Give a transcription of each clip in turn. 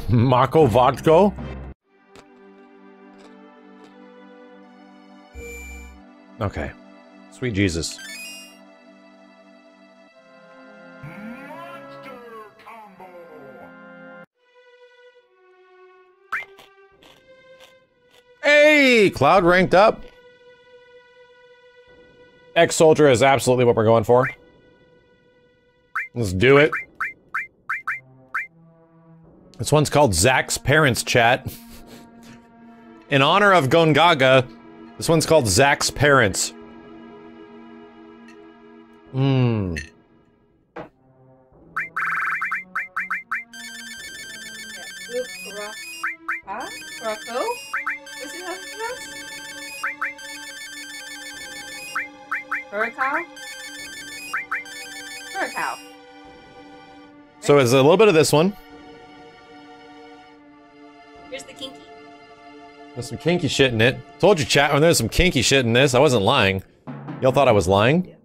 Mako Vodko? Okay. Sweet Jesus. Hey! Cloud ranked up. Ex-Soldier is absolutely what we're going for. Let's do it. This one's called Zach's Parents Chat. In honor of Gongaga, this one's called Zach's Parents. Mmm. Rocco? Is it helping us? Hurricane? Hurricane. So it's a little bit of this one. Here's the kinky. There's some kinky shit in it. Told you, chat, when there's some kinky shit in this. I wasn't lying. Y'all thought I was lying? Yeah.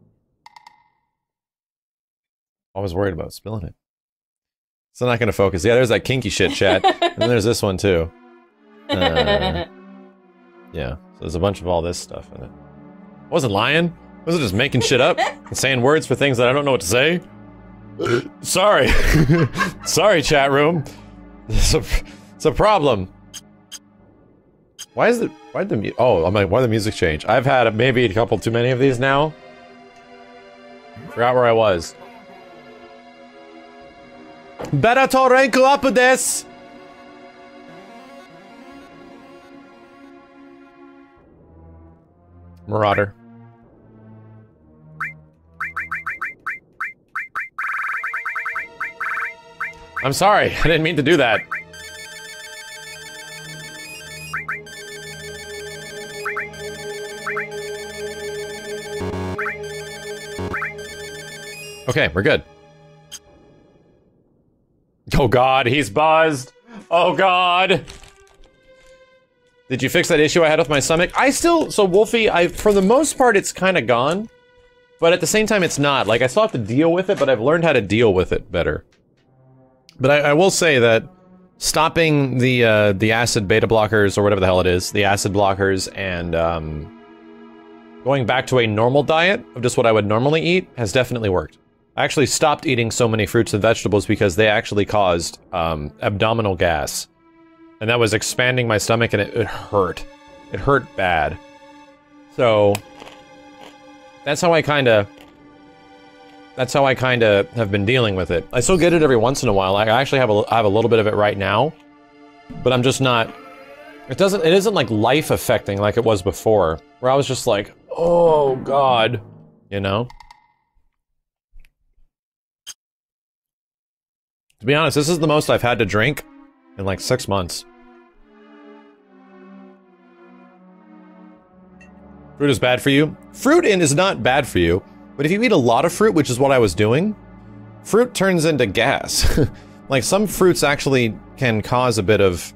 I was worried about spilling it. It's not gonna focus. Yeah, there's that kinky shit, chat. And then there's this one, too. Yeah. So there's a bunch of all this stuff in it. I wasn't lying. I wasn't just making shit up and saying words for things that I don't know what to say. Sorry. Sorry, chat room. It's a problem. Why did the music change? I've had maybe a couple too many of these now. Forgot where I was. Better to rank up this. Marauder. I'm sorry, I didn't mean to do that. Okay, we're good. Oh god, he's buzzed. Oh god. Did you fix that issue I had with my stomach? So Wolfie, for the most part, it's kind of gone. But at the same time, it's not. Like, I still have to deal with it, but I've learned how to deal with it better. But I will say that stopping the acid beta blockers, or whatever the hell it is, the acid blockers, and going back to a normal diet of just what I would normally eat has definitely worked. I actually stopped eating so many fruits and vegetables because they actually caused abdominal gas. And that was expanding my stomach, and it hurt. It hurt bad. So that's how I kinda have been dealing with it. I still get it every once in a while. I actually have a little bit of it right now, but I'm just not. It isn't like life affecting like it was before, where I was just like, oh god, you know. To be honest, this is the most I've had to drink in like 6 months. Fruit is bad for you? Fruit is not bad for you, but if you eat a lot of fruit, which is what I was doing, fruit turns into gas. Like, some fruits actually can cause a bit of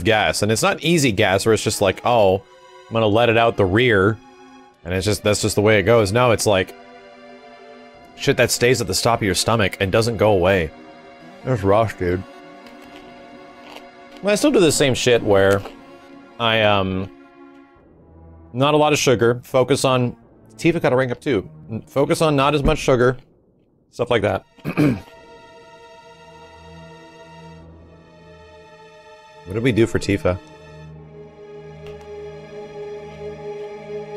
gas, and it's not easy gas where it's just like, oh, I'm gonna let it out the rear, and that's just the way it goes. No, it's like shit that stays at the top of your stomach and doesn't go away. That's rough, dude. Well, I still do the same shit where I, not a lot of sugar, focus on... Tifa got a rank up too. Focus on not as much sugar, stuff like that. What did we do for Tifa?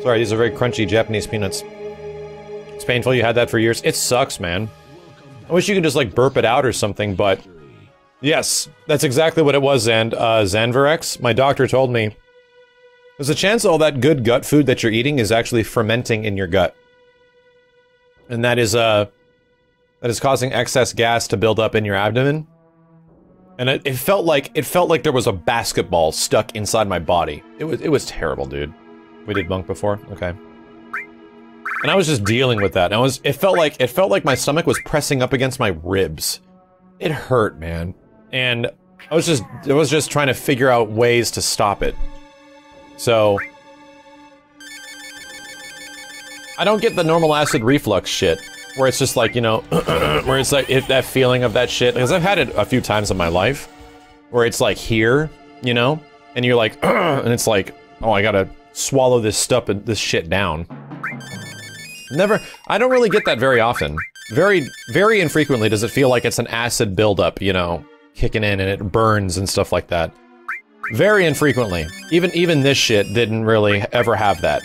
Sorry, these are very crunchy Japanese peanuts. It's painful, you had that for years. It sucks, man. I wish you could just, like, burp it out or something, but... Yes, that's exactly what it was, Zanvarex. My doctor told me, there's a chance all that good gut food that you're eating is actually fermenting in your gut. And that is causing excess gas to build up in your abdomen. And it felt like there was a basketball stuck inside my body. It was terrible, dude. We did Monk before? Okay. And I was just dealing with that. And it felt like my stomach was pressing up against my ribs. It hurt, man. And I was just trying to figure out ways to stop it. So I don't get the normal acid reflux shit. where it's just like, you know, where it's like that feeling of that shit. Because I've had it a few times in my life, where it's like here, you know, and you're like, and it's like, oh, I gotta swallow this stuff and this shit down. I don't really get that very often. Very, very infrequently does it feel like it's an acid buildup, you know, kicking in and it burns and stuff like that. Very infrequently. Even this shit didn't really ever have that.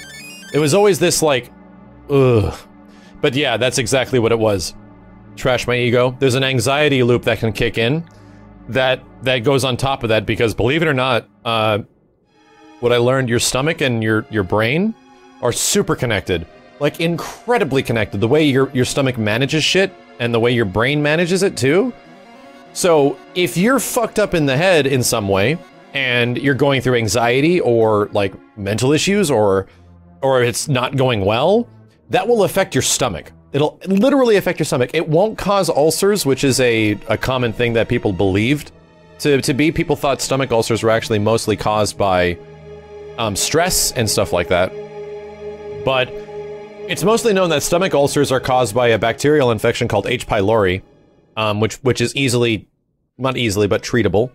It was always this like, ugh. But yeah, that's exactly what it was. Trash my ego. There's an anxiety loop that can kick in that goes on top of that because, believe it or not, what I learned, your stomach and your brain are super connected. Like, incredibly connected. The way your stomach manages shit and the way your brain manages it too. So, if you're fucked up in the head in some way, and you're going through anxiety or, like, mental issues or it's not going well, that will affect your stomach. It'll literally affect your stomach. It won't cause ulcers, which is a common thing that people believed to be. People thought stomach ulcers were actually mostly caused by stress and stuff like that. But it's mostly known that stomach ulcers are caused by a bacterial infection called H. pylori, which is not easily, but treatable.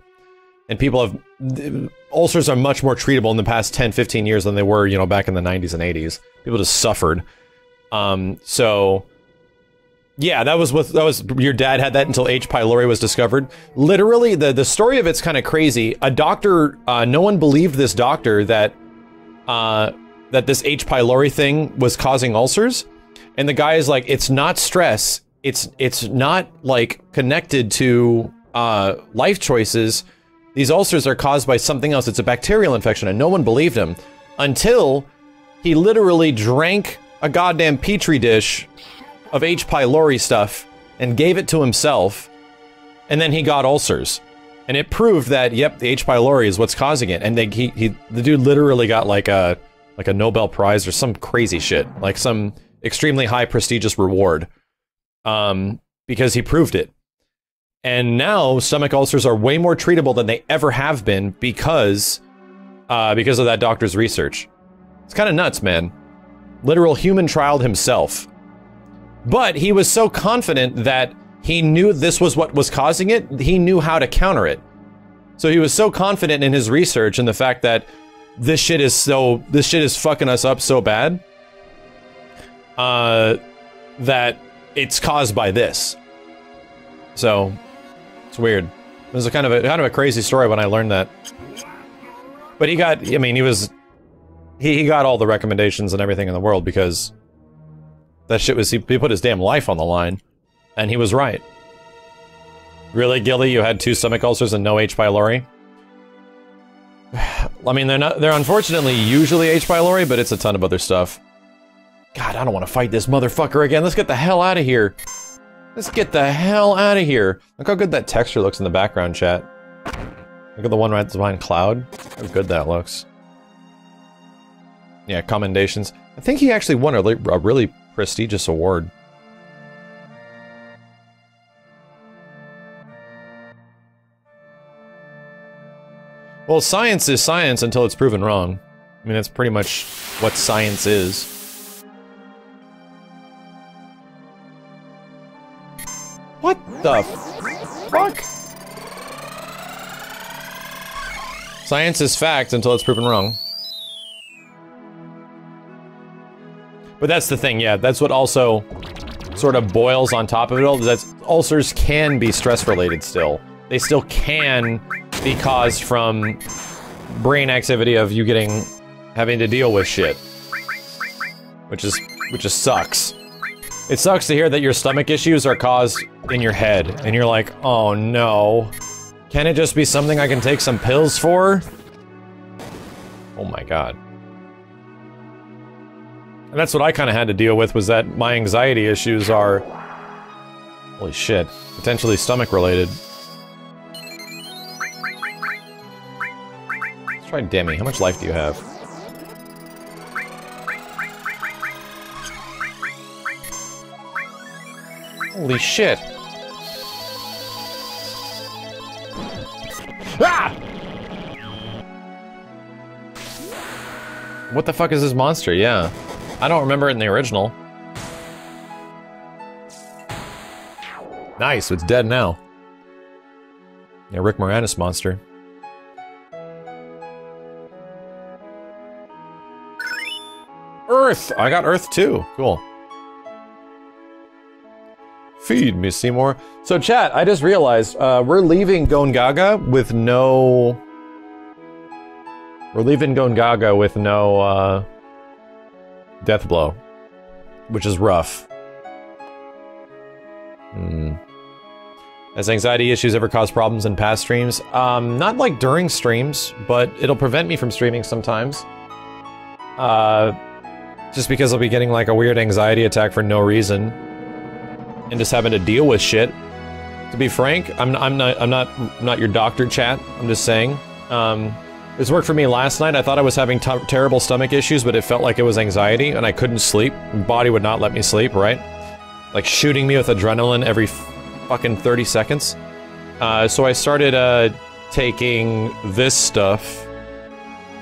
And ulcers are much more treatable in the past 10, 15 years than they were, you know, back in the 90s and 80s. People just suffered. So, yeah, that was your dad had that until H. pylori was discovered. Literally, the story of it's kind of crazy. A doctor, no one believed this doctor that this H. pylori thing was causing ulcers. And the guy is like, it's not stress. It's not, like, connected to, life choices. These ulcers are caused by something else. It's a bacterial infection, and no one believed him until he literally drank a goddamn petri dish of H. pylori stuff and gave it to himself, and then he got ulcers. And it proved that, yep, the H. pylori is what's causing it. And the dude literally got like a Nobel Prize or some crazy shit, like some extremely high prestigious reward, because he proved it. And now stomach ulcers are way more treatable than they ever have been because of that doctor's research. It's kind of nuts, man. Literal human trialed himself. But he was so confident that he knew this was what was causing it, he knew how to counter it. So he was so confident in his research and the fact that this shit is fucking us up so bad, that it's caused by this. So, it's weird. It was a kind of a crazy story when I learned that. But he got all the recommendations and everything in the world because that shit was, he put his damn life on the line, and he was right. Really, Gilly, you had 2 stomach ulcers and no H. pylori? I mean, they're unfortunately usually H. pylori, but it's a ton of other stuff. God, I don't want to fight this motherfucker again. Let's get the hell out of here. Let's get the hell out of here. Look how good that texture looks in the background, chat. Look at the one right behind Cloud. How good that looks. Yeah, commendations. I think he actually won a really prestigious award. Well, science is science until it's proven wrong. I mean, that's pretty much what science is. What the fuck? Science is fact until it's proven wrong. But that's the thing, yeah, that's what also sort of boils on top of it all, that ulcers can be stress-related still. They still can be caused from brain activity of you having to deal with shit. Which just sucks. It sucks to hear that your stomach issues are caused in your head, and you're like, oh no. Can it just be something I can take some pills for? Oh my god. And that's what I kind of had to deal with, was that my anxiety issues are... holy shit. Potentially stomach related. Let's try Demi. How much life do you have? Holy shit. Ah! What the fuck is this monster? Yeah. I don't remember it in the original. Nice, it's dead now. Yeah, Rick Moranis monster. Earth! I got Earth too. Cool. Feed me, Seymour. So chat, I just realized, we're leaving Gongaga with no... We're leaving Gongaga with no, Death Blow. Which is rough. Has anxiety issues ever caused problems in past streams? Not like during streams, but it'll prevent me from streaming sometimes. Just because I'll be getting like a weird anxiety attack for no reason. And just having to deal with shit. To be frank, I'm not your doctor, chat. I'm just saying. This worked for me last night. I thought I was having terrible stomach issues, but it felt like it was anxiety, and I couldn't sleep. My body would not let me sleep, right? Like shooting me with adrenaline every fucking 30 seconds. So I started taking this stuff,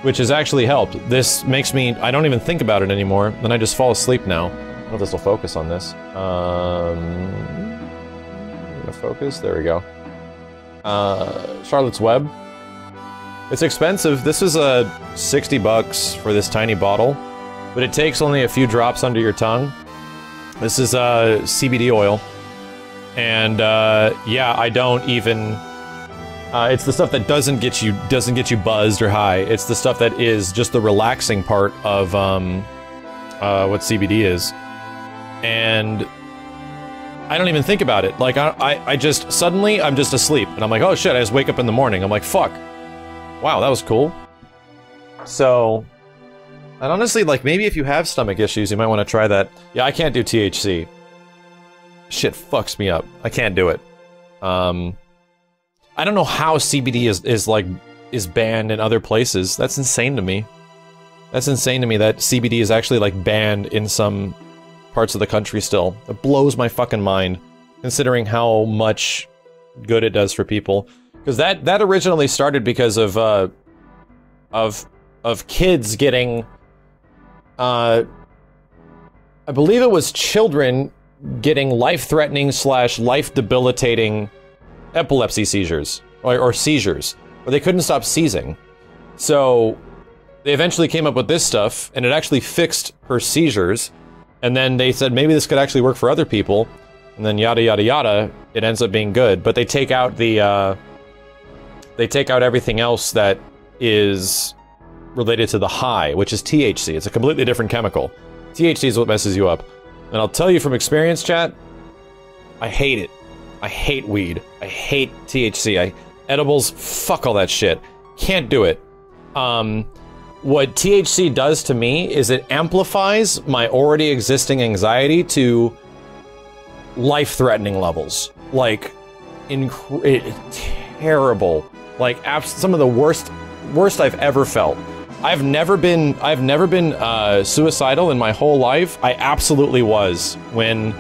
which has actually helped. This makes me, I don't even think about it anymore, then I just fall asleep now. I don't know if this will focus on this. I'm gonna focus, there we go. Charlotte's Web. It's expensive. This is 60 bucks for this tiny bottle, but it takes only a few drops under your tongue. This is CBD oil, and yeah, I don't even. It's the stuff that doesn't get you buzzed or high. It's the stuff that is just the relaxing part of what CBD is, and I don't even think about it. Like I just suddenly I'm just asleep, and I'm like, oh shit! I just wake up in the morning. I'm like, fuck. Wow, that was cool. So, and honestly, like, maybe if you have stomach issues, you might want to try that. Yeah, I can't do THC. Shit fucks me up. I can't do it. I don't know how CBD is banned in other places. That's insane to me. That's insane to me that CBD is actually, like, banned in some parts of the country still. It blows my fucking mind, considering how much good it does for people. Because that originally started because of kids getting, I believe it was children getting life-threatening / life-debilitating epilepsy seizures, or seizures, where they couldn't stop seizing. So they eventually came up with this stuff, and it actually fixed her seizures, and then they said maybe this could actually work for other people, and then yada yada yada, it ends up being good. But they take out the, they take out everything else that is related to the high, which is THC. It's a completely different chemical. THC is what messes you up. And I'll tell you from experience, chat, I hate it. I hate weed. I hate THC. Edibles, fuck all that shit. Can't do it. What THC does to me is it amplifies my already existing anxiety to life-threatening levels. Like, terrible. Like, some of the worst I've ever felt. I've never been suicidal in my whole life. I absolutely was when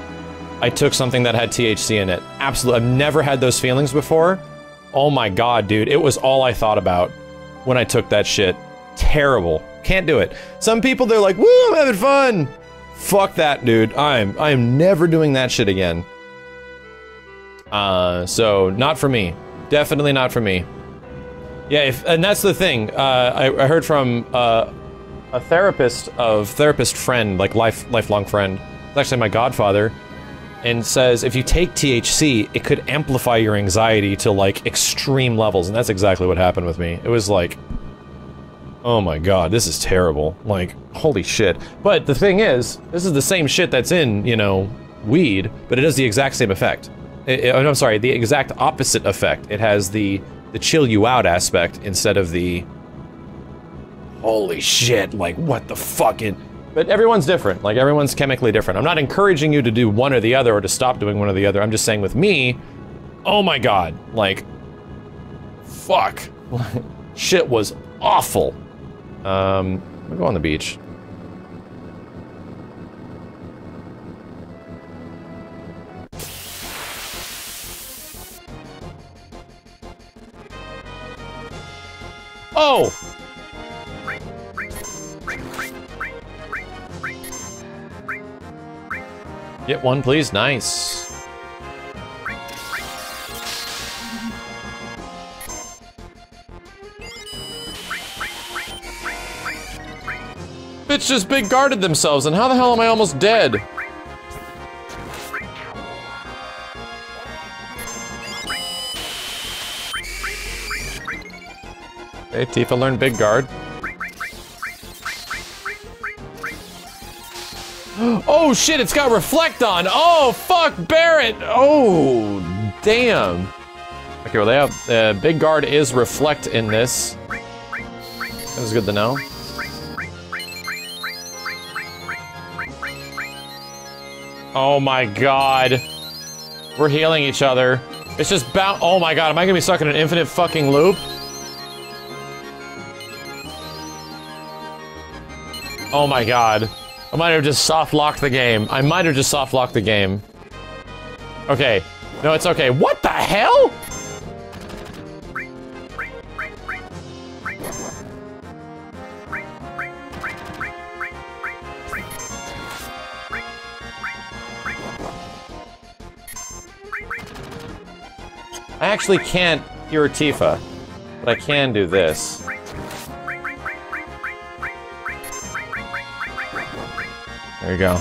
I took something that had THC in it. Absolutely. I've never had those feelings before. Oh my god, dude. It was all I thought about when I took that shit. Terrible. Can't do it. Some people, they're like, woo, I'm having fun. Fuck that, dude. I am never doing that shit again. So, not for me. Definitely not for me. Yeah, and that's the thing. I heard from a therapist friend, like lifelong friend. It's actually my godfather, and says if you take THC, it could amplify your anxiety to like extreme levels, and that's exactly what happened with me. It was like, oh my god, this is terrible. Like, holy shit. But the thing is, this is the same shit that's in, you know, weed, but it has the exact same effect. I'm sorry, the exact opposite effect. It has the chill you out aspect instead of the holy shit, like what the fuck it. But everyone's different, like everyone's chemically different. I'm not encouraging you to do one or the other or to stop doing one or the other. I'm just saying with me, oh my god, like fuck. Shit was awful. We'll go on the beach. Oh! Get one, please. Nice. bitch just big guarded themselves, and how the hell am I almost dead? Okay, Tifa learned big guard. Oh shit, it's got reflect on! Oh fuck, Barret! Oh, damn. Okay, well they have, big guard is reflect in this. That's good to know. Oh my god. We're healing each other. It's just oh my god, am I gonna be stuck in an infinite fucking loop? Oh my god. I might have just soft-locked the game. I might have just soft-locked the game. Okay. No, it's okay. What the hell? I actually can't cure Tifa, but I can do this. There you go.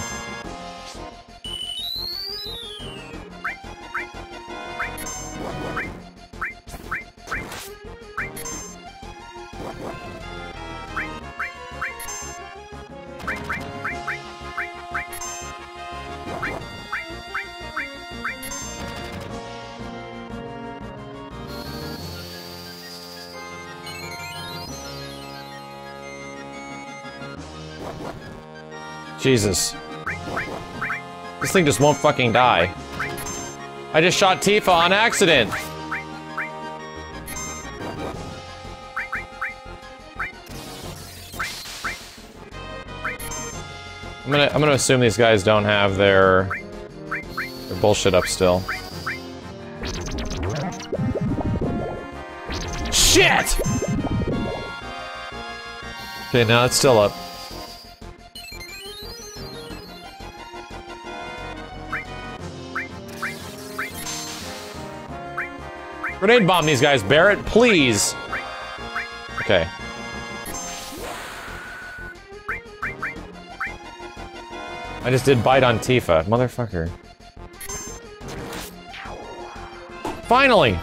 Jesus. This thing just won't fucking die. I just shot Tifa on accident. I'm gonna assume these guys don't have their bullshit up still. Shit! Okay, now it's still up. Grenade bomb these guys, Barret, please. Okay. I just did bite on Tifa, motherfucker. Finally!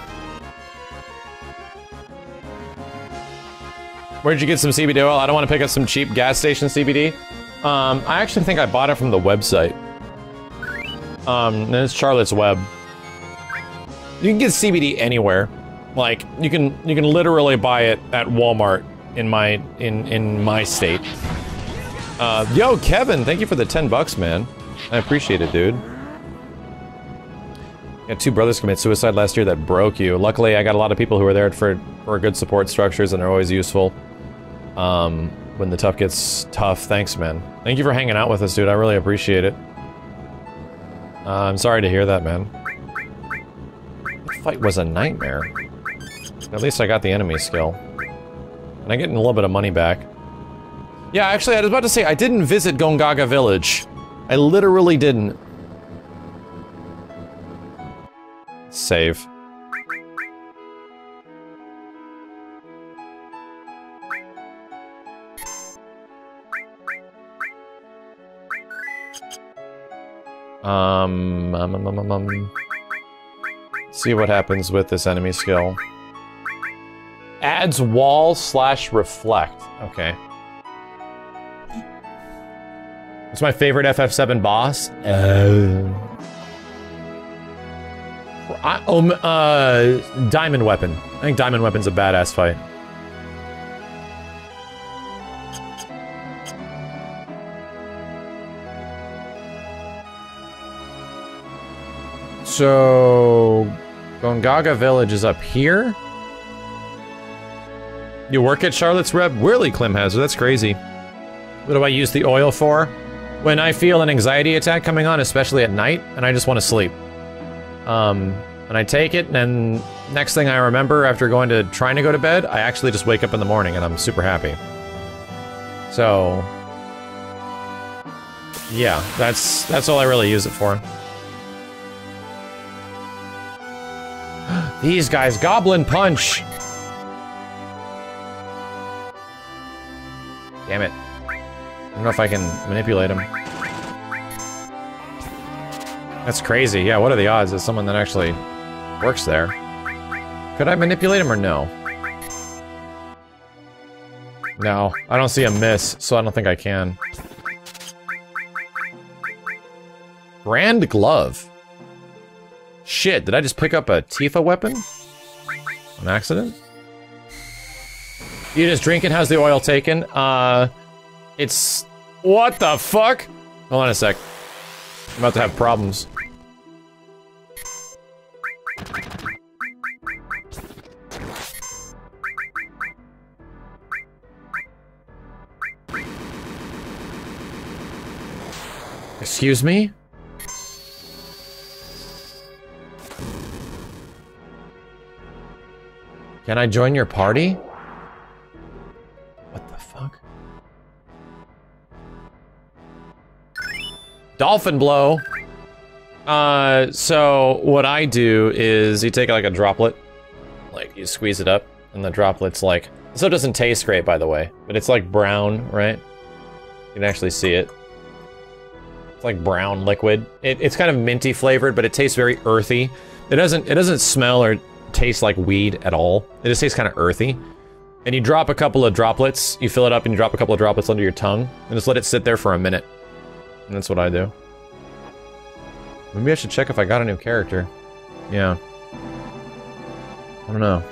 Where'd you get some CBD oil? I don't want to pick up some cheap gas station CBD. I actually think I bought it from the website. And it's Charlotte's Web. You can get CBD anywhere. Like, you can literally buy it at Walmart in my state. Yo, Kevin, thank you for the 10 bucks, man. I appreciate it, dude. Got 2 brothers commit suicide last year that broke you. Luckily, I got a lot of people who are there for good support structures, and they're always useful. When the tough gets tough. Thanks, man. Thank you for hanging out with us, dude. I really appreciate it. I'm sorry to hear that, man. The fight was a nightmare. At least I got the enemy skill. And I'm getting a little bit of money back. Yeah, actually, I was about to say, I didn't visit Gongaga Village. I literally didn't. Save. See what happens with this enemy skill. Adds wall / reflect. Okay. It's my favorite FF7 boss. Diamond Weapon. I think Diamond Weapon's a badass fight. So... Gongaga Village is up here? You work at Charlotte's Web? Really, Clem Hazard? That's crazy. What do I use the oil for? When I feel an anxiety attack coming on, especially at night, and I just want to sleep. And I take it, and then next thing I remember after trying to go to bed, I actually just wake up in the morning and I'm super happy. So... yeah, that's all I really use it for. These guys, Goblin Punch! Damn it. don't know if I can manipulate him. That's crazy. Yeah, what are the odds that someone that actually works there? Could I manipulate him or no? No, I don't see a miss, so I don't think I can. Grand glove. Shit, did I just pick up a Tifa weapon? An accident? You just drink it? How's the oil taken? It's... What the fuck? Hold on a sec. I'm about to have problems. Excuse me? Can I join your party? What the fuck? Dolphin blow! So what I do is you take like a droplet, like you squeeze it up, and the droplet's like... So it doesn't taste great, by the way, but it's like brown, right? You can actually see it. It's like brown liquid. It's kind of minty flavored, but it tastes very earthy. It doesn't smell or taste like weed at all. It just tastes kind of earthy. And you drop a couple of droplets, you fill it up and you drop a couple of droplets under your tongue, and just let it sit there for a minute. And that's what I do. Maybe I should check if I got a new character. Yeah. I don't know.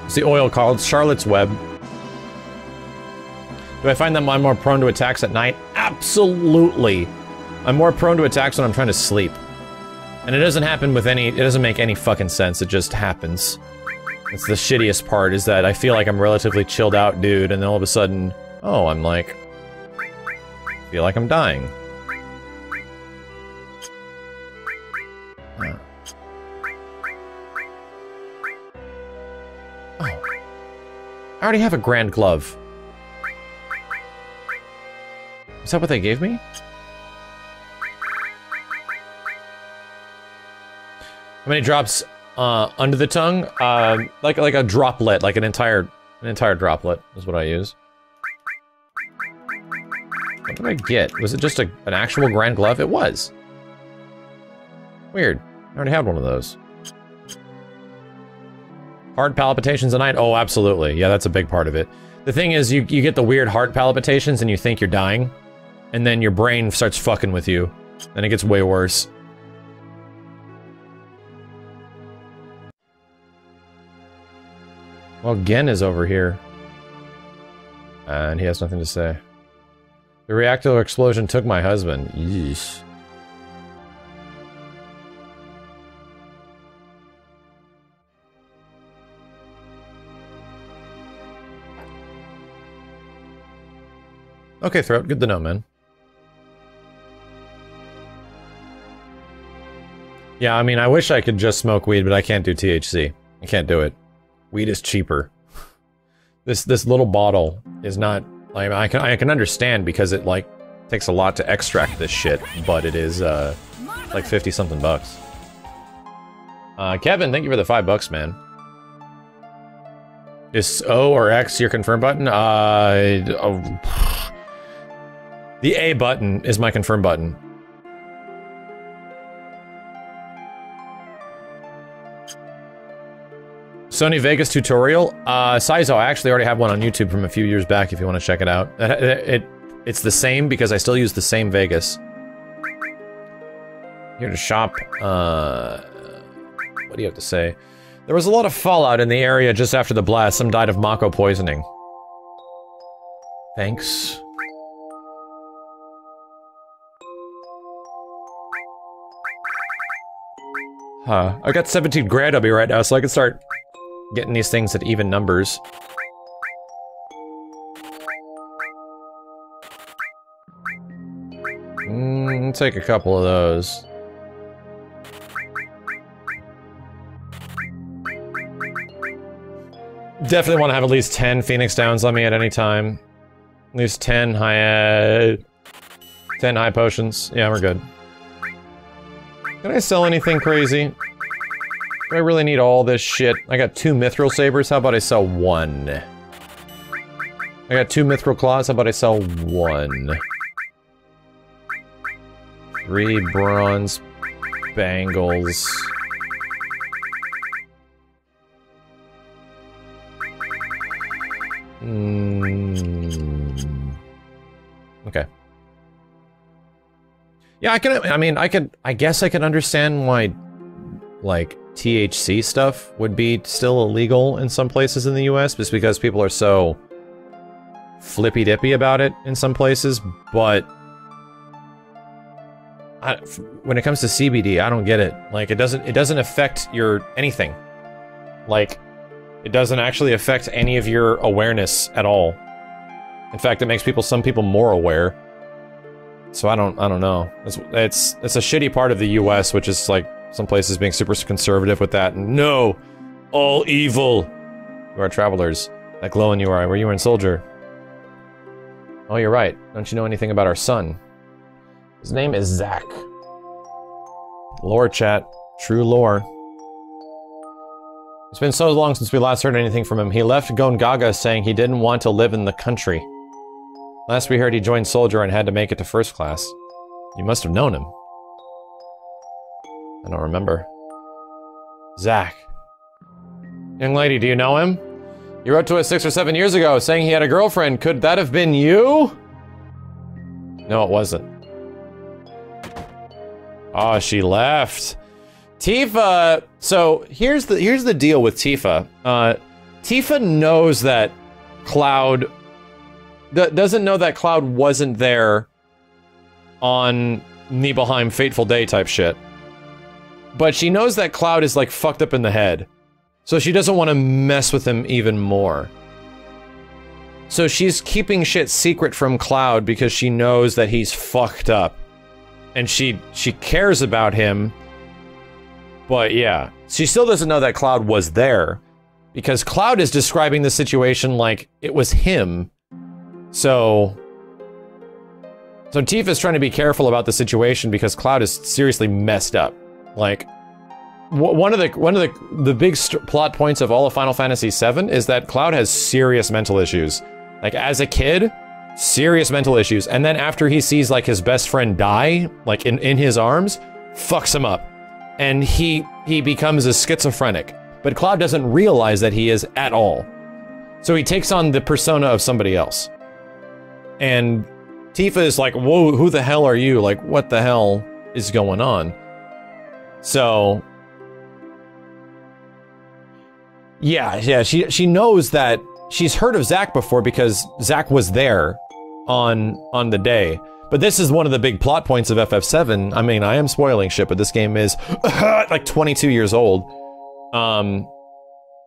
It's the oil called Charlotte's Web. Do I find that I'm more prone to attacks at night? Absolutely! I'm more prone to attacks when I'm trying to sleep. And it doesn't happen with any- it doesn't make any fucking sense, it just happens. It's the shittiest part, is that I feel like I'm relatively chilled out dude, and then all of a sudden, oh, I'm like... feel like I'm dying. Huh. Oh. I already have a grand glove. Is that what they gave me? How many drops under the tongue? Like a droplet, like an entire droplet is what I use. What did I get? Was it just an actual grand glove? It was. Weird. I already had one of those. Heart palpitations at night? Oh, absolutely. Yeah, that's a big part of it. The thing is, you get the weird heart palpitations and you think you're dying. And then your brain starts fucking with you. And it gets way worse. Well, Gen is over here. And he has nothing to say. The reactor explosion took my husband. Yeesh. Okay, Throat, good to know, man. Yeah, I mean, I wish I could just smoke weed, but I can't do THC. I can't do it. Weed is cheaper. This little bottle is not... Like, I can understand because it, like, takes a lot to extract this shit, but it is, like 50-something bucks. Kevin, thank you for the $5, man. Is O or X your confirm button? The A button is my confirm button. Sony Vegas tutorial? Saizo, I actually already have one on YouTube from a few years back if you want to check it out. It's the same because I still use the same Vegas. Here to shop, what do you have to say? There was a lot of fallout in the area just after the blast. Some died of Mako poisoning. Thanks. Huh. I got 17 grand on me right now, so I can start getting these things at even numbers. Take a couple of those. Definitely want to have at least 10 Phoenix Downs on me at any time. At least 10 high potions. Yeah, we're good. Can I sell anything crazy? Do I really need all this shit? I got 2 Mithril Sabers, how about I sell 1? I got 2 mithril claws, how about I sell 1? 3 bronze bangles. Okay. Yeah, I guess I can understand why, like, THC stuff would be still illegal in some places in the US, just because people are so flippy-dippy about it in some places, but when it comes to CBD, I don't get it. Like, it doesn't affect your anything. Like, it doesn't actually affect any of your awareness at all. In fact, it makes some people more aware. So I don't know. It's a shitty part of the US, which is like some places being super conservative with that. No, all evil. You are travelers. That glow in your eye, were you in Soldier? Oh, you're right. Don't you know anything about our son? His name is Zach. Lore chat. True lore. It's been so long since we last heard anything from him. He left Gongaga saying he didn't want to live in the country. Last we heard, he joined Soldier and had to make it to first class. You must have known him. I don't remember. Zach. Young lady, do you know him? He wrote to us 6 or 7 years ago saying he had a girlfriend. Could that have been you? No, it wasn't. Oh, she left. Tifa. So here's the deal with Tifa. Tifa knows that Cloud doesn't know that Cloud wasn't there on Nibelheim Fateful Day type shit. But she knows that Cloud is like fucked up in the head. So she doesn't want to mess with him even more. So she's keeping shit secret from Cloud because she knows that he's fucked up. And she cares about him. But yeah, she still doesn't know that Cloud was there. Because Cloud is describing the situation like it was him. So Tifa's trying to be careful about the situation because Cloud is seriously messed up. Like, one of the big plot points of all of Final Fantasy VII is that Cloud has serious mental issues. Like, as a kid, serious mental issues. And then after he sees, like, his best friend die, like, in his arms, fucks him up. And he becomes a schizophrenic. But Cloud doesn't realize that he is at all. So he takes on the persona of somebody else. And Tifa is like, whoa, who the hell are you? Like, what the hell is going on? So... Yeah, she knows that she's heard of Zack before because Zack was there on the day. But this is one of the big plot points of FF7. I mean, I am spoiling shit, but this game is like 22 years old.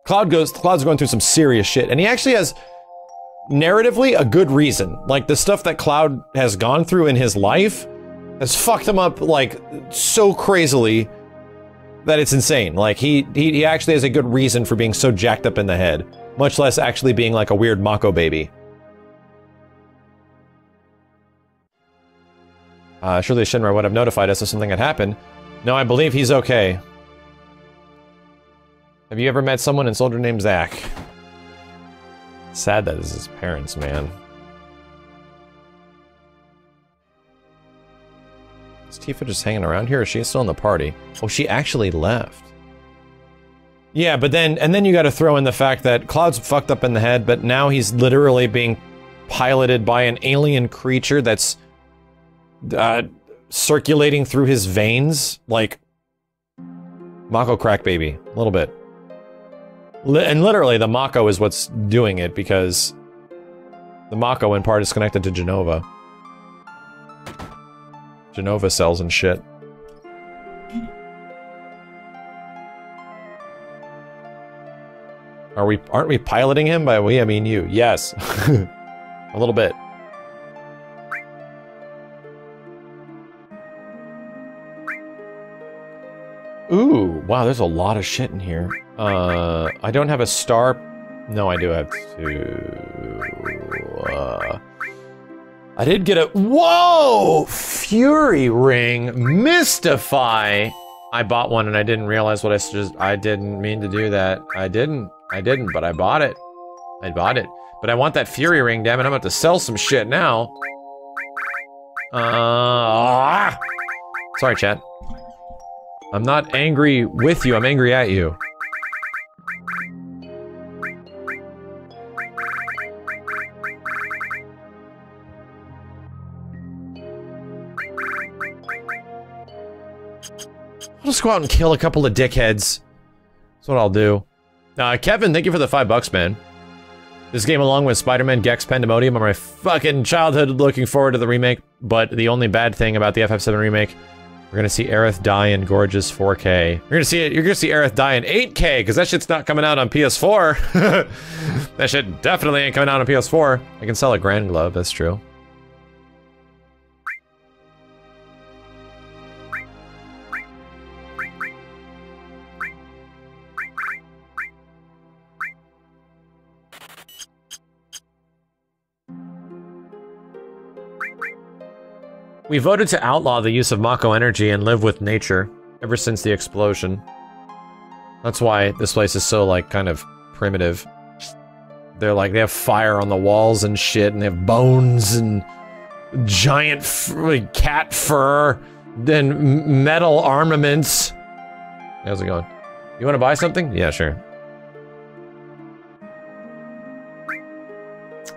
Cloud's going through some serious shit, and he actually has narratively a good reason. Like, the stuff that Cloud has gone through in his life has fucked him up like so crazily that it's insane. Like, he actually has a good reason for being so jacked up in the head, much less actually being like a weird Mako baby. Surely Shinra would have notified us if something had happened. No, I believe he's okay. Have you ever met someone in Soldier named Zack? Sad that is his parents, man. Is Tifa just hanging around here, or is she still in the party? Oh, she actually left. Yeah, but then you gotta throw in the fact that Cloud's fucked up in the head, but now he's literally being piloted by an alien creature that's circulating through his veins, like Mako crack baby, a little bit. And literally, the Mako is what's doing it, because the Mako in part is connected to Genova. Genova cells and shit. Aren't we piloting him? By we, I mean you. Yes. A little bit. Ooh, wow, there's a lot of shit in here. I don't have a star. No, I do have two. I did get a. Whoa! Fury ring. Mystify. I bought one and I didn't realize I didn't mean to do that. I didn't, but I bought it. I bought it. But I want that Fury Ring, damn it. I'm about to sell some shit now. Sorry, chat. I'm not angry with you, I'm angry at you. I'll just go out and kill a couple of dickheads. That's what I'll do. Kevin, thank you for the $5, man. This game, along with Spider-Man Gex Pandemonium, are my fucking childhood. Looking forward to the remake, but the only bad thing about the FF7 remake, we're gonna see Aerith die in gorgeous 4K. You're gonna see Aerith die in 8K, because that shit's not coming out on PS4. That shit definitely ain't coming out on PS4. I can sell a Grand Glove, that's true. We voted to outlaw the use of Mako energy and live with nature ever since the explosion. That's why this place is so, like, kind of primitive. They're like, they have fire on the walls and shit, and they have bones and giant cat fur, then metal armaments. How's it going? You want to buy something? Yeah, sure.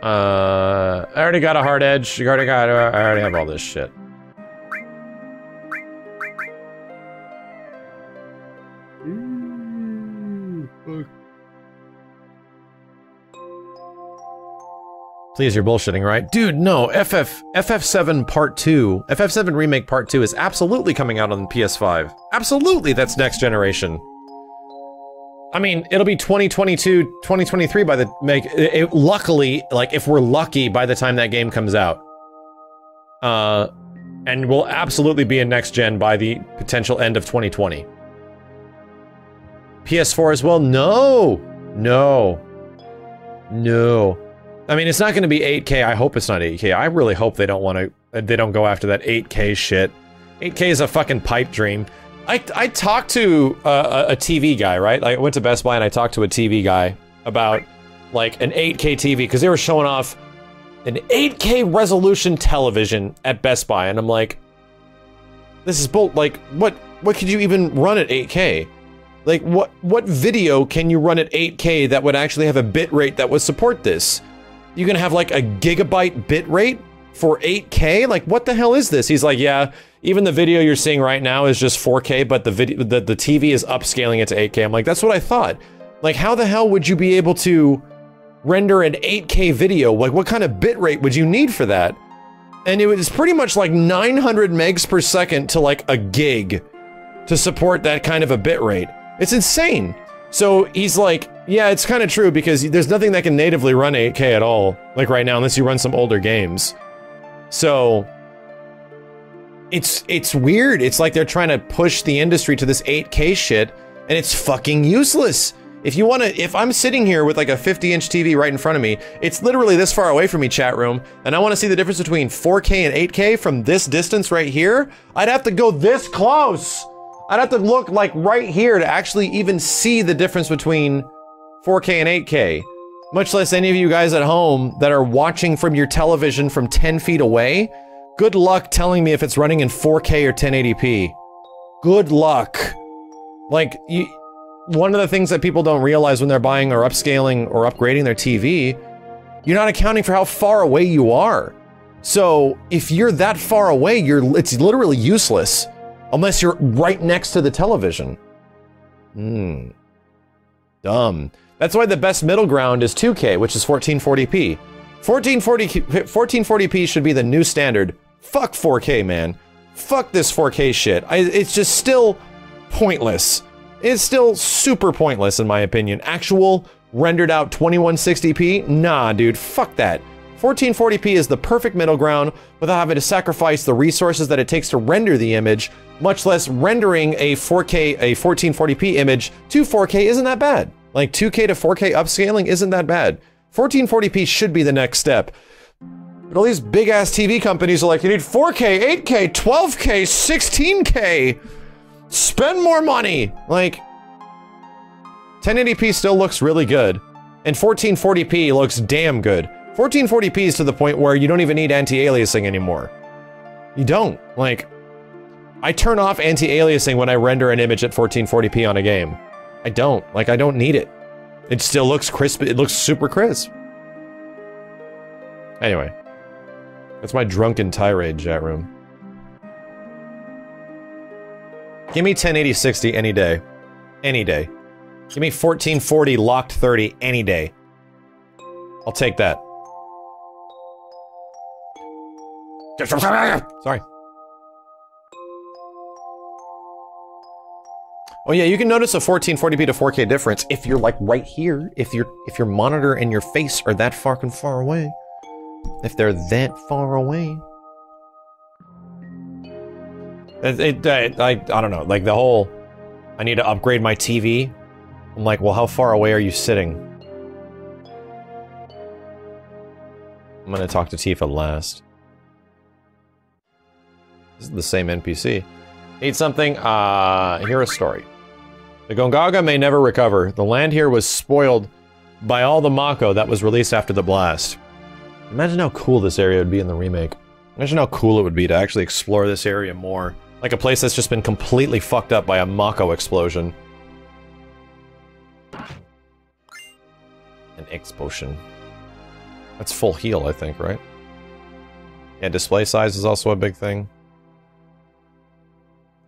I already got a hard edge. I already have all this shit. Please, you're bullshitting, right? Dude, no, FF7 Part 2, FF7 Remake Part 2 is absolutely coming out on PS5. Absolutely, that's next generation. I mean, it'll be 2022, 2023 by the luckily, like, if we're lucky by the time that game comes out. And will absolutely be in next gen by the potential end of 2020. PS4 as well? No! No. No. I mean, it's not gonna be 8K. I hope it's not 8K. I really hope they don't go after that 8K shit. 8K is a fucking pipe dream. I talked to a TV guy, right? I went to Best Buy and I talked to a TV guy about, like, an 8K TV, because they were showing off an 8K resolution television at Best Buy, and I'm like, this is like, what could you even run at 8K? Like, what video can you run at 8K that would actually have a bit rate that would support this? You gonna have, like, a gigabyte bit rate for 8K? Like, what the hell is this? He's like, yeah, even the video you're seeing right now is just 4K, but the TV is upscaling it to 8K. I'm like, that's what I thought. Like, how the hell would you be able to render an 8K video? Like, what kind of bit rate would you need for that? And it was pretty much like 900 megs per second to, like, a gig to support that kind of a bit rate. It's insane. So he's like, yeah, it's kind of true, because there's nothing that can natively run 8K at all, like right now, unless you run some older games. So it's weird. It's like they're trying to push the industry to this 8K shit, and it's fucking useless. If I'm sitting here with, like, a 50-inch TV right in front of me, it's literally this far away from me, chat room, and I want to see the difference between 4K and 8K from this distance right here, I'd have to go this close. I'd have to look, like, right here to actually even see the difference between 4K and 8K. Much less any of you guys at home that are watching from your television from 10 feet away. Good luck telling me if it's running in 4K or 1080p. Good luck. Like, one of the things that people don't realize when they're buying or upscaling or upgrading their TV, you're not accounting for how far away you are. So, if you're that far away, it's literally useless. Unless you're right next to the television. Dumb. That's why the best middle ground is 2K, which is 1440p. 1440p should be the new standard. Fuck 4K, man. Fuck this 4K shit. It's just still pointless. It's still super pointless, in my opinion. Actual rendered out 2160p? Nah, dude. Fuck that. 1440p is the perfect middle ground without having to sacrifice the resources that it takes to render the image, much less rendering a 1440p image to 4K isn't that bad. Like, 2K to 4K upscaling isn't that bad. 1440p should be the next step. But all these big-ass TV companies are like, you need 4K, 8K, 12K, 16K! Spend more money! Like, 1080p still looks really good. And 1440p looks damn good. 1440p is to the point where you don't even need anti-aliasing anymore. You don't. Like, I turn off anti-aliasing when I render an image at 1440p on a game. I don't. Like, I don't need it. It still looks crisp. It looks super crisp. Anyway. That's my drunken tirade, chat room. Give me 1080-60 any day. Any day. Give me 1440 locked 30 any day. I'll take that. Sorry. Oh yeah, you can notice a 1440p to 4K difference if you're like right here. If your monitor and your face are that fucking far away. If they're that far away. I don't know, like the whole, I need to upgrade my TV. I'm like, well, how far away are you sitting? I'm gonna talk to Tifa last. This is the same NPC. Need something? Hear a story. The Gongaga may never recover. The land here was spoiled by all the Mako that was released after the blast. Imagine how cool this area would be in the remake. Imagine how cool it would be to actually explore this area more. Like a place that's just been completely fucked up by a Mako explosion. An explosion. That's full heal, I think, right? Yeah, display size is also a big thing.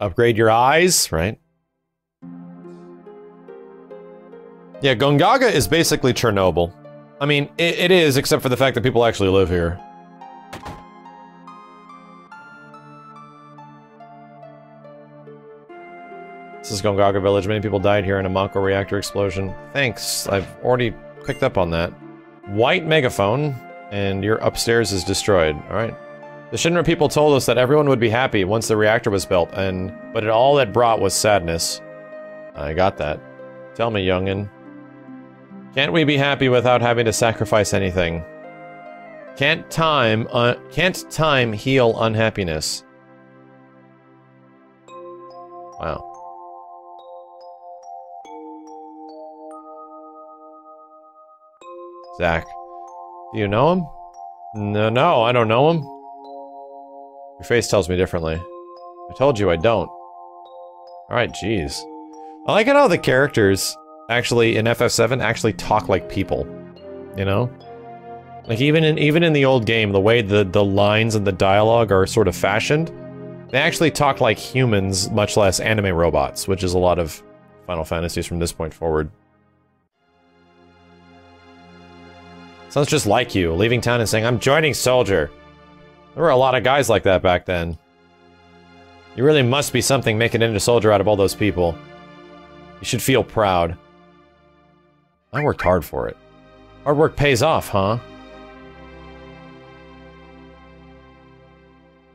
Upgrade your eyes, right? Yeah, Gongaga is basically Chernobyl. I mean, it is, except for the fact that people actually live here. This is Gongaga Village. Many people died here in a Mako reactor explosion. Thanks, I've already picked up on that. White megaphone, and your upstairs is destroyed. Alright. The Shinra people told us that everyone would be happy once the reactor was built, but all it brought was sadness. I got that. Tell me, youngin'. Can't we be happy without having to sacrifice anything? Can't time heal unhappiness? Wow. Zach. Do you know him? No, I don't know him. Your face tells me differently. I told you I don't. Alright, jeez. I like how the characters, actually, in FF7, actually talk like people. You know? Like, even in the old game, the way the lines and the dialogue are sort of fashioned, they actually talk like humans, much less anime robots, which is a lot of Final Fantasies from this point forward. Sounds just like you, leaving town and saying, I'm joining Soldier. There were a lot of guys like that back then. You really must be something making it into Soldier out of all those people. You should feel proud. I worked hard for it. Hard work pays off, huh?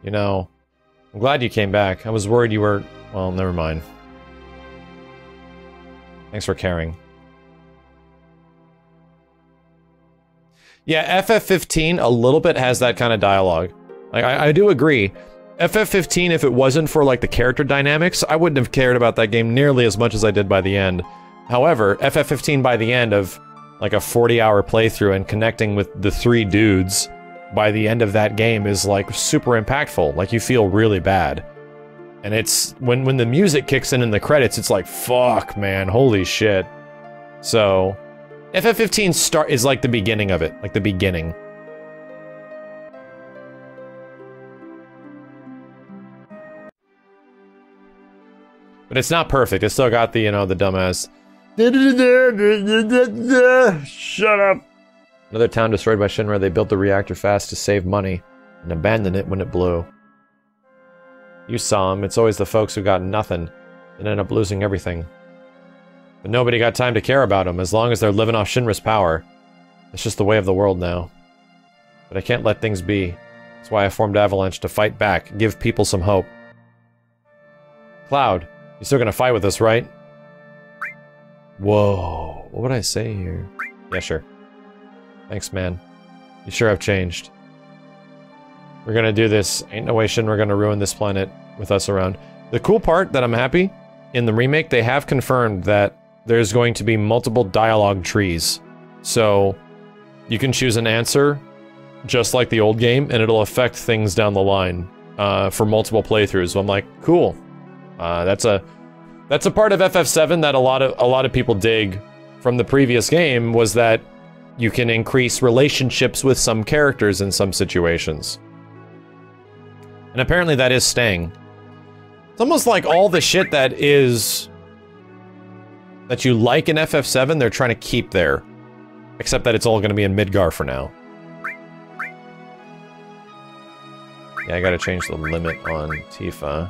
You know, I'm glad you came back. I was worried you were... well, never mind. Thanks for caring. Yeah, FF15 a little bit has that kind of dialogue. Like, I do agree. FF15, if it wasn't for, like, the character dynamics, I wouldn't have cared about that game nearly as much as I did by the end. However, FF15 by the end of, like, a 40-hour playthrough and connecting with the 3 dudes by the end of that game is, like, super impactful. Like, you feel really bad. And it's... when the music kicks in the credits, it's like, fuck, man, holy shit. So... FF15 is like the beginning of it, like the beginning. But it's not perfect, it's still got the, you know, the dumbass... Shut up! Another town destroyed by Shinra, they built the reactor fast to save money, and abandoned it when it blew. You saw them, it's always the folks who got nothing, and end up losing everything. But nobody got time to care about them, as long as they're living off Shinra's power. It's just the way of the world now. But I can't let things be. That's why I formed Avalanche, to fight back, give people some hope. Cloud, you still gonna fight with us, right? Whoa, what would I say here? Yeah, sure. Thanks, man. You sure have changed. We're gonna do this. Ain't no way Shinra gonna ruin this planet with us around. The cool part that I'm happy, in the remake, they have confirmed that there's going to be multiple dialogue trees. So you can choose an answer just like the old game, and it'll affect things down the line for multiple playthroughs. So I'm like, cool. That's a part of FF7 that a lot of people dig from the previous game, was that you can increase relationships with some characters in some situations. And apparently that is staying. It's almost like all the shit that you like in FF7, they're trying to keep there. Except that it's all gonna be in Midgar for now. Yeah, I gotta change the limit on Tifa.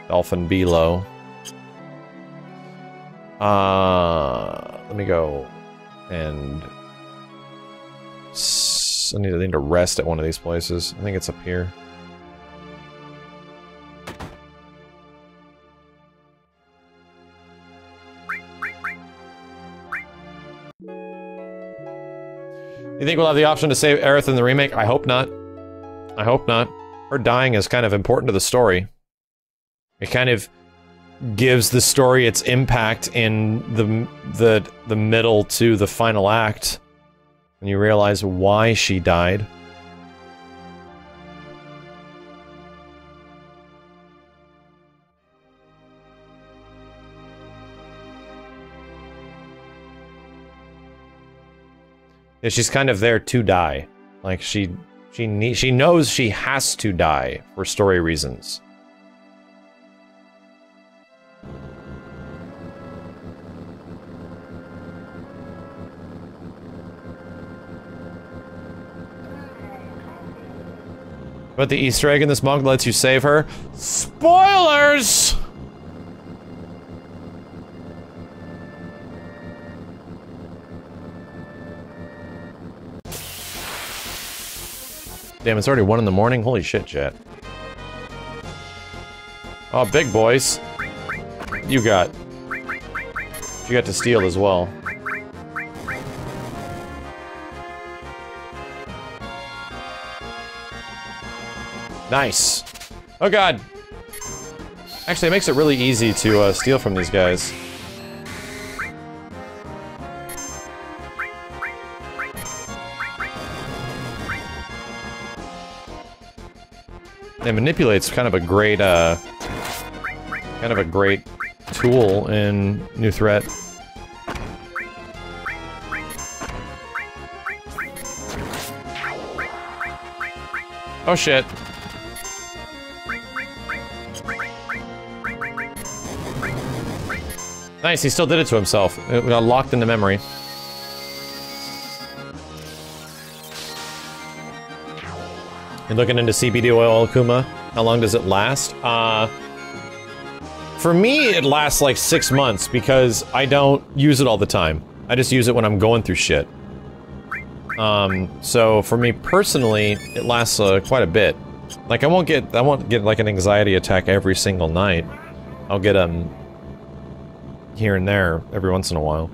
Dolphin Below. Let me go and... I need to rest at one of these places. I think it's up here. You think we'll have the option to save Aerith in the remake? I hope not. I hope not. Her dying is kind of important to the story. It kind of gives the story its impact in the middle to the final act. And you realize why she died. Yeah, she's kind of there to die. Like, she knows she has to die for story reasons. But the Easter egg in this mug lets you save her. Spoilers! Damn, it's already 1 in the morning? Holy shit, chat. Oh, big boys. You got to steal as well. Nice. Oh god. Actually, it makes it really easy to steal from these guys. It manipulates kind of a great tool in New Threat. Oh shit. Nice, he still did it to himself. It got locked into memory. You're looking into CBD oil, Akuma. How long does it last? For me, it lasts like 6 months because I don't use it all the time. I just use it when I'm going through shit. So for me personally, it lasts quite a bit. Like I won't get like an anxiety attack every single night. I'll get here and there every once in a while.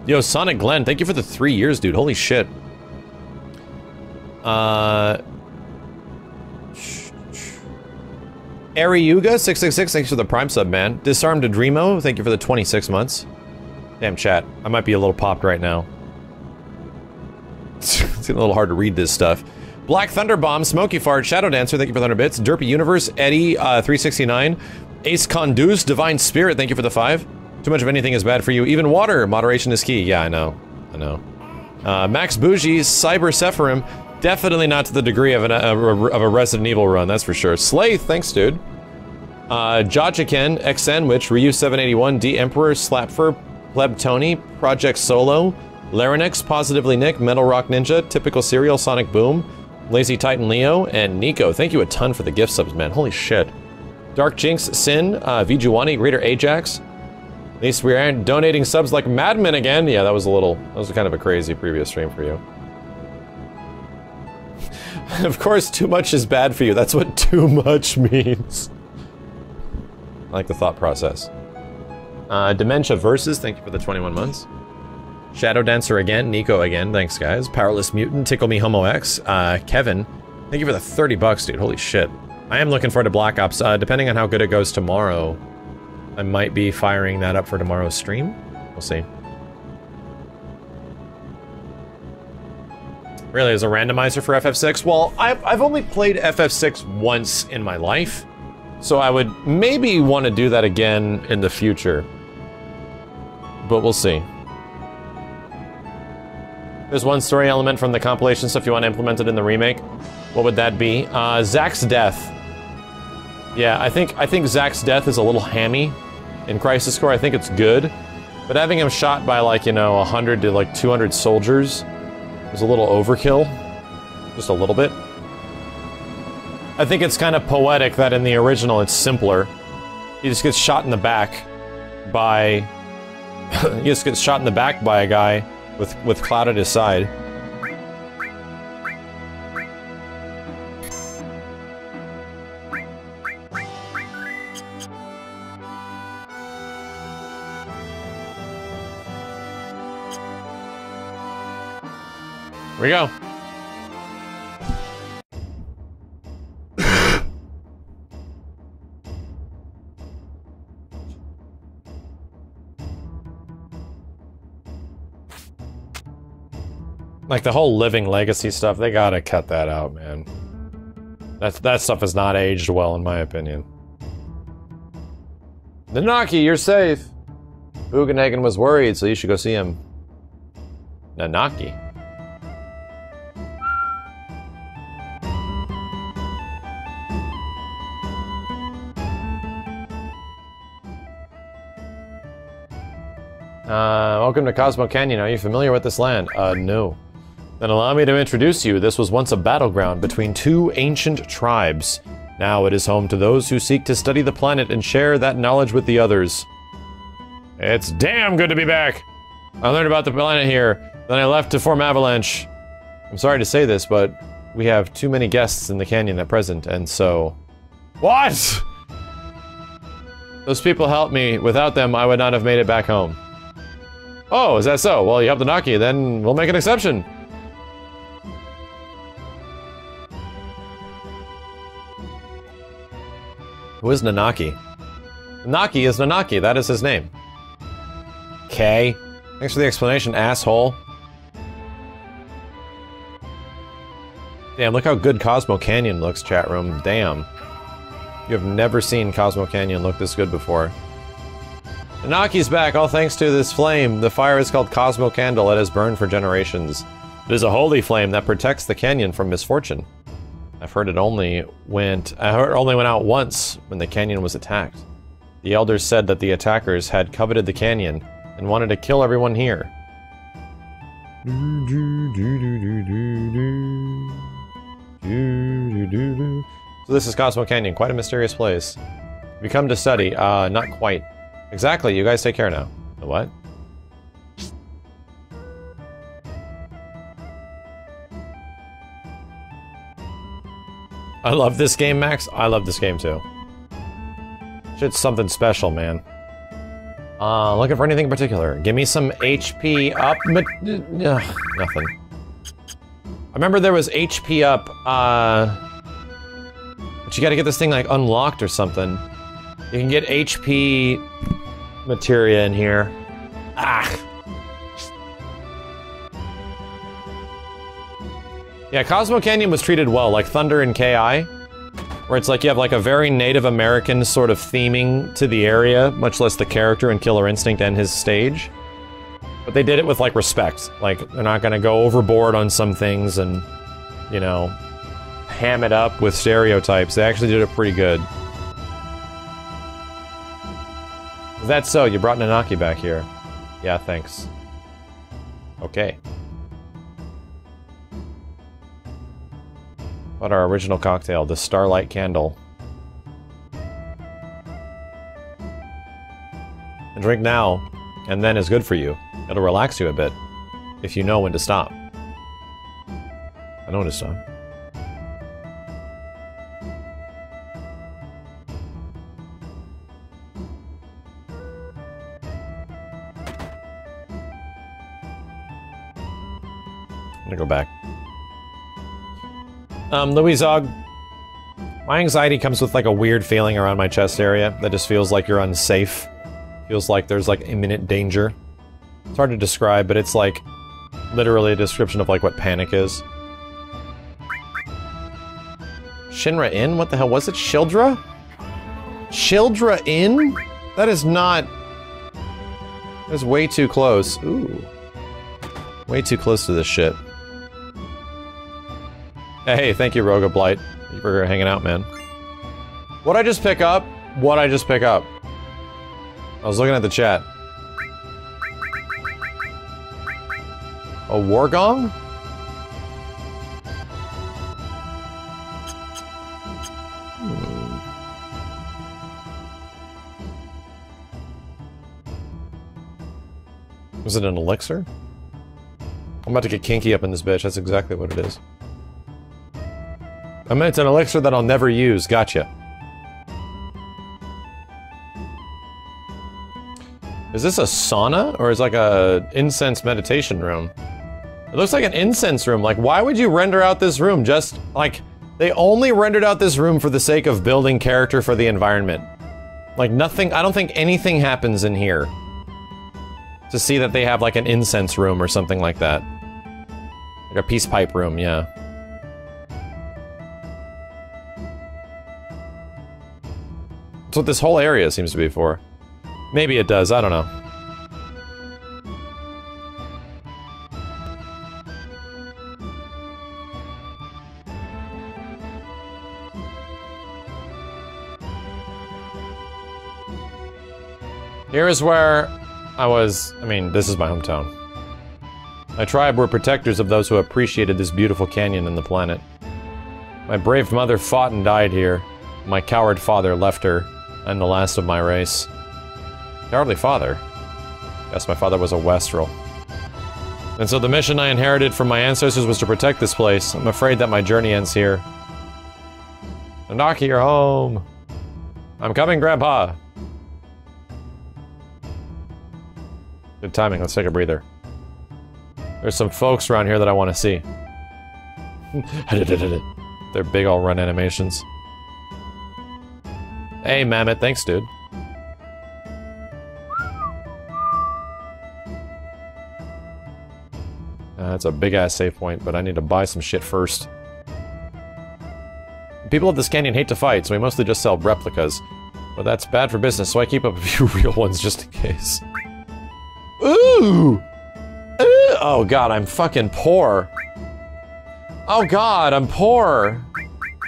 Yo, Sonic Glenn, thank you for the 3 years, dude. Holy shit. Ariuga666, thanks for the Prime sub, man. Disarmed Adremo, thank you for the 26 months. Damn, chat. I might be a little popped right now. It's getting a little hard to read this stuff. Black Thunderbomb, Smoky Fart, Shadow Dancer, thank you for the 100 bits. Derpy Universe, Eddie, 369. Ace Conduz, Divine Spirit, thank you for the 5. Too much of anything is bad for you. Even water, moderation is key. Yeah, I know. I know. Max Bougie, Cyber Sephirim, definitely not to the degree of a Resident Evil run, that's for sure. Slaith, thanks, dude. Jojiken, X Sandwich, Ryu781, D Emperor, Slapfer, Pleb Tony, Project Solo, Larynx, Positively Nick, Metal Rock Ninja, Typical Serial, Sonic Boom, Lazy Titan Leo, and Nico. Thank you a ton for the gift subs, man. Holy shit. Dark Jinx, Sin, Vijuani, Greater Ajax. At least we aren't donating subs like madmen again. Yeah, that was kind of a crazy previous stream for you. Of course, too much is bad for you. That's what too much means. I like the thought process. Dementia Versus, thank you for the 21 months. Shadow Dancer again, Nico again, thanks guys. Powerless Mutant, Tickle Me Homo X, Kevin, thank you for the 30 bucks, dude. Holy shit. I am looking forward to Black Ops. Depending on how good it goes tomorrow, I might be firing that up for tomorrow's stream. We'll see. Really, as a randomizer for FF6? Well, I've only played FF6 once in my life, so I would maybe want to do that again in the future. But we'll see. There's one story element from the compilation stuff you want implemented in the remake. What would that be? Zack's death. Yeah, I think Zack's death is a little hammy in Crisis Core. I think it's good, but having him shot by, like, you know, 100 to like 200 soldiers was a little overkill. Just a little bit. I think it's kind of poetic that in the original it's simpler. He just gets shot in the back by... he just gets shot in the back by a guy with Cloud at his side. Here we go. Like, the whole Living Legacy stuff, they gotta cut that out, man. That stuff has not aged well, in my opinion. Nanaki, you're safe! Bugenhagen was worried, so you should go see him. Nanaki? Welcome to Cosmo Canyon. Are you familiar with this land? No. Then allow me to introduce you. This was once a battleground between two ancient tribes. Now it is home to those who seek to study the planet and share that knowledge with the others. It's damn good to be back! I learned about the planet here, then I left to form Avalanche. I'm sorry to say this, but we have too many guests in the canyon at present, and so... What?! Those people helped me. Without them, I would not have made it back home. Oh, is that so? Well, you helped the Naki, then we'll make an exception. Who is Nanaki? Nanaki is Nanaki, that is his name. Okay. Thanks for the explanation, asshole. Damn, look how good Cosmo Canyon looks, chat room. Damn. You have never seen Cosmo Canyon look this good before. Nanaki's back, all thanks to this flame. The fire is called Cosmo Candle. It has burned for generations. It is a holy flame that protects the canyon from misfortune. I've heard it only went out once when the canyon was attacked. The elders said that the attackers had coveted the canyon and wanted to kill everyone here. So this is Cosmo Canyon, quite a mysterious place. We come to study, not quite. Exactly, you guys take care now. The what? I love this game, Max. I love this game too. Shit's something special, man. Looking for anything in particular. Give me some HP up, nothing. I remember there was HP up, but you gotta get this thing, like, unlocked or something. You can get HP materia in here. Ah! Yeah, Cosmo Canyon was treated well, like Thunder and KI, where it's like you have like a very Native American sort of theming to the area, much less the character in Killer Instinct and his stage. But they did it with, like, respect. Like, they're not gonna go overboard on some things and, you know, ham it up with stereotypes. They actually did it pretty good. Is that so? You brought Nanaki back here. Yeah, thanks. Okay. What our original cocktail, the Starlight Candle. And drink now, and then is good for you. It'll relax you a bit, if you know when to stop. I know when to stop. I'm gonna go back. Louis-Og, my anxiety comes with, like, a weird feeling around my chest area that just feels like you're unsafe. Feels like there's, like, imminent danger. It's hard to describe, but it's, like, literally a description of, like, what panic is. Shinra Inn? What the hell was it? Shildra? Shildra Inn? That is not... That's way too close. Ooh. Way too close to this shit. Hey, thank you, Roga Blight. For hanging out, man. What'd I just pick up? What'd I just pick up? I was looking at the chat. A war gong? Was it an elixir? I'm about to get kinky up in this bitch, that's exactly what it is. I mean, it's an elixir that I'll never use, gotcha. Is this a sauna? Or is it like a incense meditation room? It looks like an incense room, like why would you render out this room? Just, like, they only rendered out this room for the sake of building character for the environment. Like nothing, I don't think anything happens in here. To see that they have like an incense room or something like that. Like a peace pipe room, yeah. That's what this whole area seems to be for. Maybe it does, I don't know. Here is where I mean, this is my hometown. My tribe were protectors of those who appreciated this beautiful canyon and the planet. My brave mother fought and died here. My coward father left her. I'm the last of my race. Cowardly father? Guess my father was a Westrel. And so the mission I inherited from my ancestors was to protect this place. I'm afraid that my journey ends here. Anaki, you're home. I'm coming, Grandpa. Good timing, let's take a breather. There's some folks around here that I want to see. They're big all run animations. Hey, Mammoth, thanks, dude. That's a big-ass save point, but I need to buy some shit first. People of this canyon hate to fight, so we mostly just sell replicas. But that's bad for business, so I keep up a few real ones just in case. Ooh! Oh god, I'm fucking poor. Oh god, I'm poor.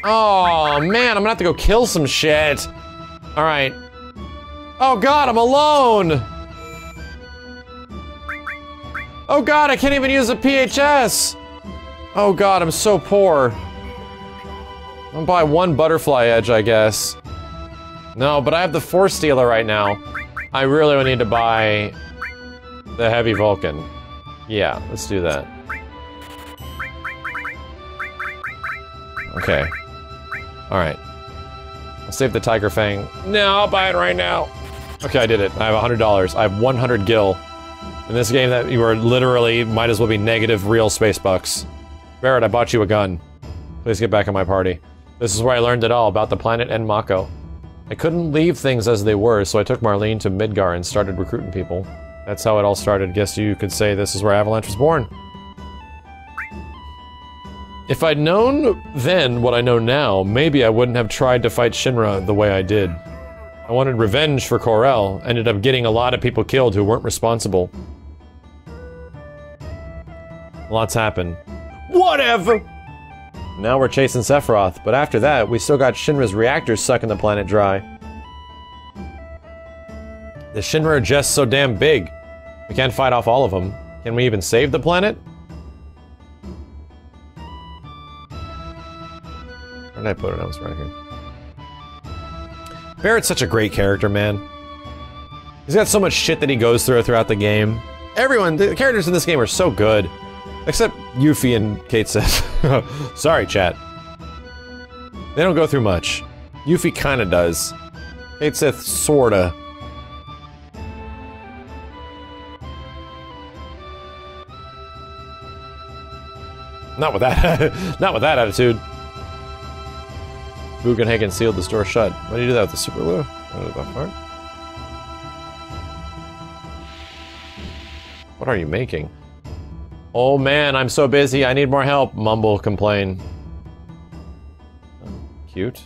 Oh man, I'm gonna have to go kill some shit. Alright. Oh god, I'm alone! Oh god, I can't even use a PHS! Oh god, I'm so poor. I'll buy one butterfly edge, I guess. No, but I have the Force Stealer right now. I really would need to buy the Heavy Vulcan. Yeah, let's do that. Okay. Alright. I'll save the Tiger Fang. No, I'll buy it right now. Okay, I did it. I have $100. I have 100 gil. In this game that you are literally might as well be negative real space bucks. Barrett, I bought you a gun. Please get back in my party. This is where I learned it all about the planet and Mako. I couldn't leave things as they were, so I took Marlene to Midgar and started recruiting people. That's how it all started. Guess you could say this is where Avalanche was born. If I'd known then what I know now, maybe I wouldn't have tried to fight Shinra the way I did. I wanted revenge for Corel, ended up getting a lot of people killed who weren't responsible. Lots happened. Whatever! Now we're chasing Sephiroth, but after that, we still got Shinra's reactors sucking the planet dry. The Shinra are just so damn big. We can't fight off all of them. Can we even save the planet? Where did I put it? I was right here. Barrett's such a great character, man. He's got so much shit that he goes through throughout the game. Everyone, the characters in this game are so good. Except Yuffie and Kate Sith. Sorry, chat. They don't go through much. Yuffie kinda does. Kate Sith, sorta. Not with that, not with that attitude. Bugenhagen sealed the store shut. Why do you do that with the super glue? What are you making? Oh man, I'm so busy, I need more help, Mumble complain. cute.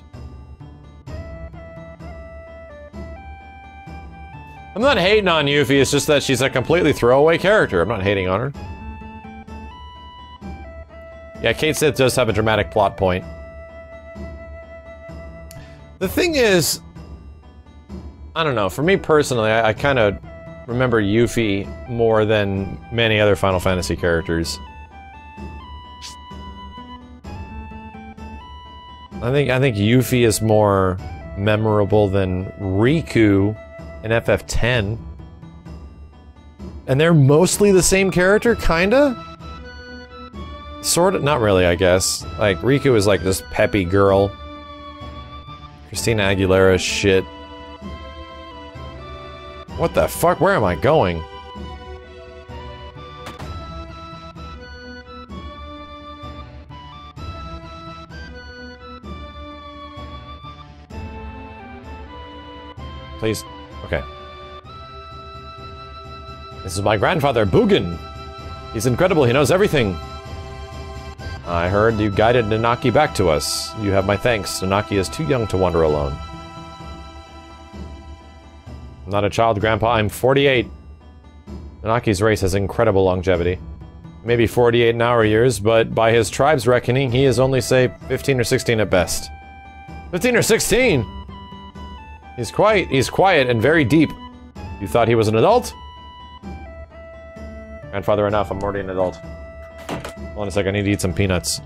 I'm not hating on Yuffie, it's just that she's a completely throwaway character. I'm not hating on her. Yeah, Kate Sith does have a dramatic plot point. The thing is, I don't know, for me personally, I kind of remember Yuffie more than many other Final Fantasy characters. I think Yuffie is more memorable than Riku in FF10. And they're mostly the same character, kinda? Sorta, not really, I guess. Like, Riku is like this peppy girl. Christina Aguilera shit. What the fuck? Where am I going? Please. Okay. This is my grandfather, Bugen. He's incredible, he knows everything. I heard you guided Nanaki back to us. You have my thanks. Nanaki is too young to wander alone. I'm not a child, Grandpa. I'm 48. Nanaki's race has incredible longevity. Maybe 48 in our years, but by his tribe's reckoning, he is only, say, 15 or 16 at best. 15 or 16?! He's quiet and very deep. You thought he was an adult? Grandfather, enough. I'm already an adult. Hold on a sec, I need to eat some peanuts.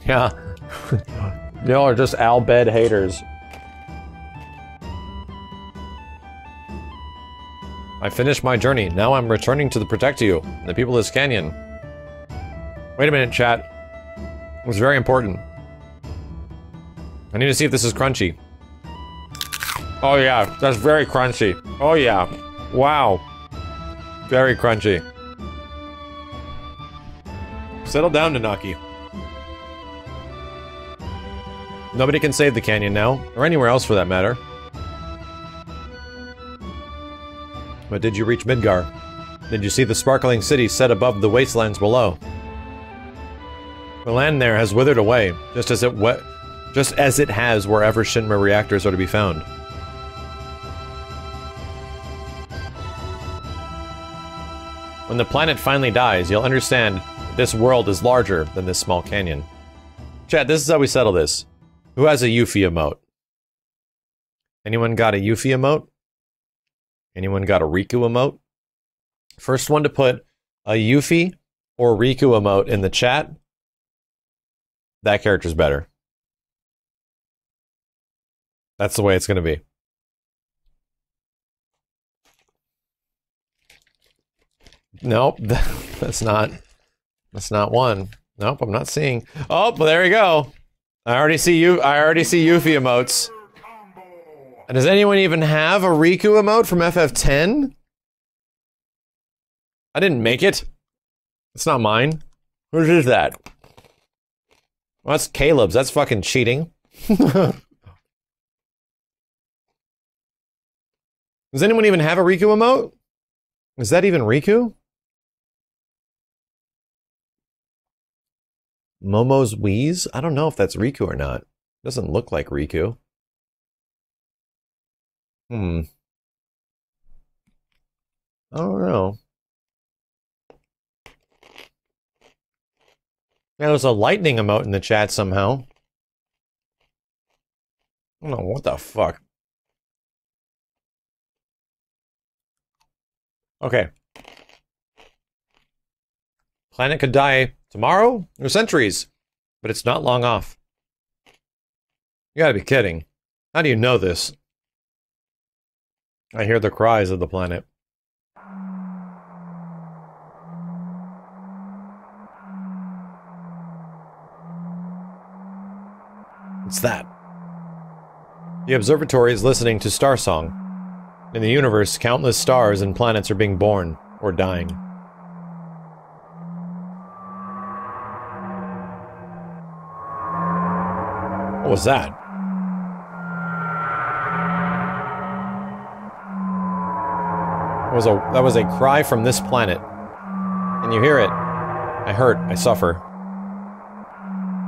Yeah. Y'all are just Al-Bed haters. I finished my journey. Now I'm returning to protect you, the people of this canyon. Wait a minute, chat. It was very important. I need to see if this is crunchy. Oh yeah, that's very crunchy. Oh yeah. Wow. Very crunchy. Settle down, Nanaki. Nobody can save the canyon now, or anywhere else for that matter. But did you reach Midgar? Did you see the sparkling city set above the wastelands below? The land there has withered away, just as it has wherever Shinra reactors are to be found. When the planet finally dies, you'll understand this world is larger than this small canyon. Chat, this is how we settle this. Who has a Yuffie emote? Anyone got a Yuffie emote? Anyone got a Riku emote? First one to put a Yuffie or Riku emote in the chat, that character's better. That's the way it's gonna be. Nope, that's not one. Nope, I'm not seeing. Oh, well, there we go. I already see Yuffie emotes. And does anyone even have a Riku emote from FF10? I didn't make it. It's not mine. Whose is that? Well, that's Caleb's. That's fucking cheating. Does anyone even have a Riku emote? Is that even Riku? Momo's Wheeze? I don't know if that's Riku or not. Doesn't look like Riku. I don't know. Yeah, there's a lightning emote in the chat somehow. I don't know, what the fuck? Okay. Planet could die tomorrow or centuries, but it's not long off. You gotta be kidding. How do you know this? I hear the cries of the planet. It's that. The observatory is listening to Star Song. In the universe, countless stars and planets are being born or dying. What was that? That was a cry from this planet. Can you hear it? I hurt. I suffer.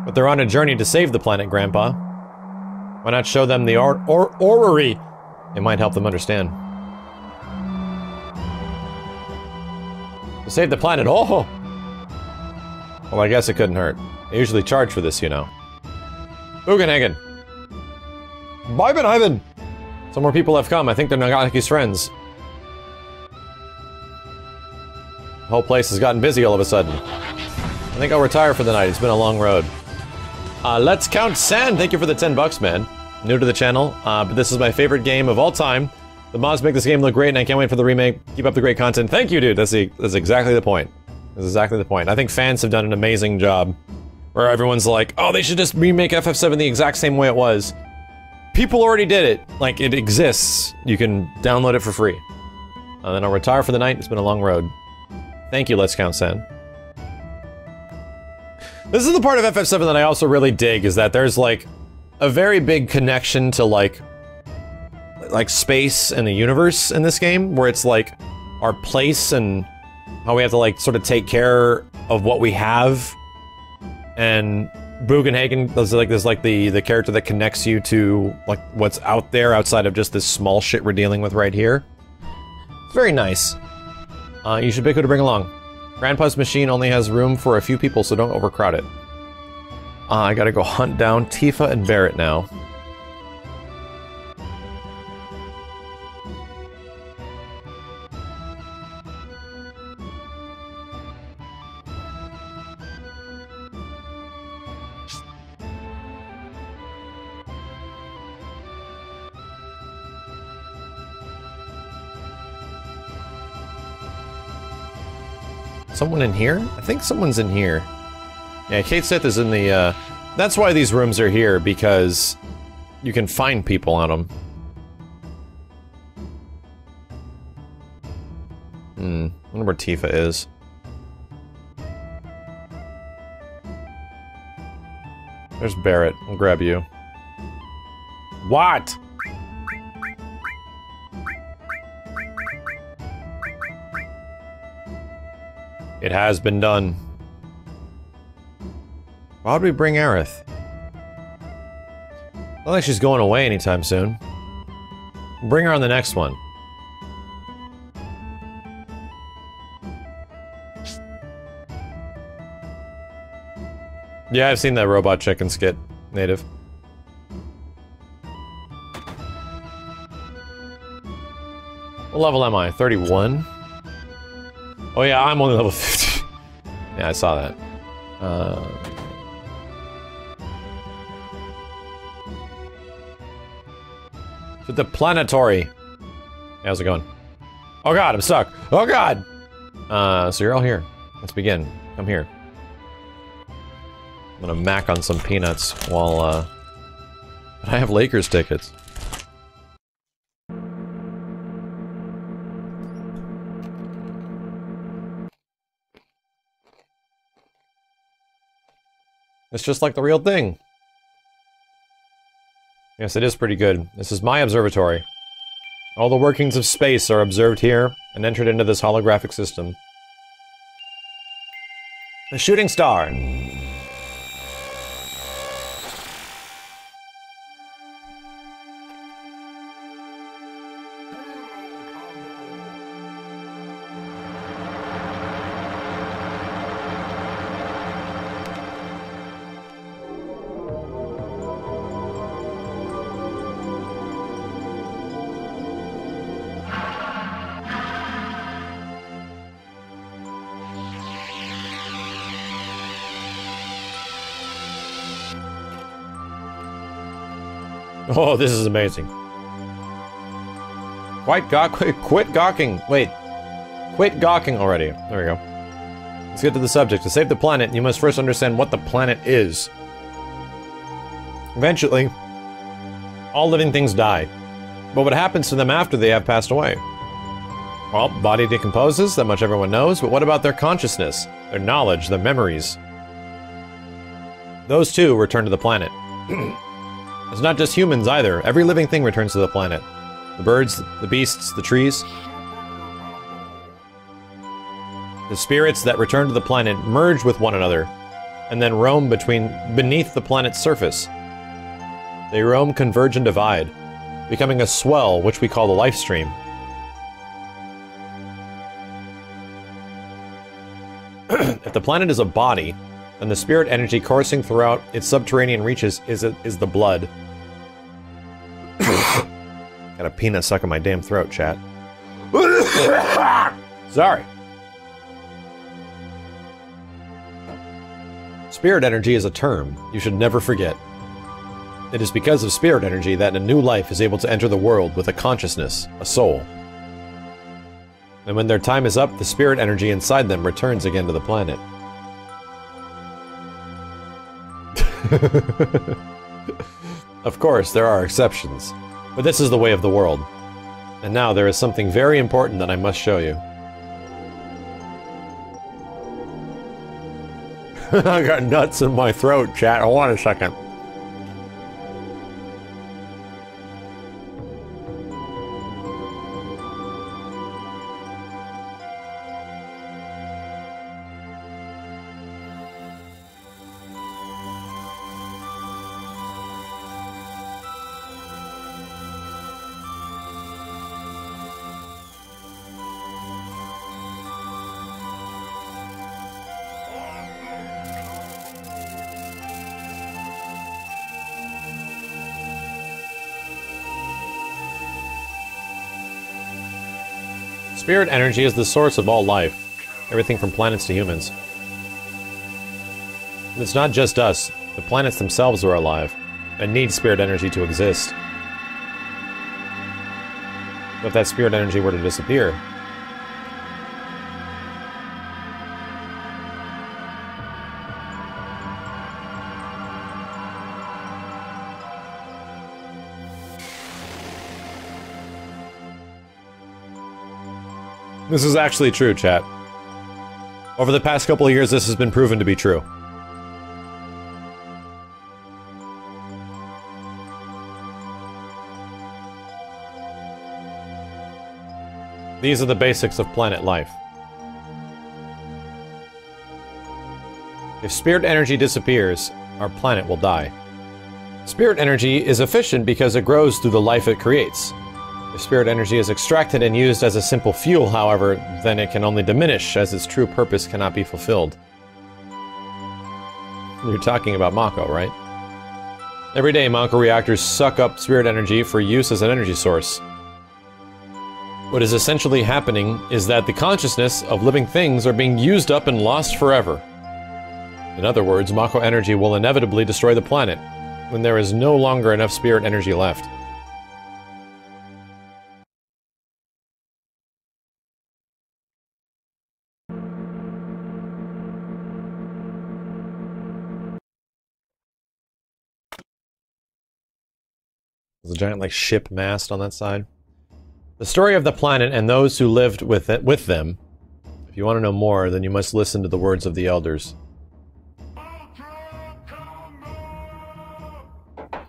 But they're on a journey to save the planet, Grandpa. Why not show them the orrery? It might help them understand. To save the planet, oh! Well, I guess it couldn't hurt. They usually charge for this, you know. Bugenhagen! Ivan! Some more people have come. I think they're Nagaki's friends. The whole place has gotten busy all of a sudden. I think I'll retire for the night. It's been a long road. Let's Count Sand! Thank you for the 10 bucks, man. New to the channel, but this is my favorite game of all time. The mods make this game look great, and I can't wait for the remake. Keep up the great content. Thank you, dude. That's exactly the point. That's exactly the point. I think fans have done an amazing job. Where everyone's like, oh, they should just remake FF7 the exact same way it was. People already did it. Like, it exists. You can download it for free. And then I'll retire for the night. It's been a long road. Thank you, Let's Count Sen. This is the part of FF7 that I also really dig, is that there's, like, a very big connection to, like space and the universe in this game, where it's, like, our place and how we have to, like, sort of take care of what we have. And Bugenhagen is like the character that connects you to like what's out there outside of just this small shit we're dealing with right here. It's very nice. You should pick who to bring along. Grandpa's machine only has room for a few people, so don't overcrowd it. I gotta go hunt down Tifa and Barrett now. Someone in here? I think someone's in here. Yeah, Kate Sith is in the, that's why these rooms are here, because you can find people on them. I wonder where Tifa is. There's Barrett. I'll grab you. What? It has been done. Why would we bring Aerith? I don't think she's going away anytime soon. Bring her on the next one. Yeah, I've seen that Robot Chicken skit, native. What level am I? 31? Oh yeah, I'm only level 50. Yeah, I saw that. To the planetary. Hey, how's it going? Oh god, I'm stuck. Oh god! So you're all here. Let's begin. Come here. I'm gonna mac on some peanuts while, I have Lakers tickets. It's just like the real thing. Yes, it is pretty good. This is my observatory. All the workings of space are observed here and entered into this holographic system. The shooting star. Oh, this is amazing. Quit gawking. Wait. Quit gawking already. There we go. Let's get to the subject. To save the planet, you must first understand what the planet is. Eventually, all living things die. But what happens to them after they have passed away? Well, body decomposes, that much everyone knows, but what about their consciousness, their knowledge, their memories? Those too return to the planet. It's not just humans either. Every living thing returns to the planet. The birds, the beasts, the trees. The spirits that return to the planet merge with one another and then roam beneath the planet's surface. They roam, converge, and divide, becoming a swell, which we call the life stream. If the planet is a body, then the spirit energy coursing throughout its subterranean reaches is the blood. Got a peanut stuck in my damn throat, chat. Sorry. Spirit energy is a term you should never forget. It is because of spirit energy that a new life is able to enter the world with a consciousness, a soul. And when their time is up, the spirit energy inside them returns again to the planet. Of course, there are exceptions, but this is the way of the world. And now there is something very important that I must show you. I got nuts in my throat, chat. Hold on a second. Spirit energy is the source of all life, everything from planets to humans. And it's not just us, the planets themselves are alive, and need spirit energy to exist. But if that spirit energy were to disappear, this is actually true, chat. Over the past couple of years, this has been proven to be true. These are the basics of planet life. If spirit energy disappears, our planet will die. Spirit energy is efficient because it grows through the life it creates. If spirit energy is extracted and used as a simple fuel, however, then it can only diminish as its true purpose cannot be fulfilled. You're talking about Mako, right? Every day, Mako reactors suck up spirit energy for use as an energy source. What is essentially happening is that the consciousness of living things are being used up and lost forever. In other words, Mako energy will inevitably destroy the planet when there is no longer enough spirit energy left. There's a giant, like, ship mast on that side. The story of the planet and those who lived with them. If you want to know more, then you must listen to the words of the elders.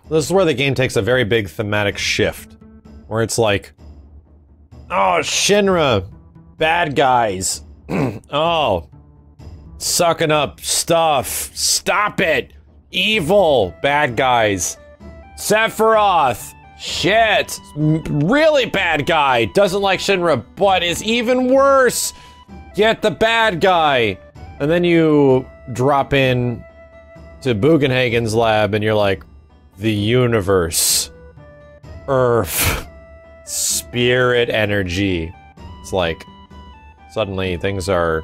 This is where the game takes a very big thematic shift. Where it's like, oh, Shinra, bad guys. Oh, sucking up stuff. Stop it. Evil, bad guys. Sephiroth, shit, really bad guy, doesn't like Shinra, but is even worse. Get the bad guy. And then you drop in to Bugenhagen's lab and you're like, the universe, Earth, spirit energy. It's like, suddenly things are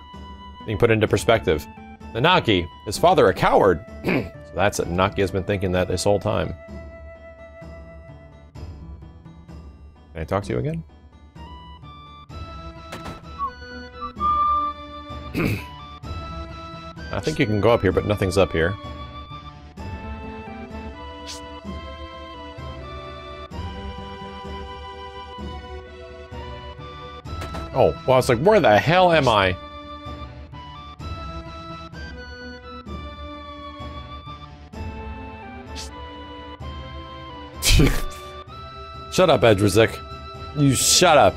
being put into perspective. Nanaki, his father a coward. So that's it, Nanaki has been thinking that this whole time. Can I talk to you again? I think you can go up here, but nothing's up here. Oh, well, I was like, where the hell am I? Shut up, Edrizik. You shut up.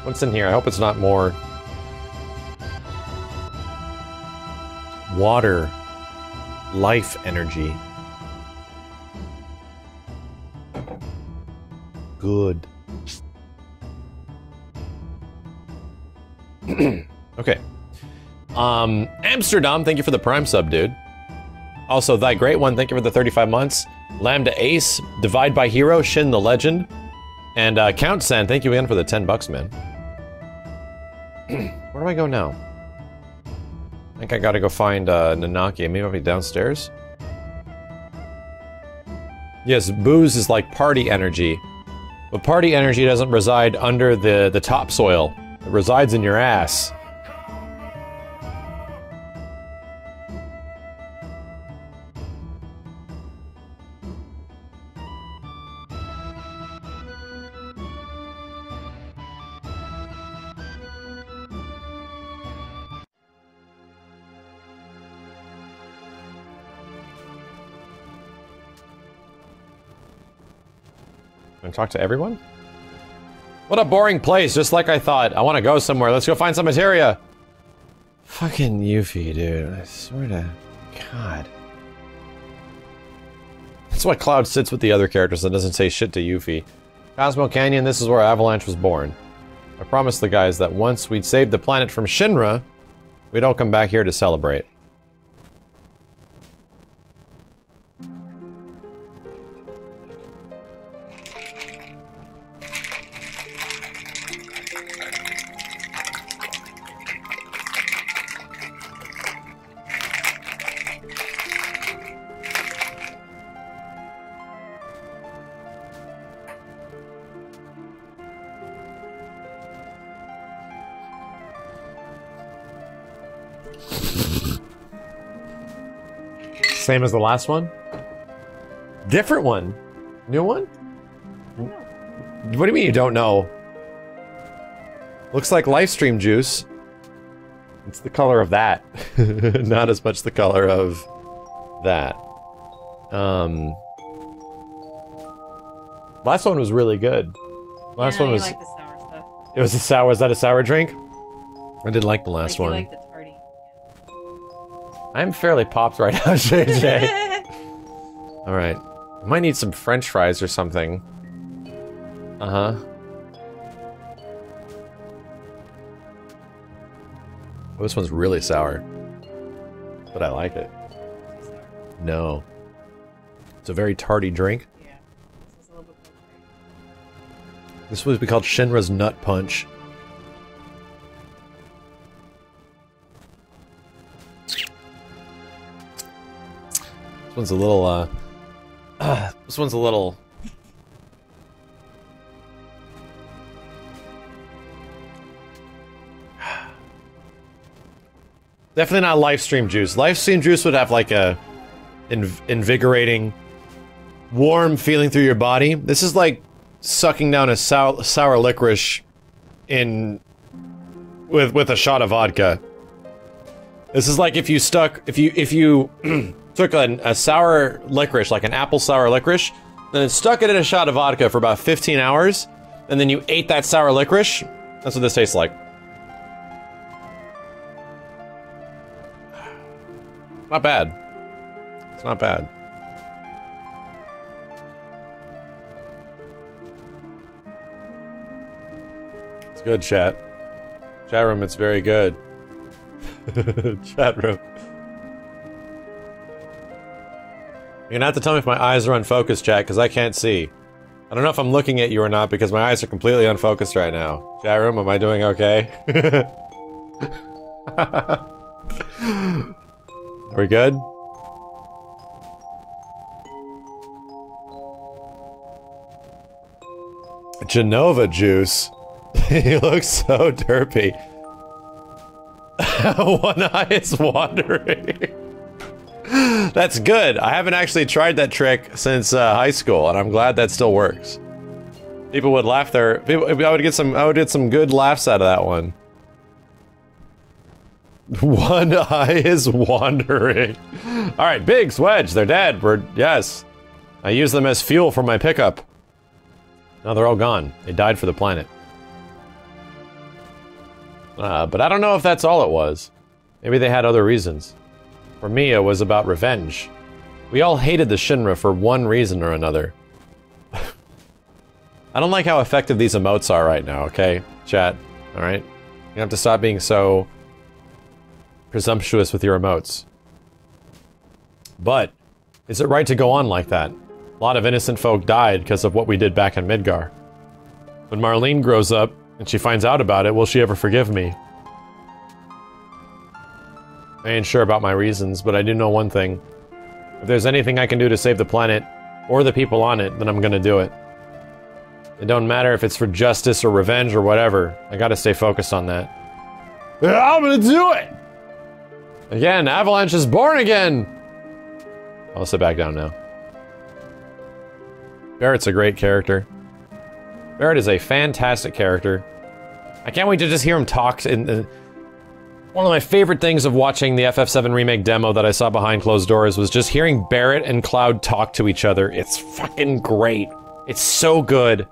What's in here? I hope it's not more. Water. Life energy. Good. Okay. Amsterdam, thank you for the Prime sub, dude. Also, Thy Great One, thank you for the 35 months. Lambda Ace, Divide by Hero, Shin the Legend. And Count San, thank you again for the 10 bucks, man. Where do I go now? I think I gotta go find Nanaki. Maybe I'll be downstairs? Yes, booze is like party energy. But party energy doesn't reside under the topsoil. It resides in your ass. Gonna talk to everyone? What a boring place, just like I thought. I want to go somewhere. Let's go find some materia. Fucking Yuffie, dude. I swear to God. That's why Cloud sits with the other characters and doesn't say shit to Yuffie. Cosmo Canyon, this is where Avalanche was born. I promised the guys that once we'd saved the planet from Shinra, we'd all come back here to celebrate. Same as the last one? Different one? New one? What do you mean you don't know? Looks like Lifestream juice. It's the color of that. Not as much the color of that. Last one was really good. Last one was... like the sour stuff. It was a sour... Was that a sour drink? I didn't like the last one. You like the tarty. I'm fairly popped right now, JJ. Alright. I might need some french fries or something. Uh-huh. Well, this one's really sour. But I like it. No. It's a very tarty drink. Yeah. This is a little bit more. This would be called Shinra's Nut Punch. This one's a little, this one's a little... Definitely not Lifestream juice. Lifestream juice would have like a invigorating, warm feeling through your body. This is like sucking down a sour licorice in with a shot of vodka. This is like if you took a sour licorice, like an apple sour licorice, and then stuck it in a shot of vodka for about 15 hours, and then you ate that sour licorice. That's what this tastes like. Not bad. It's not bad. It's good, chat. Chat room, it's very good. Chat room. You're gonna have to tell me if my eyes are unfocused, chat, because I can't see. I don't know if I'm looking at you or not, because my eyes are completely unfocused right now. Chat room, am I doing okay? Are we good? Genova juice. He looks so derpy. One eye is wandering. That's good. I haven't actually tried that trick since high school, and I'm glad that still works. People would laugh there. I would get some good laughs out of that one. One eye is wandering. All right, Biggs, Wedge, they're dead. Yes. I use them as fuel for my pickup. Now they're all gone. They died for the planet. But I don't know if that's all it was. Maybe they had other reasons. For me, it was about revenge. We all hated the Shinra for one reason or another. I don't like how effective these emotes are right now, okay? Chat, alright? You have to stop being so presumptuous with your emotes. But, is it right to go on like that? A lot of innocent folk died because of what we did back in Midgar. When Marlene grows up, and she finds out about it, will she ever forgive me? I ain't sure about my reasons, but I do know one thing. If there's anything I can do to save the planet, or the people on it, then I'm gonna do it. It don't matter if it's for justice or revenge or whatever. I gotta stay focused on that. I'm gonna do it! Again, Avalanche is born again! I'll sit back down now. Barrett's a great character. Barrett is a fantastic character. I can't wait to just hear him talk. One of my favorite things of watching the FF7 remake demo that I saw behind closed doors was just hearing Barrett and Cloud talk to each other. It's fucking great. It's so good.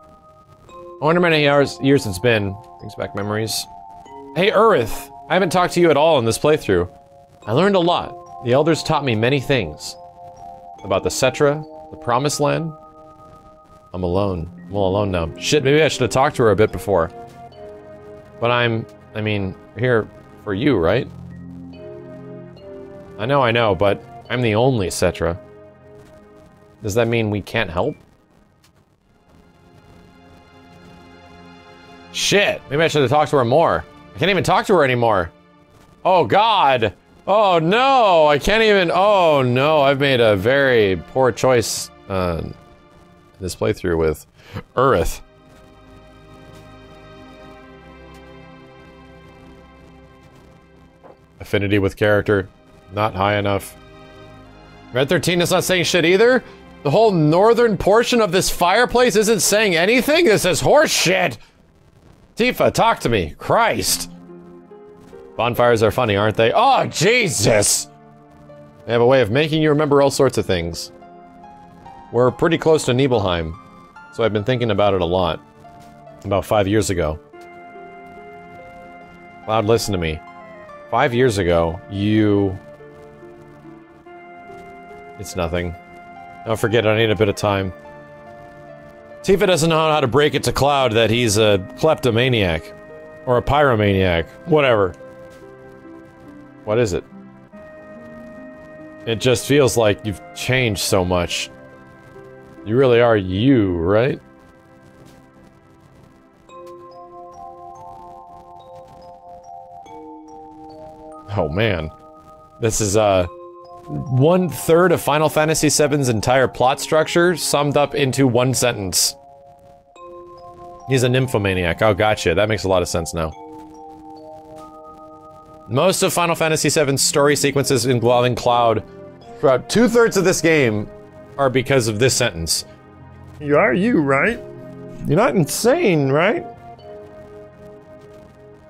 I wonder how many years it's been. Brings back memories. Hey, Urith. I haven't talked to you at all in this playthrough. I learned a lot. The elders taught me many things. About the Cetra, the Promised Land. I'm alone. I'm all alone now. Shit, maybe I should have talked to her a bit before. But I mean, we're here for you, right? I know, but I'm the only Cetra. Does that mean we can't help? Shit, maybe I should have talked to her more. I can't even talk to her anymore. Oh god! Oh no, I can't even, oh no, I've made a very poor choice in this playthrough with Urith. Affinity with character, not high enough. Red 13 is not saying shit either? The whole northern portion of this fireplace isn't saying anything? This is horse shit! Tifa, talk to me. Christ! Bonfires are funny, aren't they? Oh, Jesus! They have a way of making you remember all sorts of things. We're pretty close to Nibelheim, so I've been thinking about it a lot. About 5 years ago. Cloud, listen to me. 5 years ago, you... It's nothing. Don't forget, I need a bit of time. Tifa doesn't know how to break it to Cloud that he's a kleptomaniac. Or a pyromaniac. Whatever. What is it? It just feels like you've changed so much. You really are you, right? Oh man. This is, 1/3 of Final Fantasy VII's entire plot structure summed up into one sentence. He's a nymphomaniac. Oh, gotcha. That makes a lot of sense now. Most of Final Fantasy VII's story sequences involving Cloud, about 2/3 of this game, are because of this sentence. You are you, right? You're not insane, right?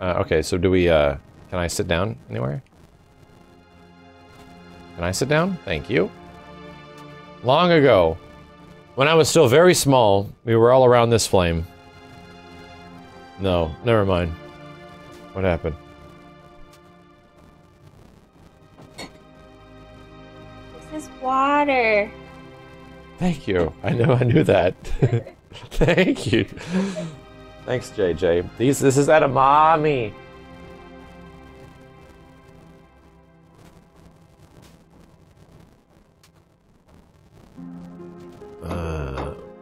Okay, so do we, can I sit down anywhere? Can I sit down? Thank you. Long ago, when I was still very small, we were all around this flame. No, never mind. What happened? This is water. Thank you. I knew that. Thank you. Thanks, JJ. This is edamame.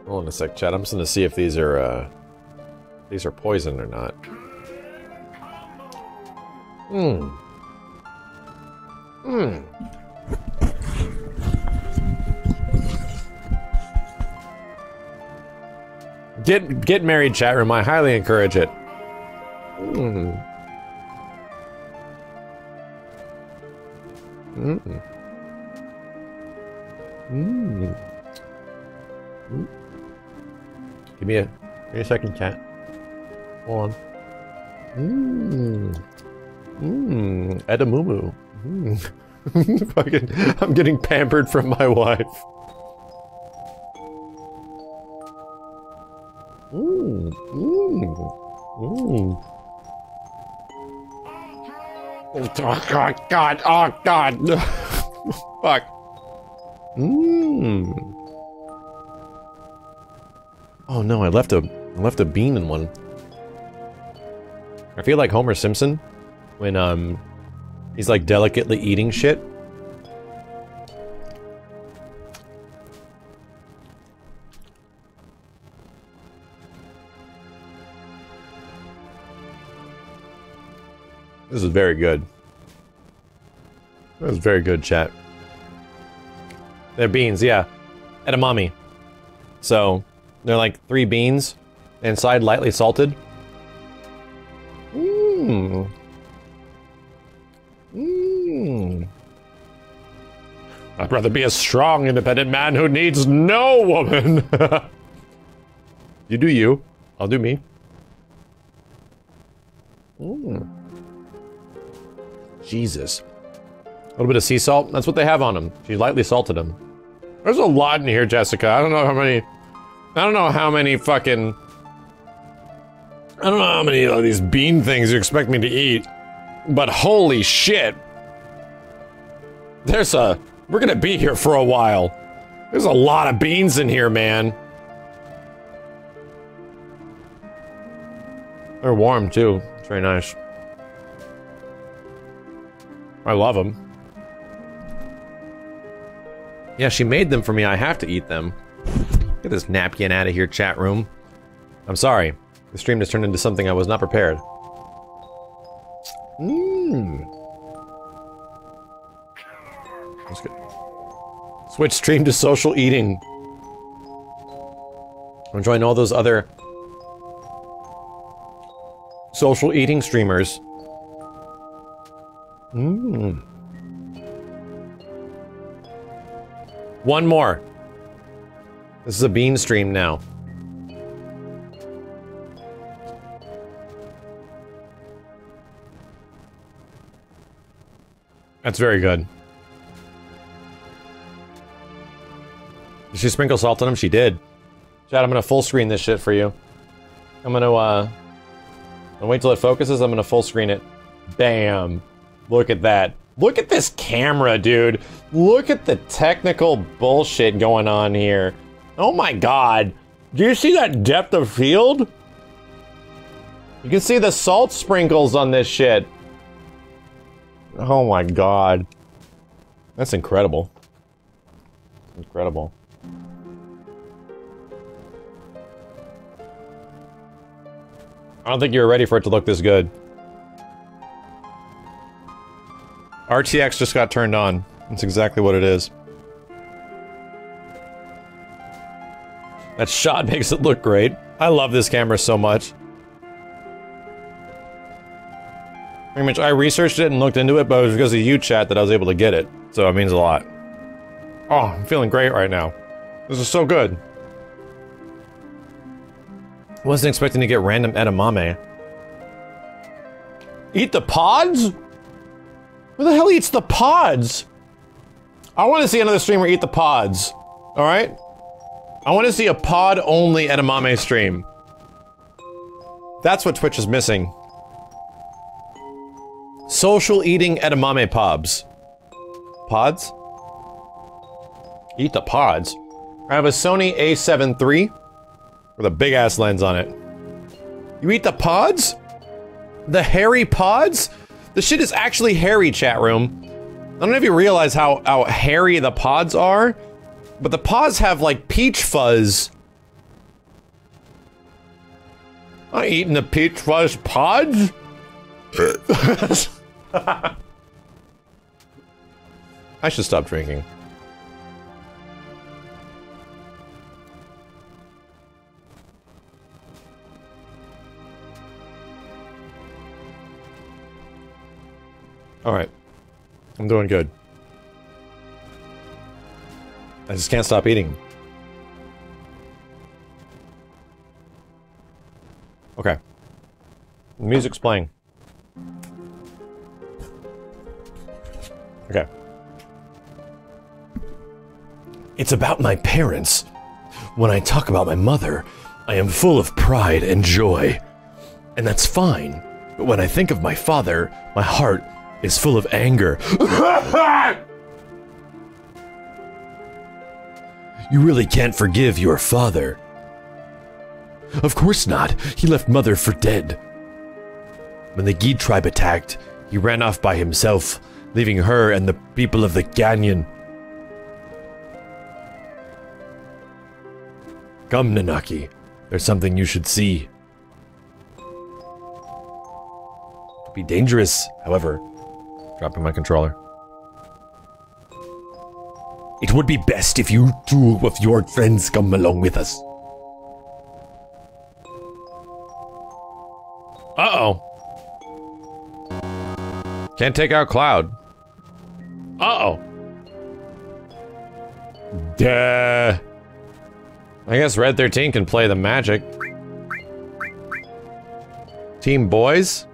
Hold on a sec, chat. I'm just gonna see if these are poison or not. Get married, chat room. I highly encourage it. Give me a second, chat. Hold on. Edamumu. Fucking, I'm getting pampered from my wife. Oh god, oh god. Fuck. Mmm. Oh no, I left a bean in one. I feel like Homer Simpson when he's like delicately eating shit. This is very good. That was very good, chat. They're beans, yeah. Edamame. So, they're like 3 beans, inside lightly salted. Mmm. Mmm. I'd rather be a strong, independent man who needs no woman. You do you. I'll do me. Mmm. Jesus. A little bit of sea salt. That's what they have on them. She lightly salted them. There's a lot in here, Jessica. I don't know how many of these bean things you expect me to eat. But holy shit. We're gonna be here for a while. There's a lot of beans in here, man. They're warm, too. It's very nice. I love them. Yeah, she made them for me. I have to eat them. Get this napkin out of here, chat room. I'm sorry. The stream just turned into something I was not prepared. Mmm. That's good. Switch stream to social eating. I'm enjoying all those other social eating streamers. Mmm. One more. This is a bean stream now. That's very good. Did she sprinkle salt on them? She did. Chad, I'm gonna full screen this shit for you. I'm gonna, I'll wait till it focuses, I'm gonna full screen it. Bam. Look at that. Look at this camera, dude. Look at the technical bullshit going on here. Oh my god. Do you see that depth of field? You can see the salt sprinkles on this shit. Oh my god. That's incredible. Incredible. I don't think you were ready for it to look this good. RTX just got turned on. That's exactly what it is. That shot makes it look great. I love this camera so much. Pretty much, I researched it and looked into it, but it was because of you, chat, that I was able to get it. So it means a lot. Oh, I'm feeling great right now. This is so good. Wasn't expecting to get random edamame. Eat the pods? Who the hell eats the pods? I want to see another streamer eat the pods. Alright? I want to see a pod-only edamame stream. That's what Twitch is missing. Social eating edamame pobs. Pods? Eat the pods. I have a Sony A7 III with a big-ass lens on it. You eat the pods? The hairy pods? The shit is actually hairy, chat room. I don't know if you realize how hairy the pods are, but the pods have, like, peach fuzz. I'm eating the peach fuzz pods? I should stop drinking. Alright. I'm doing good. I just can't stop eating. Okay. The music's playing. Okay. It's about my parents. When I talk about my mother, I am full of pride and joy. And that's fine. But when I think of my father, my heart is full of anger. You really can't forgive your father. Of course not. He left Mother for dead. When the Gi tribe attacked, he ran off by himself, leaving her and the people of the canyon. Come, Nanaki. There's something you should see. It could be dangerous, however. Dropping my controller. It would be best if you two of your friends come along with us. Uh-oh. Can't take out Cloud. Uh-oh. Duh. I guess Red 13 can play the magic. Team boys?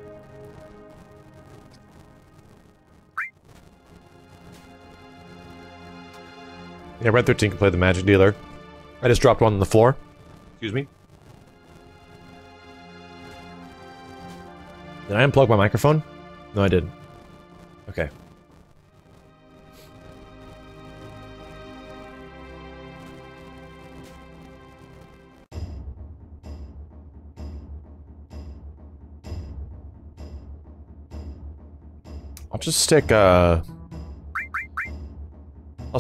Yeah, Red 13 can play the magic dealer. I just dropped one on the floor. Excuse me. Did I unplug my microphone? No, I didn't. Okay. I'll just stick, I'll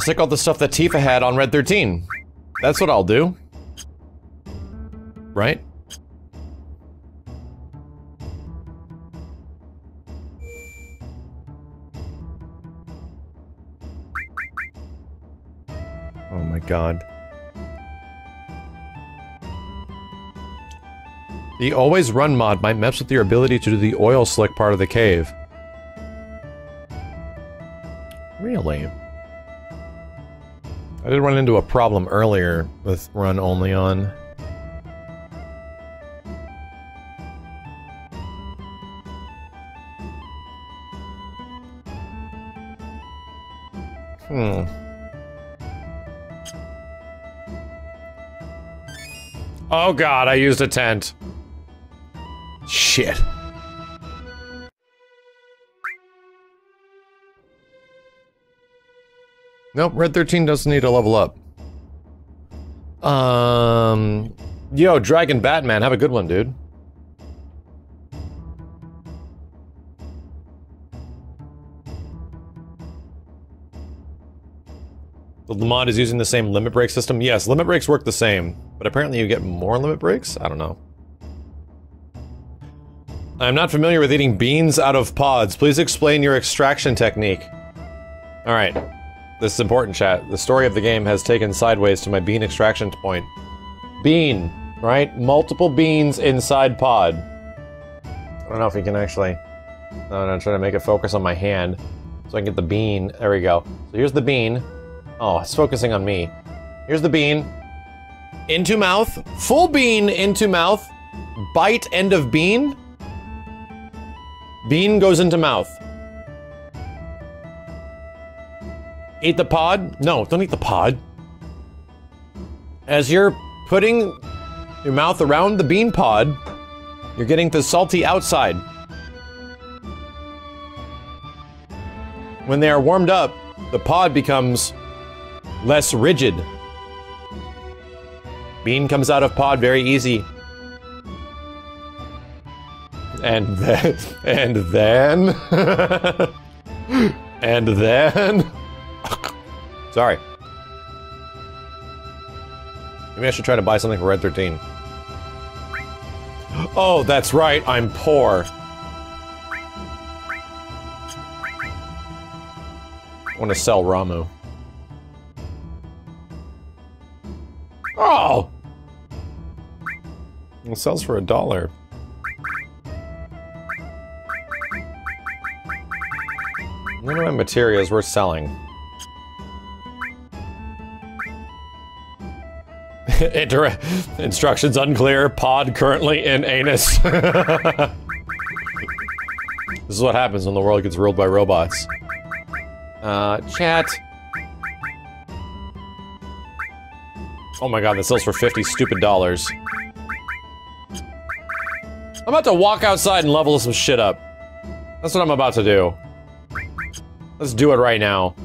stick all the stuff that Tifa had on Red 13. That's what I'll do. Right? Oh my god. The always run mod might mess with your ability to do the oil slick part of the cave. Really? I did run into a problem earlier with run only on. Oh god, I used a tent. Shit. Nope, Red 13 doesn't need to level up. Yo, Dragon Batman, have a good one, dude. The mod is using the same limit break system? Yes, limit breaks work the same, but apparently you get more limit breaks? I don't know. I'm not familiar with eating beans out of pods. Please explain your extraction technique. Alright. This is important, chat. The story of the game has taken sideways to my bean extraction point. Bean, right? Multiple beans inside pod. I don't know if you can actually... No, I'm trying to make it focus on my hand so I can get the bean. There we go. So here's the bean. Oh, it's focusing on me. Here's the bean. Into mouth. Full bean into mouth. Bite end of bean. Bean goes into mouth. Eat the pod? No, don't eat the pod. As you're putting your mouth around the bean pod, you're getting the salty outside. When they are warmed up, the pod becomes less rigid. Bean comes out of pod very easy. And then... And then... and then... Sorry. Maybe I should try to buy something for Red 13. Oh, that's right, I'm poor. I want to sell Ramu. Oh! It sells for $1. None of my materials we're selling. Instructions unclear. Pod currently in anus. This is what happens when the world gets ruled by robots. Chat. Oh my god, that sells for 50 stupid dollars. I'm about to walk outside and level some shit up. That's what I'm about to do. Let's do it right now.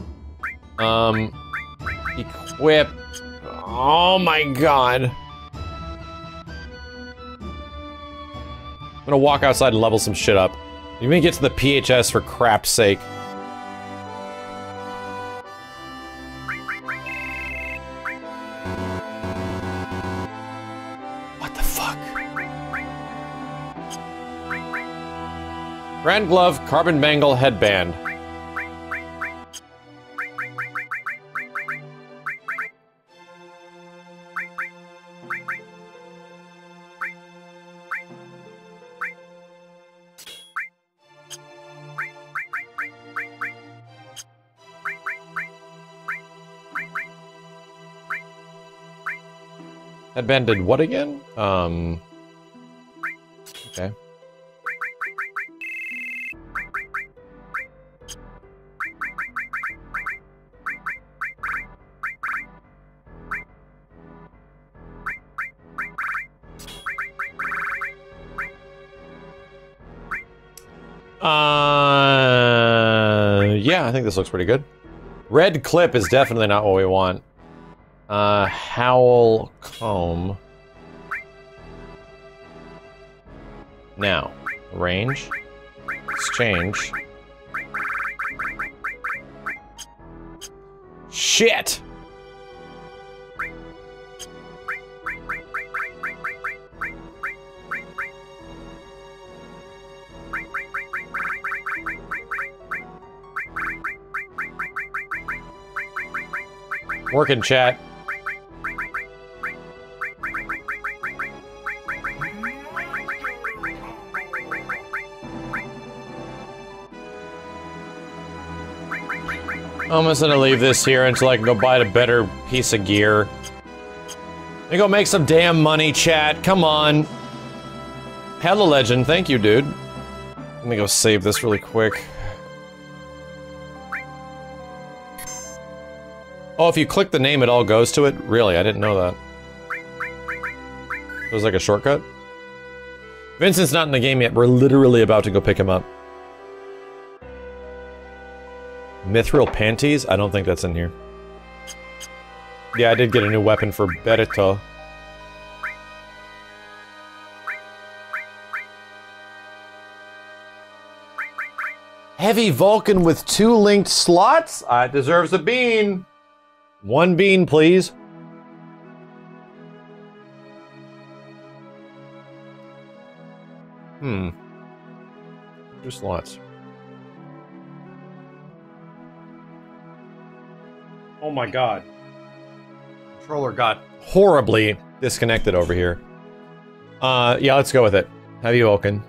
Equip. Oh my god. I'm gonna walk outside and level some shit up. You may get to the PHS for crap's sake. What the fuck? Grand glove, carbon bangle, headband. Headband did what again? Okay. Yeah, I think this looks pretty good. Red clip is definitely not what we want. Howl comb. Now, range, exchange. Shit! Working, chat. I'm just gonna leave this here until I can go buy a better piece of gear. Let me go make some damn money, chat. Come on. Hella legend. Thank you, dude. Let me go save this really quick. Oh, if you click the name, it all goes to it? Really? I didn't know that. It was like a shortcut? Vincent's not in the game yet. We're literally about to go pick him up. Mithril panties? I don't think that's in here. Yeah, I did get a new weapon for Berito. Heavy Vulcan with 2 linked slots? It deserves a bean. 1 bean, please. Hmm. 2 slots. Oh my god. Controller got horribly disconnected over here. Yeah, let's go with it. Heavy Vulcan.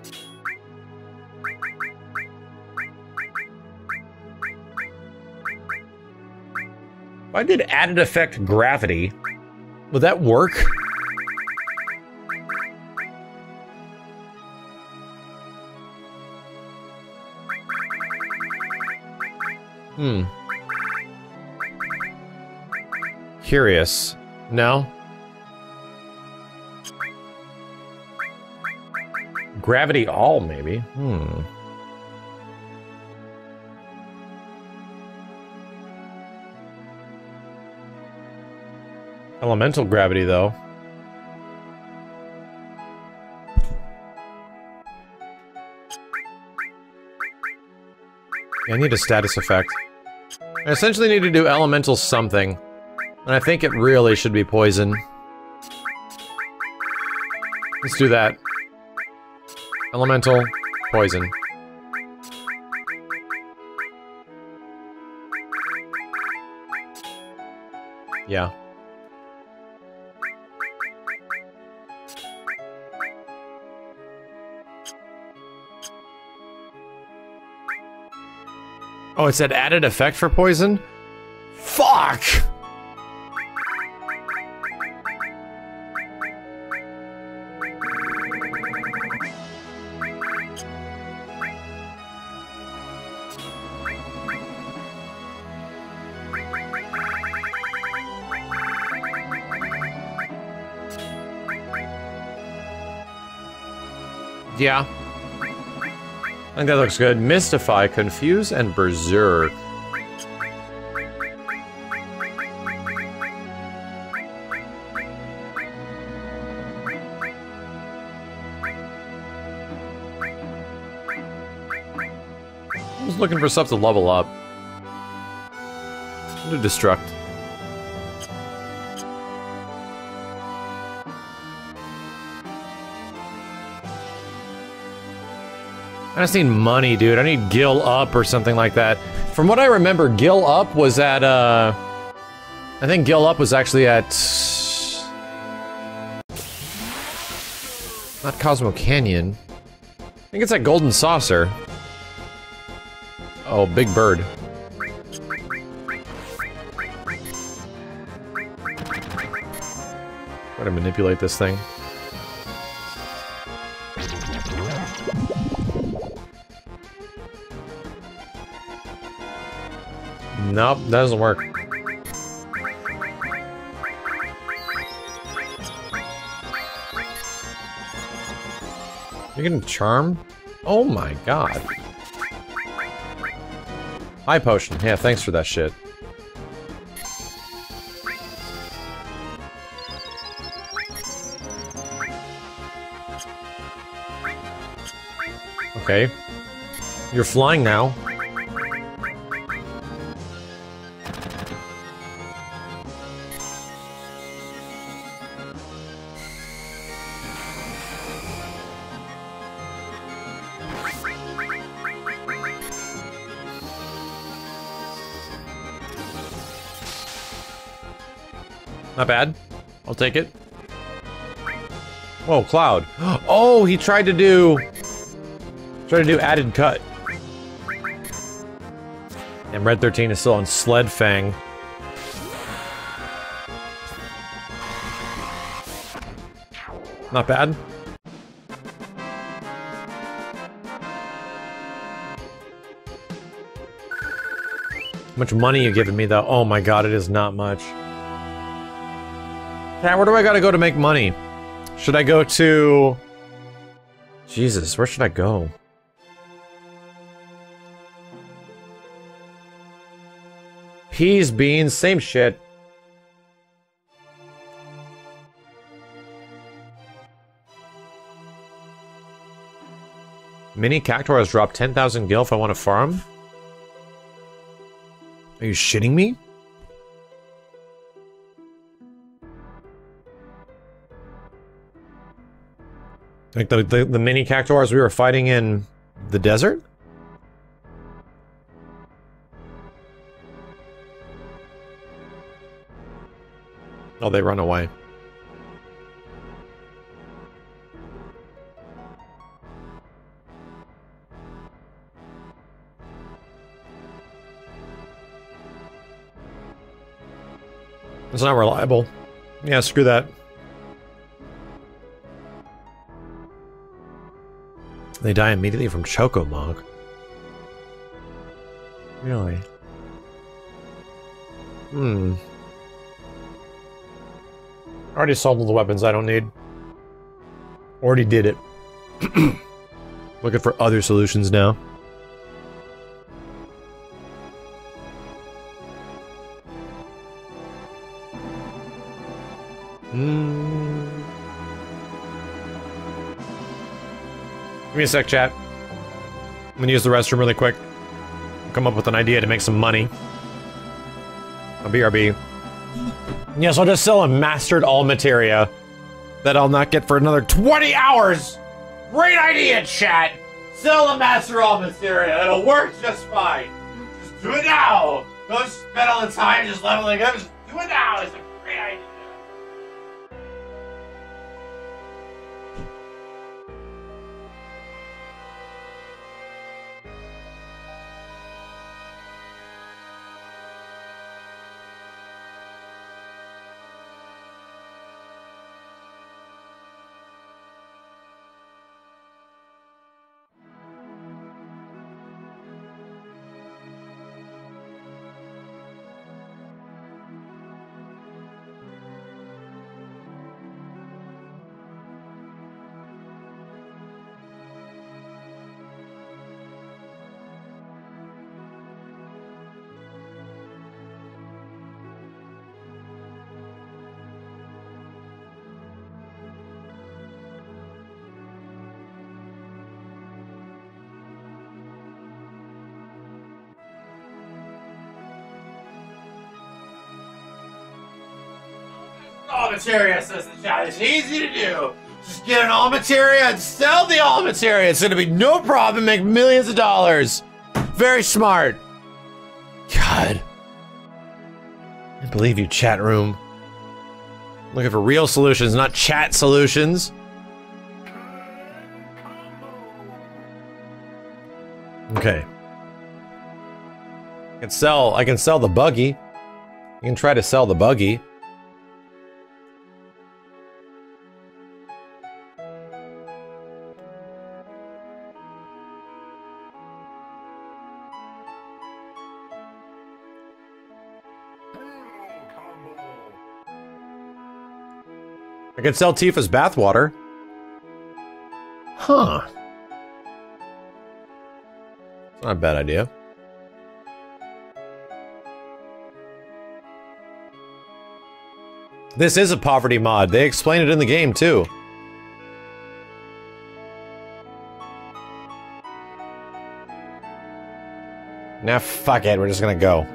If I did added effect gravity, would that work? Hmm. Curious. No? Gravity all, maybe? Hmm. Elemental gravity, though. Yeah, I need a status effect. I essentially need to do elemental something. And I think it really should be poison. Let's do that. Elemental, poison. Yeah. Oh, it said added effect for poison? Fuck! Yeah. I think that looks good. Mystify, Confuse, and Berserk. I was looking for stuff to level up. To destruct. I just need money, dude. I need Gil Up or something like that. From what I remember, Gil Up was at, I think Gil Up was actually at... Not Cosmo Canyon. I think it's at Golden Saucer. Oh, Big Bird. Try to manipulate this thing. Nope, that doesn't work. You're getting charm? Oh my god. High potion. Yeah, thanks for that shit. Okay. You're flying now. Not bad. I'll take it. Whoa, Cloud. Oh, he tried to do added cut. And Red 13 is still on Sled Fang. Not bad. How much money you giving me though? Oh my god, it is not much. Cat, where do I gotta go to make money? Should I go to... Jesus, where should I go? Peas, beans, same shit. Mini Cactuar has dropped 10,000 gil if I want to farm? Are you shitting me? Like the mini Cactuars we were fighting in the desert? Oh, they run away. It's not reliable. Yeah, screw that. They die immediately from Chocomog. Really? Already sold all the weapons I don't need. Already did it. Looking for other solutions now. Give me a sec, chat. I'm gonna use the restroom really quick. Come up with an idea to make some money. A BRB. Yes, I'll just sell a mastered all materia that I'll not get for another 20 hours! Great idea, chat! Sell a master all materia, it'll work just fine! Just do it now! Don't spend all the time just leveling up, just do it now! It's a great idea! materia, says the chat. It's easy to do. Just get an all materia and sell the all materia. It's gonna be no problem, make millions of dollars. Very smart. God. I believe you, chat room. Looking for real solutions, not chat solutions. Okay. I can sell the buggy. You can try to sell the buggy. I can sell Tifa's bathwater. Huh. It's not a bad idea. This is a poverty mod. They explain it in the game, too. Nah, fuck it. We're just gonna go.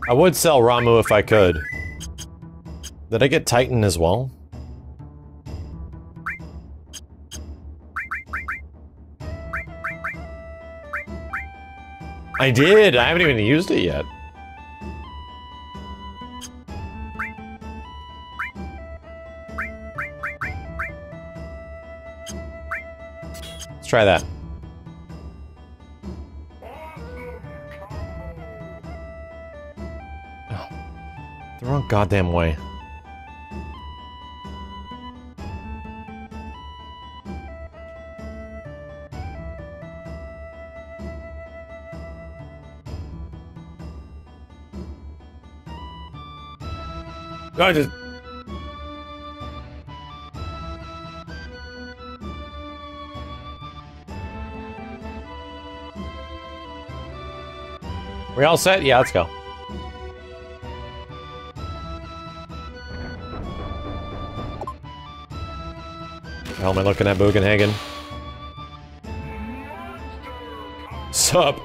I would sell Ramu if I could. Did I get Titan as well? I did! I haven't even used it yet. Let's try that. The wrong goddamn way. I just... We all set? Yeah, let's go. The hell am I looking at, Bugenhagen? Sup?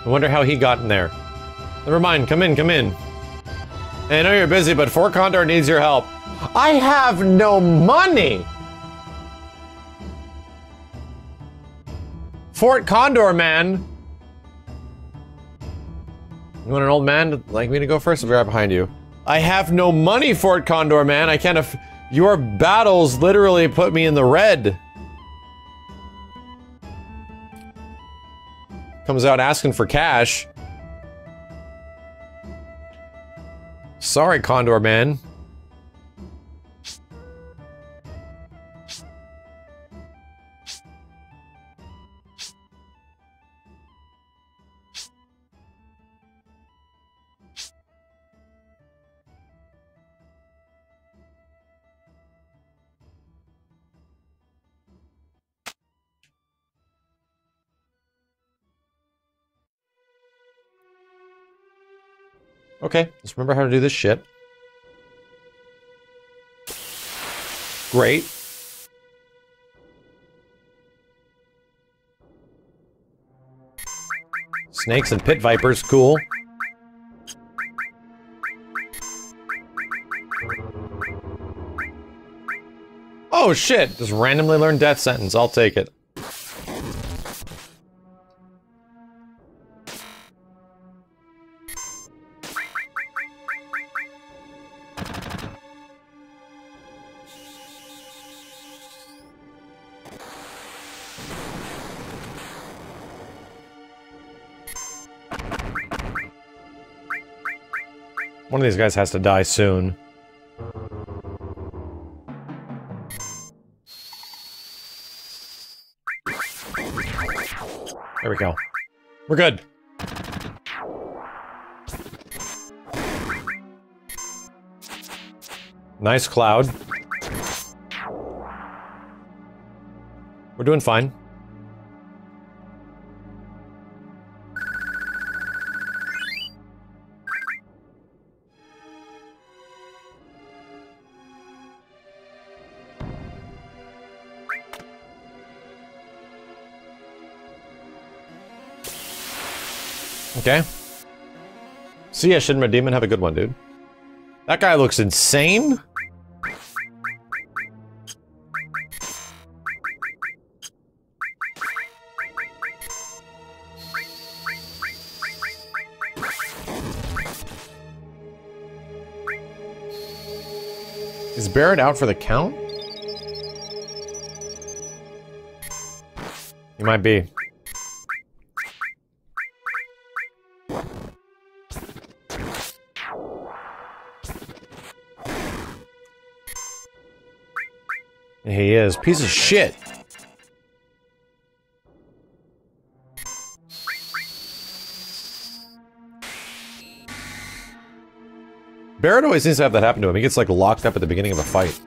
I wonder how he got in there. Never mind, come in, come in. Hey, I know you're busy, but Fort Condor needs your help. I have no money! Fort Condor, man! You want an old man like me to go first? I'll be right behind you. I have no money, Fort Condor, man. I can't your battles literally put me in the red. Comes out asking for cash. Sorry, Condor man. Okay, just remember how to do this shit. Great. Snakes and pit vipers, cool. Oh shit, just randomly learn death sentence, I'll take it. One of these guys has to die soon. There we go. We're good. Nice cloud. We're doing fine. Okay. See ya, Shinra Demon. Have a good one, dude. That guy looks insane. Is Barrett out for the count? He might be. He is. Piece of shit. Barrett always seems to have that happen to him. He gets, like, locked up at the beginning of a fight.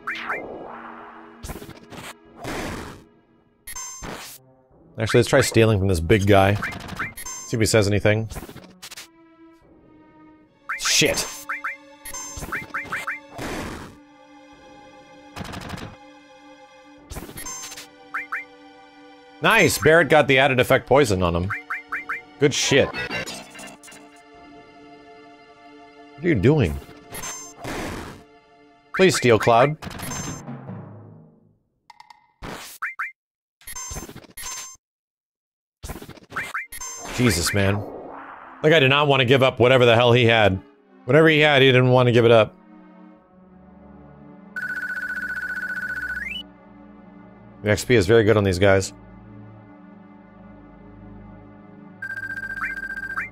Actually, let's try stealing from this big guy. See if he says anything. Shit. Nice! Barrett got the added effect poison on him. Good shit. What are you doing? Please, Steel Cloud. Jesus, man. That guy did not want to give up whatever the hell he had. Whatever he had, he didn't want to give it up. The XP is very good on these guys.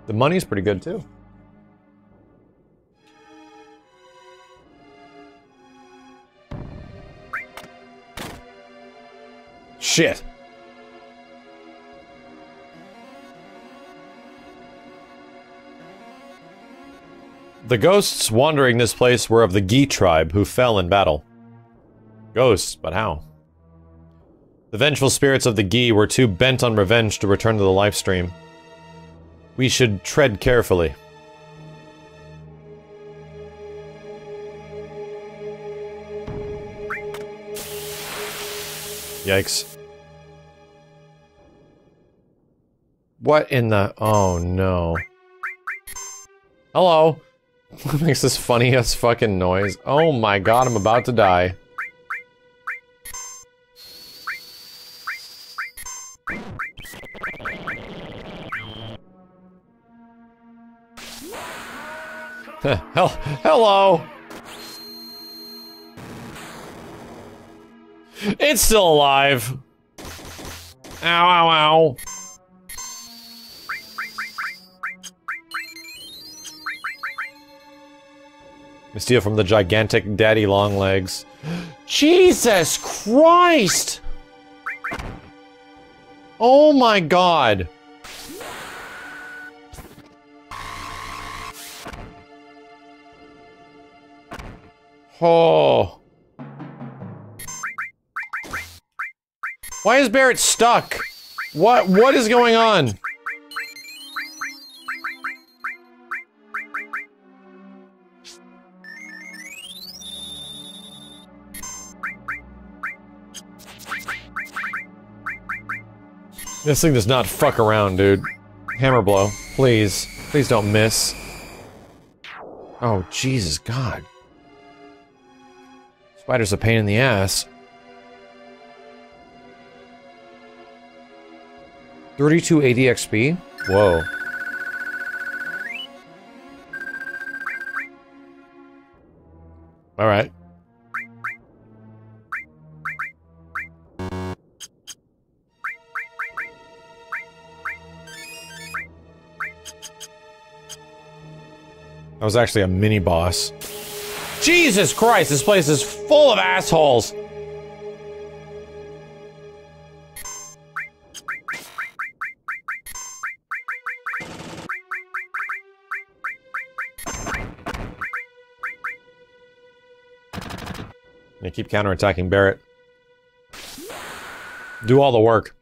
The money's pretty good, too. Shit. The ghosts wandering this place were of the Gi tribe, who fell in battle. Ghosts, but how? The vengeful spirits of the Gi were too bent on revenge to return to the life stream. We should tread carefully. Yikes. What in the... Oh, no. Hello? What makes this funny-ass fucking noise? Oh my god, I'm about to die. Hello! It's still alive! Ow, ow, ow. We steal from the gigantic daddy long legs. Jesus Christ! Oh my god! Oh. Why is Barrett stuck? What is going on? This thing does not fuck around, dude. Hammer blow. Please. Please don't miss. Oh, Jesus God. Spider's a pain in the ass. 3280 XP? Whoa. Alright. That was actually a mini-boss. Jesus Christ, this place is full of assholes! They keep counterattacking Barrett. Do all the work.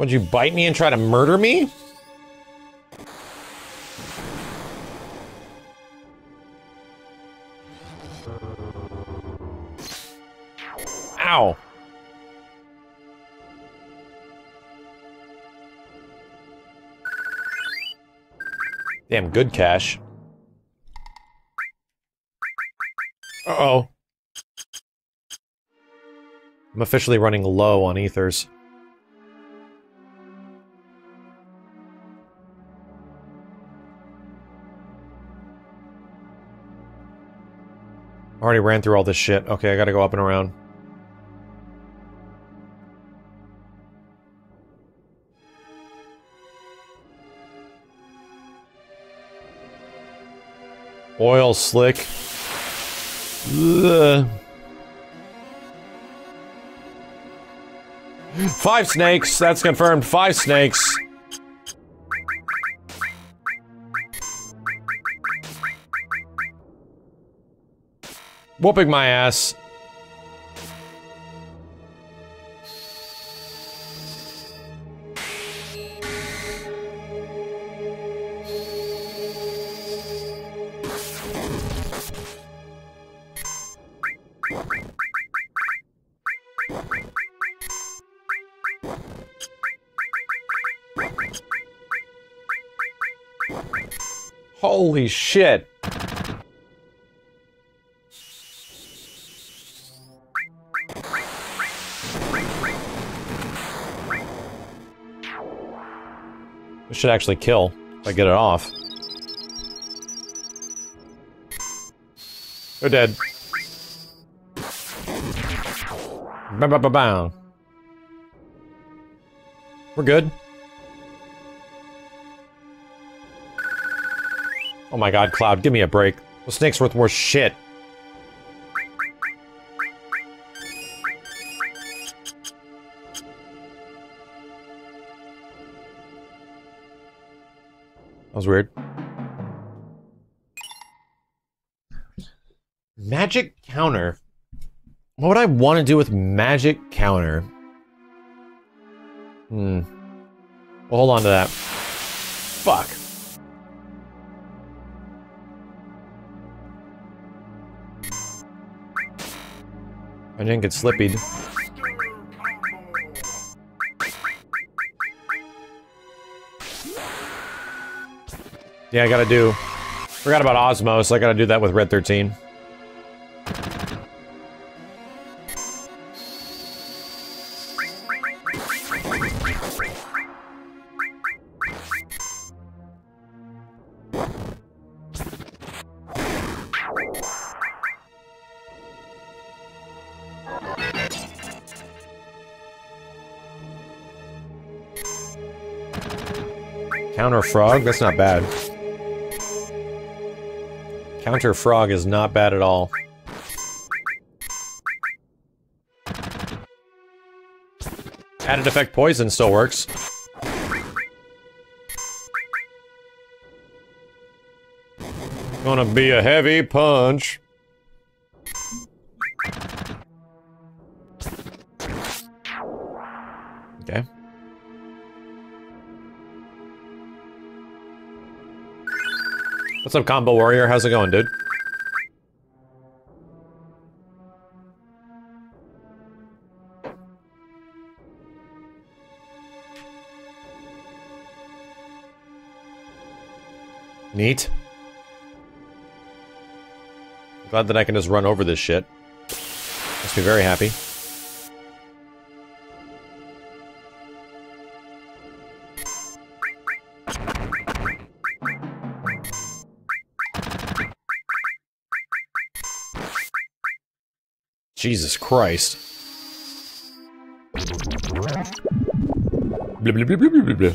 Would you bite me and try to murder me? Ow. Damn good cash. Uh-oh. I'm officially running low on ethers. Already ran through all this shit. Okay, I gotta go up and around. Oil slick. Ugh. 5 snakes, that's confirmed. 5 snakes. Whooping my ass. Holy shit. This should actually kill if I get it off. They're dead. Ba-ba-ba-bam. We're good. Oh my god, Cloud, give me a break. The snake's worth more shit. That was weird. Magic counter. What would I want to do with magic counter? Well, hold on to that. Fuck. I didn't get slippied. Yeah, I gotta do... Forgot about Osmos, I gotta do that with Red 13. Counter frog? That's not bad. Counter frog is not bad at all. Added effect poison still works. Gonna be a heavy punch. Okay. What's up, Combo Warrior? How's it going, dude? Neat. Glad that I can just run over this shit. Makes me very happy. Jesus Christ. Blah, blah, blah, blah, blah, blah.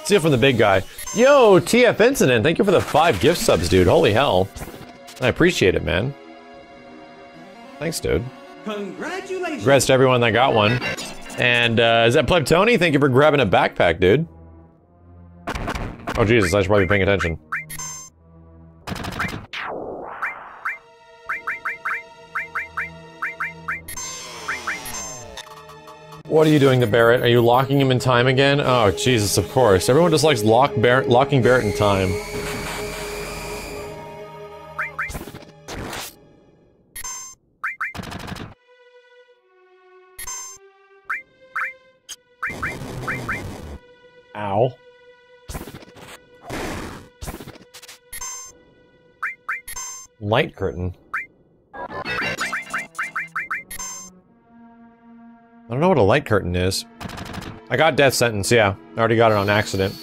See it from the big guy. Yo, TF Incident, thank you for the 5 gift subs, dude. Holy hell. I appreciate it, man. Thanks, dude. Congratulations. Congrats to everyone that got one. And, is that Pleb Tony? Thank you for grabbing a backpack, dude. Oh, Jesus, I should probably be paying attention. What are you doing to Barrett? Are you locking him in time again? Oh, Jesus, of course. Everyone just likes locking Barrett in time. Ow. Light curtain. I don't know what a light curtain is. I got death sentence, yeah. I already got it on accident.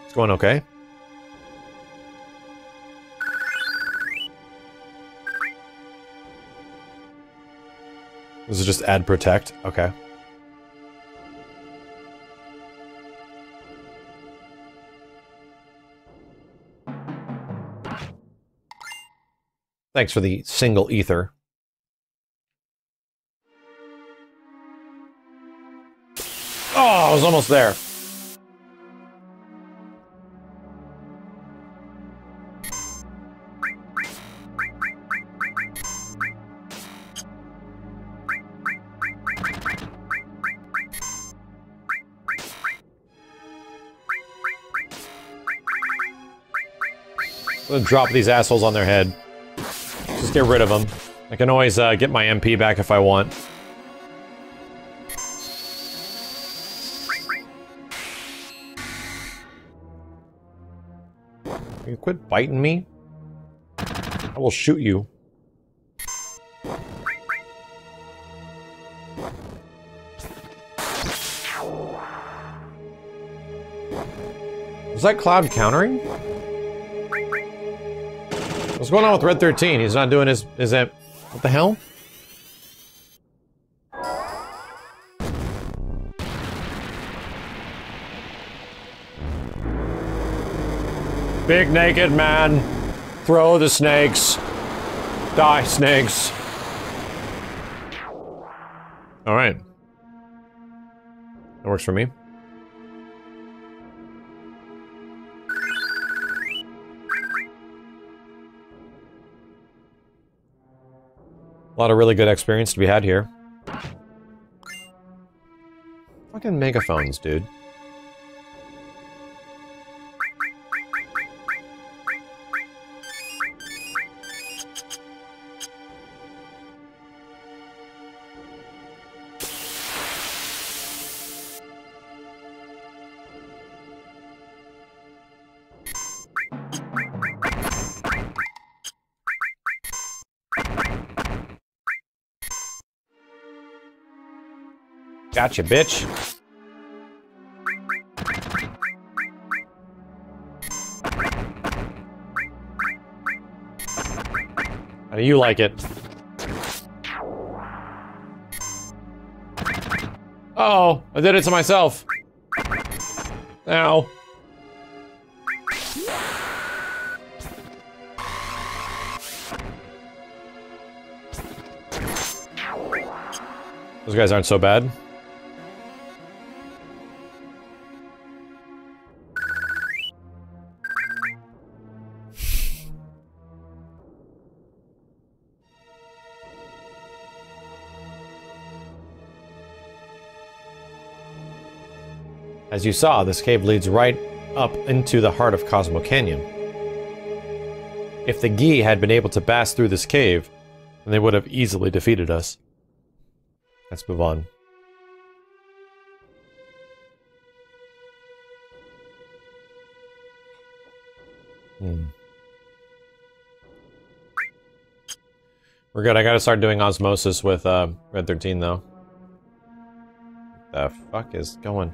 It's going okay. This is just add protect. Okay. Thanks for the single ether. Oh, I was almost there. Let's drop these assholes on their head. Just get rid of them. I can always get my MP back if I want. You quit biting me? I will shoot you. Was that Cloud countering? What's going on with Red 13? He's not doing his... Is that... What the hell? Big naked man. Throw the snakes. Die, snakes. Alright. That works for me. A lot of really good experience to be had here. Fucking megaphones, dude. Gotcha, bitch. How do you like it? Uh-oh, I did it to myself. Ow. Those guys aren't so bad. As you saw, this cave leads right up into the heart of Cosmo Canyon. If the Gi had been able to pass through this cave, then they would have easily defeated us. Let's move on. We're good. I gotta start doing osmosis with Red 13 though. What the fuck is going?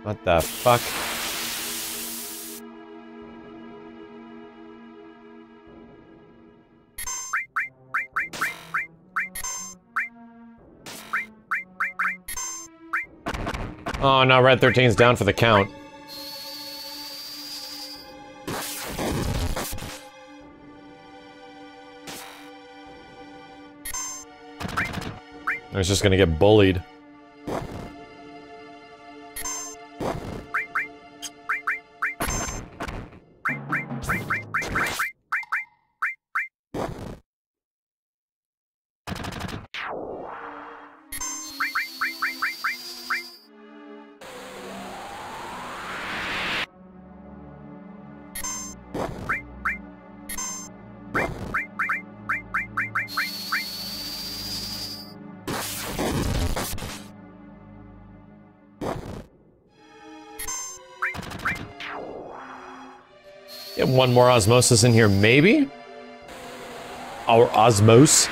What the fuck? Oh no, Red 13's down for the count. I was just gonna get bullied. Get one more osmosis in here, maybe? Our osmos.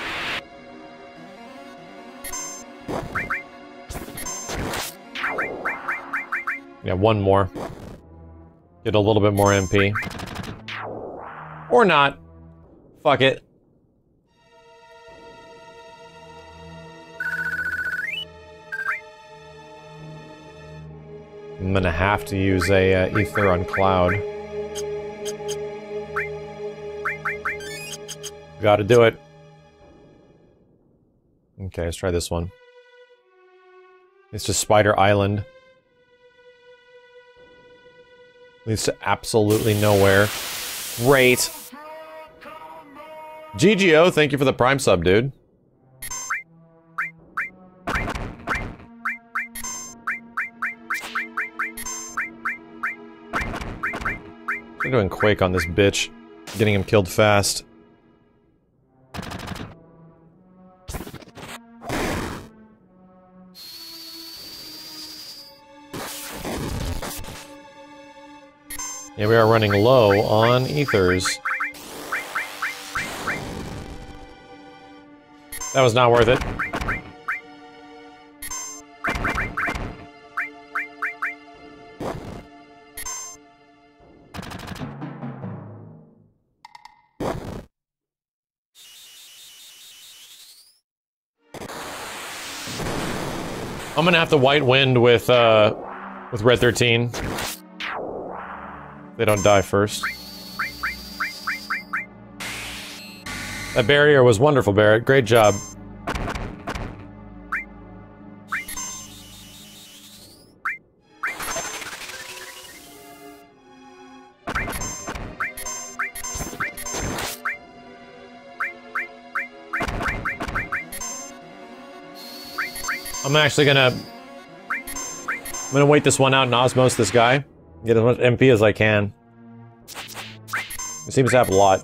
Yeah, one more. Get a little bit more MP. Or not. Fuck it. I'm gonna have to use a ether on Cloud. Gotta do it. Okay, let's try this one. It's just Spider Island. Leads to absolutely nowhere. Great. GGO, thank you for the Prime sub, dude. We're doing Quake on this bitch. Getting him killed fast. Yeah, we are running low on ethers. That was not worth it. I'm gonna have to white wind with Red 13. They don't die first. That barrier was wonderful, Barrett. Great job. I'm actually gonna wait this one out and osmose this guy. Get as much MP as I can. It seems to have a lot.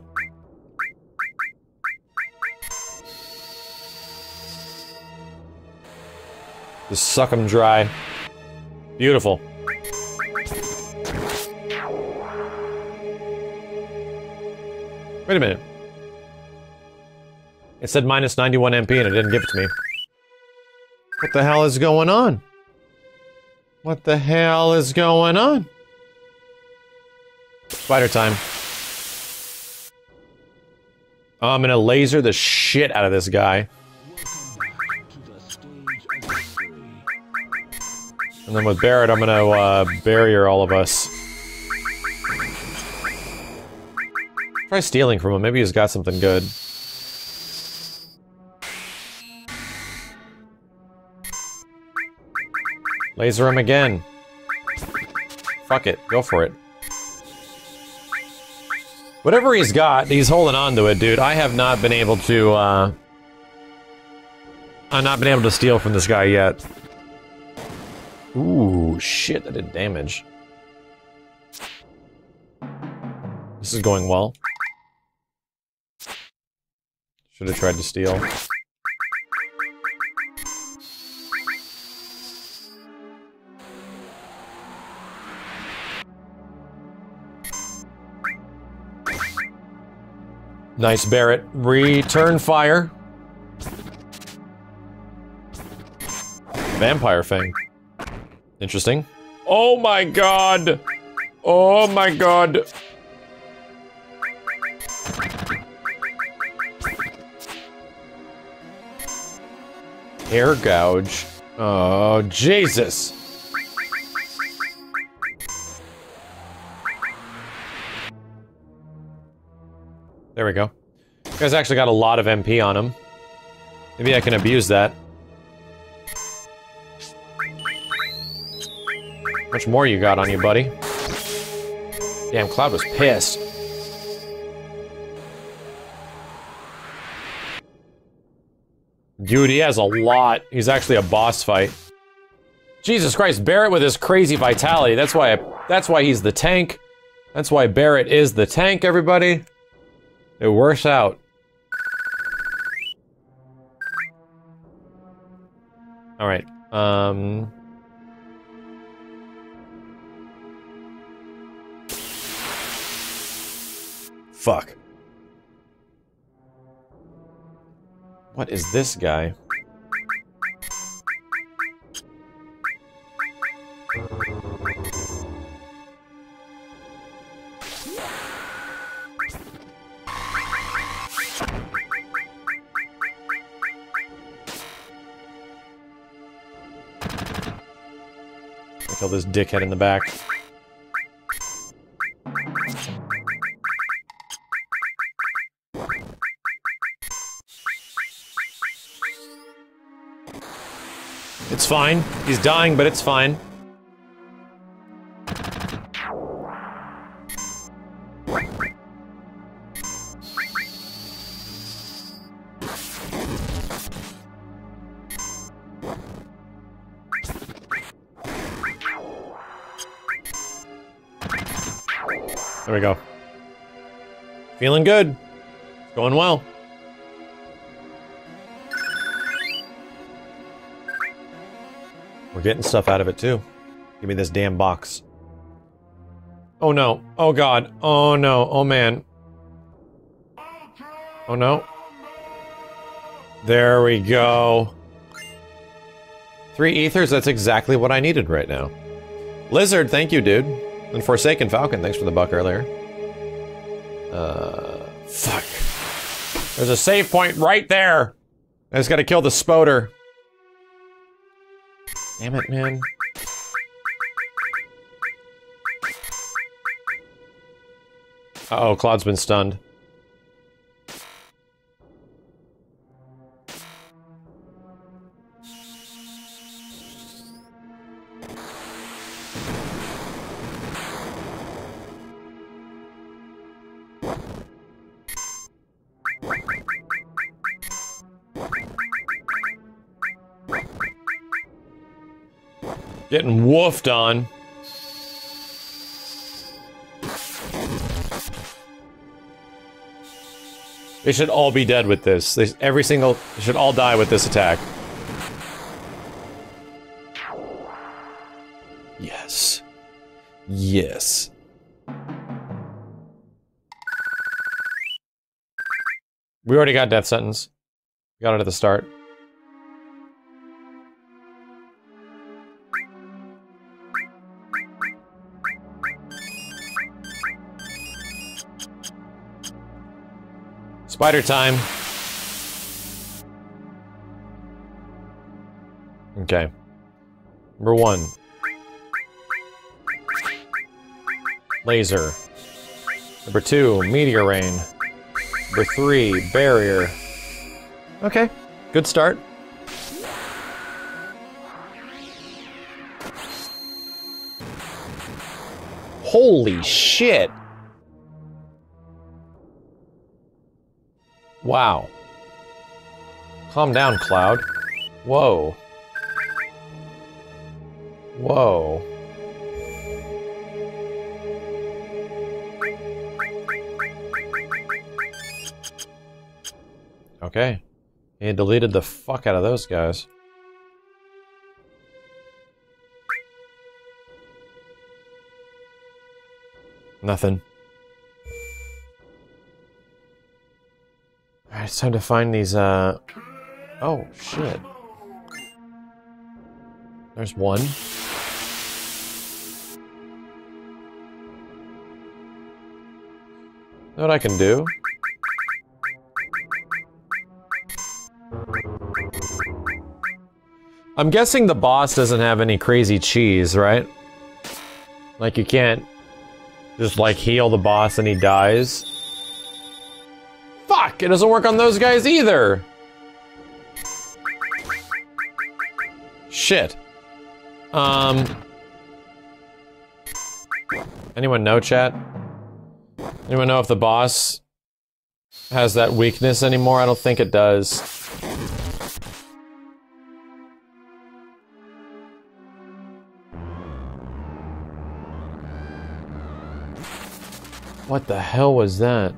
Just suck them dry. Beautiful. Wait a minute. It said minus 91 MP and it didn't give it to me. What the hell is going on? What the hell is going on? Spider time. Oh, I'm gonna laser the shit out of this guy. And then with Barrett, I'm gonna barrier all of us. Try stealing from him. Maybe he's got something good. Laser him again. Fuck it. Go for it. Whatever he's got, he's holding on to it, dude. I have not been able to, I've not been able to steal from this guy yet. Ooh, shit, that did damage. This is going well. Should have tried to steal. Nice, Barrett. Return fire. Vampire Fang. Interesting. Oh my god! Oh my god! Hair gouge. Oh, Jesus! There we go. You guys actually got a lot of MP on him. Maybe I can abuse that. How much more you got on you, buddy? Damn, Cloud was pissed. Dude, he has a lot. He's actually a boss fight. Jesus Christ, Barret with his crazy vitality. That's why he's the tank. That's why Barret is the tank, everybody. It works out. Alright, fuck. What is this guy? Kill this dickhead in the back. It's fine. He's dying, but it's fine. There we go. Feeling good. Going well. We're getting stuff out of it too. Give me this damn box. Oh no. Oh god. Oh no. Oh man. Oh no. There we go. 3 ethers, that's exactly what I needed right now. Lizard, thank you, dude. And Forsaken Falcon, thanks for the buck earlier. Fuck. There's a save point right there! I just gotta kill the Spoder. Damn it, man. Uh-oh, Claude's been stunned. Getting woofed on. They should all be dead with this. They should all die with this attack. Yes. Yes. We already got death sentence. Got it at the start. Spider time. Okay. Number 1. Laser. Number 2, meteor rain. Number 3, barrier. Okay, good start. Holy shit! Wow. Calm down, Cloud. Whoa. Whoa. Okay. He deleted the fuck out of those guys. Nothing. Alright, it's time to find these, oh, shit. There's one. Know what I can do? I'm guessing the boss doesn't have any crazy cheese, right? Like, you can't just, like, heal the boss and he dies. Fuck! It doesn't work on those guys either! Shit. Anyone know, chat? Anyone know if the boss has that weakness anymore? I don't think it does. What the hell was that?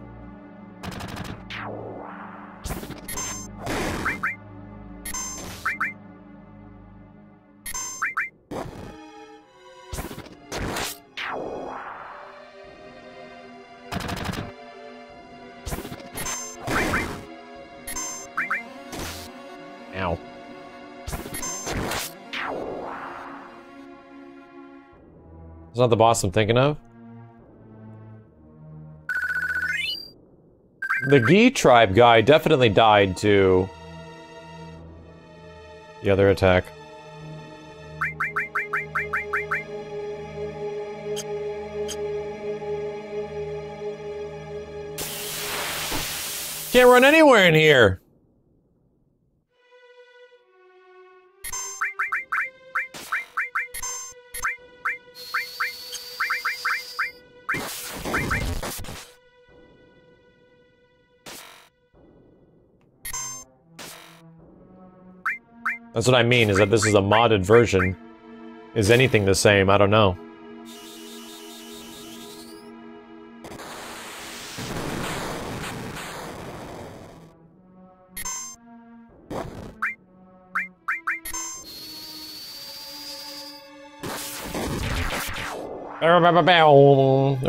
Ow. It's not the boss I'm thinking of. The Gi tribe guy definitely died to the other attack. Can't run anywhere in here! That's what I mean, is that this is a modded version. Is anything the same? I don't know.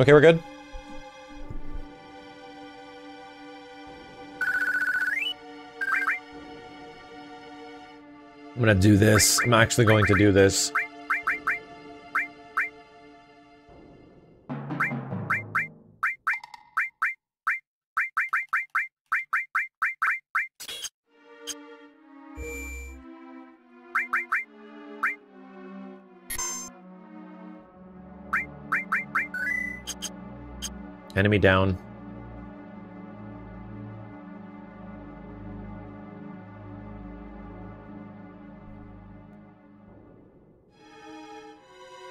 Okay, we're good. I'm gonna do this. I'm actually going to do this. Enemy down.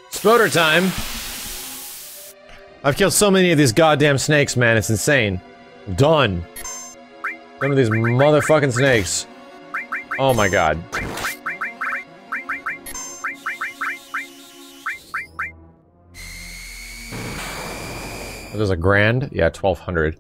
Exploder time! I've killed so many of these goddamn snakes, man, it's insane. Done. Some of these motherfucking snakes. Oh my god. There's a grand? Yeah, 1200.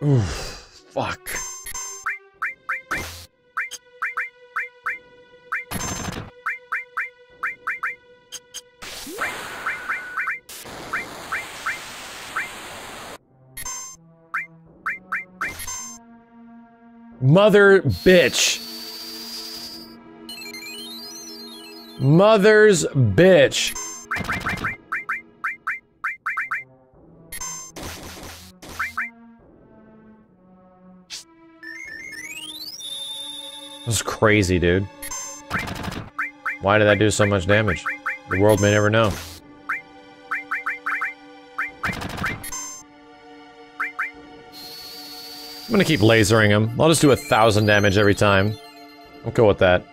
Oof, fuck. Mother bitch. Mother's bitch. This is crazy, dude. Why did that do so much damage? The world may never know. I'm gonna keep lasering him. I'll just do 1,000 damage every time. I'll go with that.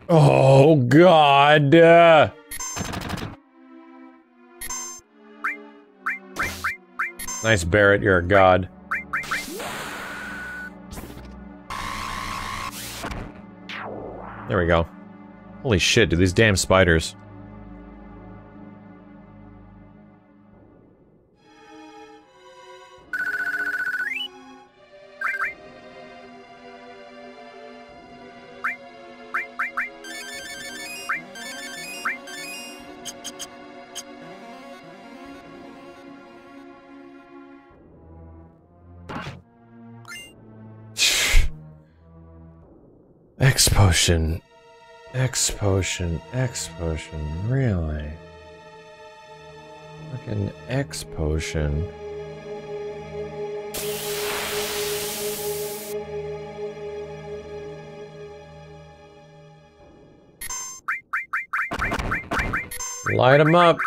Oh, God! Nice, Barrett, you're a god. There we go. Holy shit, dude, these damn spiders. X potion. X potion, really? Fucking X potion. Light them up!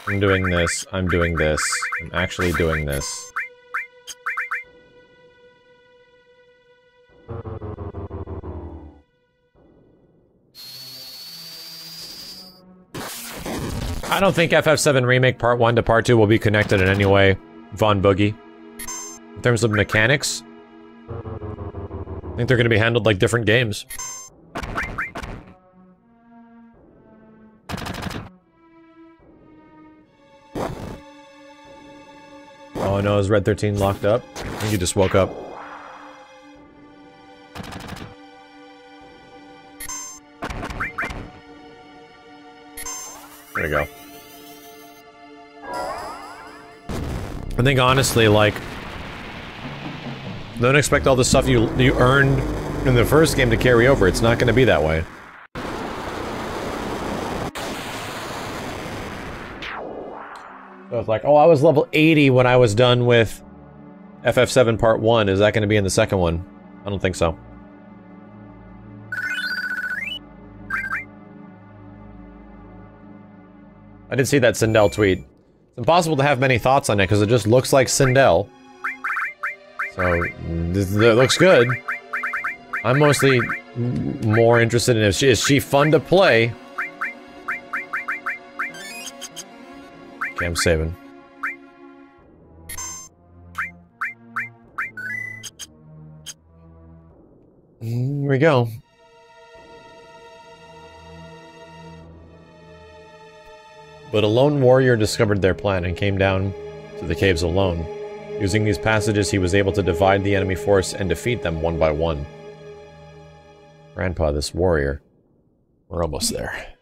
I'm doing this. I'm doing this. I'm actually doing this. I don't think FF7 Remake Part 1 to Part 2 will be connected in any way, Von Boogie. In terms of mechanics, I think they're going to be handled like different games. Oh no, is Red 13 locked up? I think he just woke up. There we go. I think honestly, like, don't expect all the stuff you earned in the first game to carry over. It's not going to be that way. So it's like, oh, I was level 80 when I was done with FF7 Part 1. Is that going to be in the second one? I don't think so. I did see that Sindel tweet. It's impossible to have many thoughts on it because it just looks like Sindel. So, it looks good. I'm mostly more interested in is she fun to play? Okay, I'm saving. Here we go. But a lone warrior discovered their plan and came down to the caves alone. Using these passages, he was able to divide the enemy force and defeat them one by one. Grandpa, this warrior. We're almost there.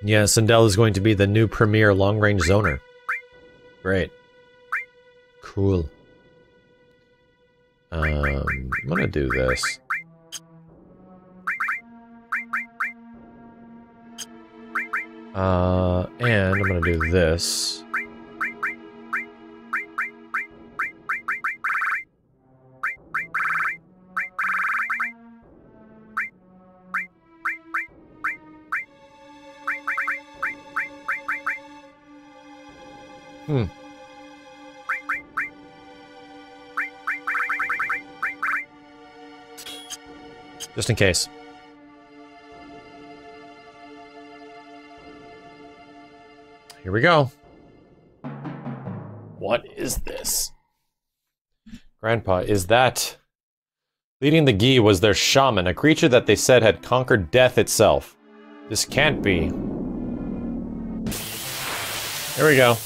Yeah, Sindel is going to be the new premier long-range zoner. Great. Cool. I'm gonna do this. And I'm gonna do this. Just in case. Here we go. What is this? Grandpa, is that... Leading the Gi was their shaman, a creature that they said had conquered death itself. This can't be. Here we go.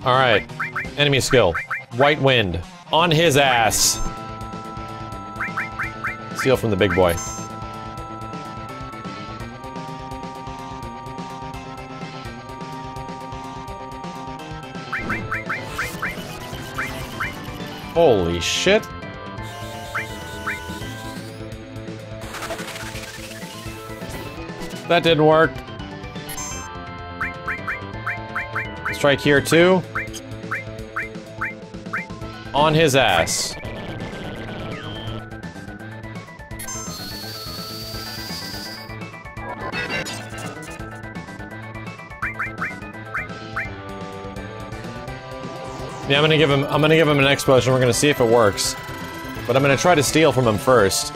Alright. Enemy skill. White Wind. On his ass. Steal from the big boy. Holy shit. That didn't work. Strike here too. On his ass. Yeah, I'm gonna give him an explosion. We're gonna see if it works. But I'm gonna try to steal from him first.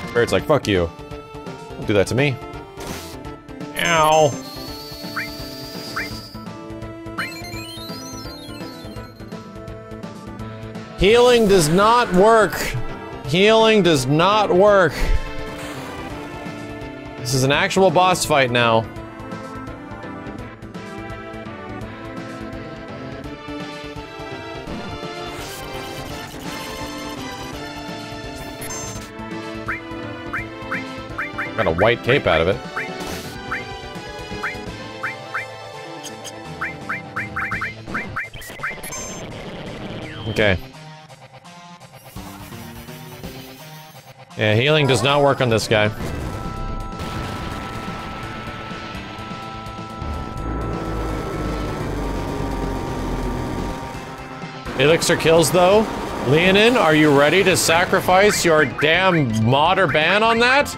Spirit's like, fuck you. Don't do that to me. Ow. Healing does not work. Healing does not work. This is an actual boss fight now. Got a white cape out of it. Okay. Yeah, healing does not work on this guy. Elixir kills, though. Leonin, are you ready to sacrifice your damn mod or ban on that?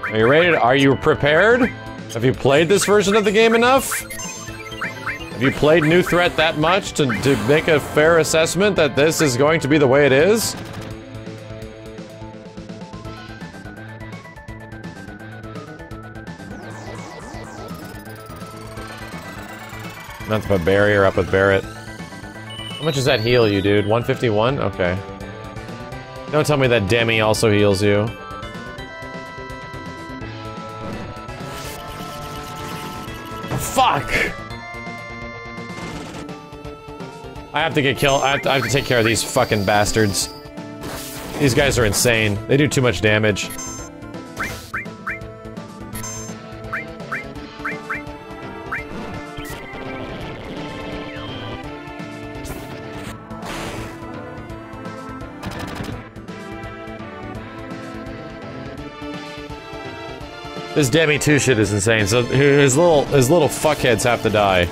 Are you ready? Are you prepared? Have you played this version of the game enough? Have you played New Threat that much to make a fair assessment that this is going to be the way it is? Not to put barrier up with Barret. How much does that heal you, dude? 151? Okay. Don't tell me that Demi also heals you. Fuck! I have to get killed. I have to take care of these fucking bastards. These guys are insane. They do too much damage. This Demi 2 shit is insane, so his little fuckheads have to die.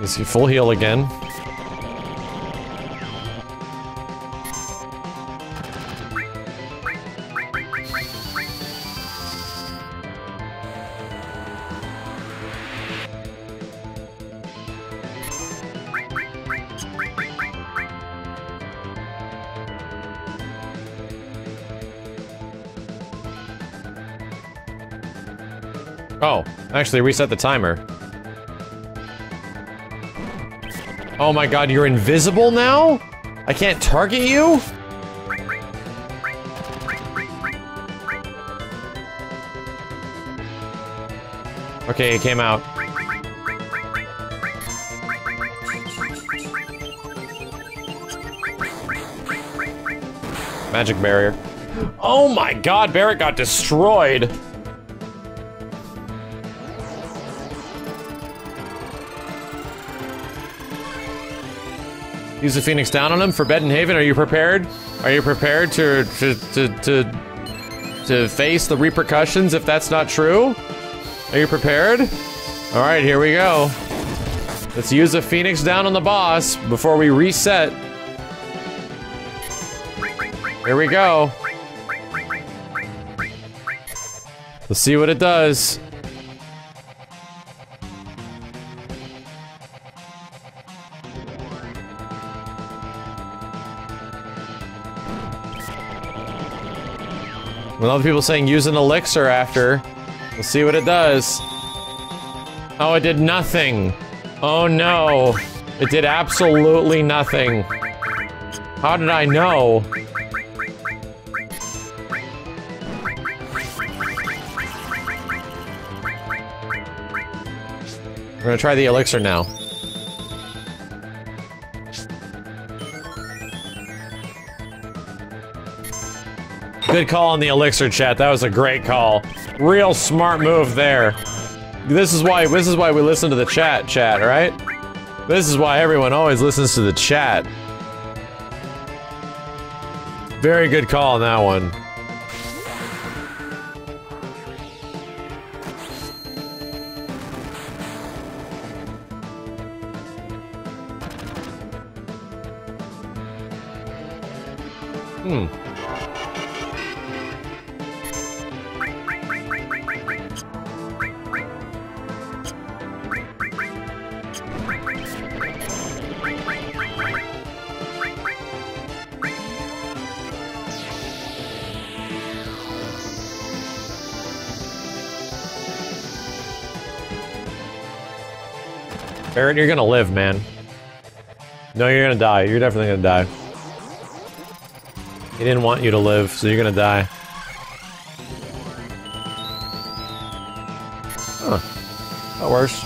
Is he full heal again? Oh, actually reset the timer. Oh my god, you're invisible now? I can't target you? Okay, it came out. Magic barrier. Oh my god, Barret got destroyed! Use the Phoenix down on him, Forbidden Haven. Are you prepared? Are you prepared to face the repercussions if that's not true? Are you prepared? All right, here we go. Let's use the Phoenix down on the boss before we reset. Here we go. Let's see what it does. With other people saying use an elixir after. We'll see what it does. Oh, it did nothing. Oh no. It did absolutely nothing. How did I know? We're gonna try the elixir now. Good call on the elixir, chat. That was a great call. Real smart move there. This is why we listen to the chat, right? This is why everyone always listens to the chat. Very good call on that one. Barret, you're gonna live, man. No, you're gonna die. You're definitely gonna die. He didn't want you to live, so you're gonna die. Huh. That works.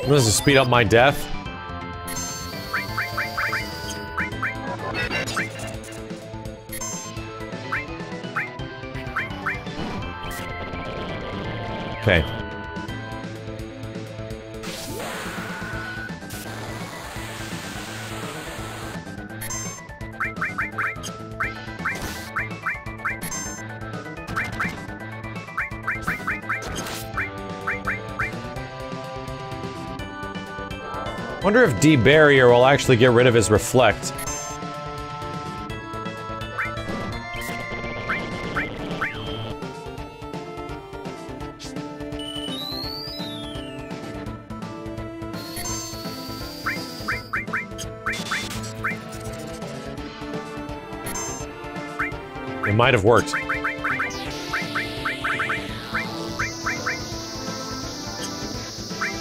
This is speed up my death. Okay. Wonder if D-Barrier will actually get rid of his reflect. It might have worked.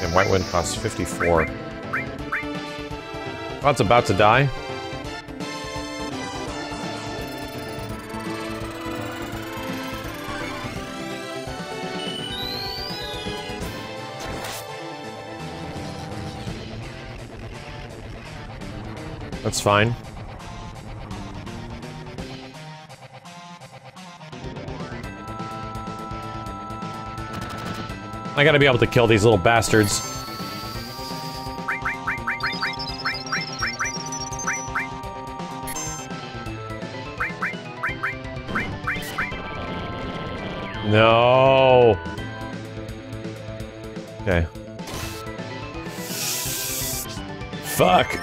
And White Wind costs 54. Cloud's about to die. That's fine. I gotta be able to kill these little bastards. No. Okay. Fuck.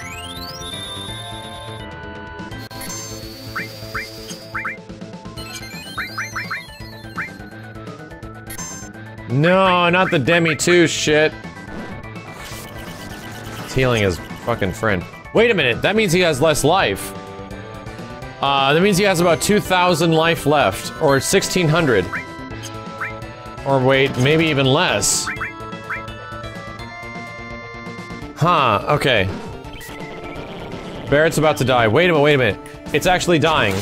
No, not the Demi 2 shit. It's healing his fucking friend. Wait a minute, that means he has less life. That means he has about 2,000 life left, or 1,600. Or wait, maybe even less. Huh, okay. Barrett's about to die. Wait a minute. It's actually dying.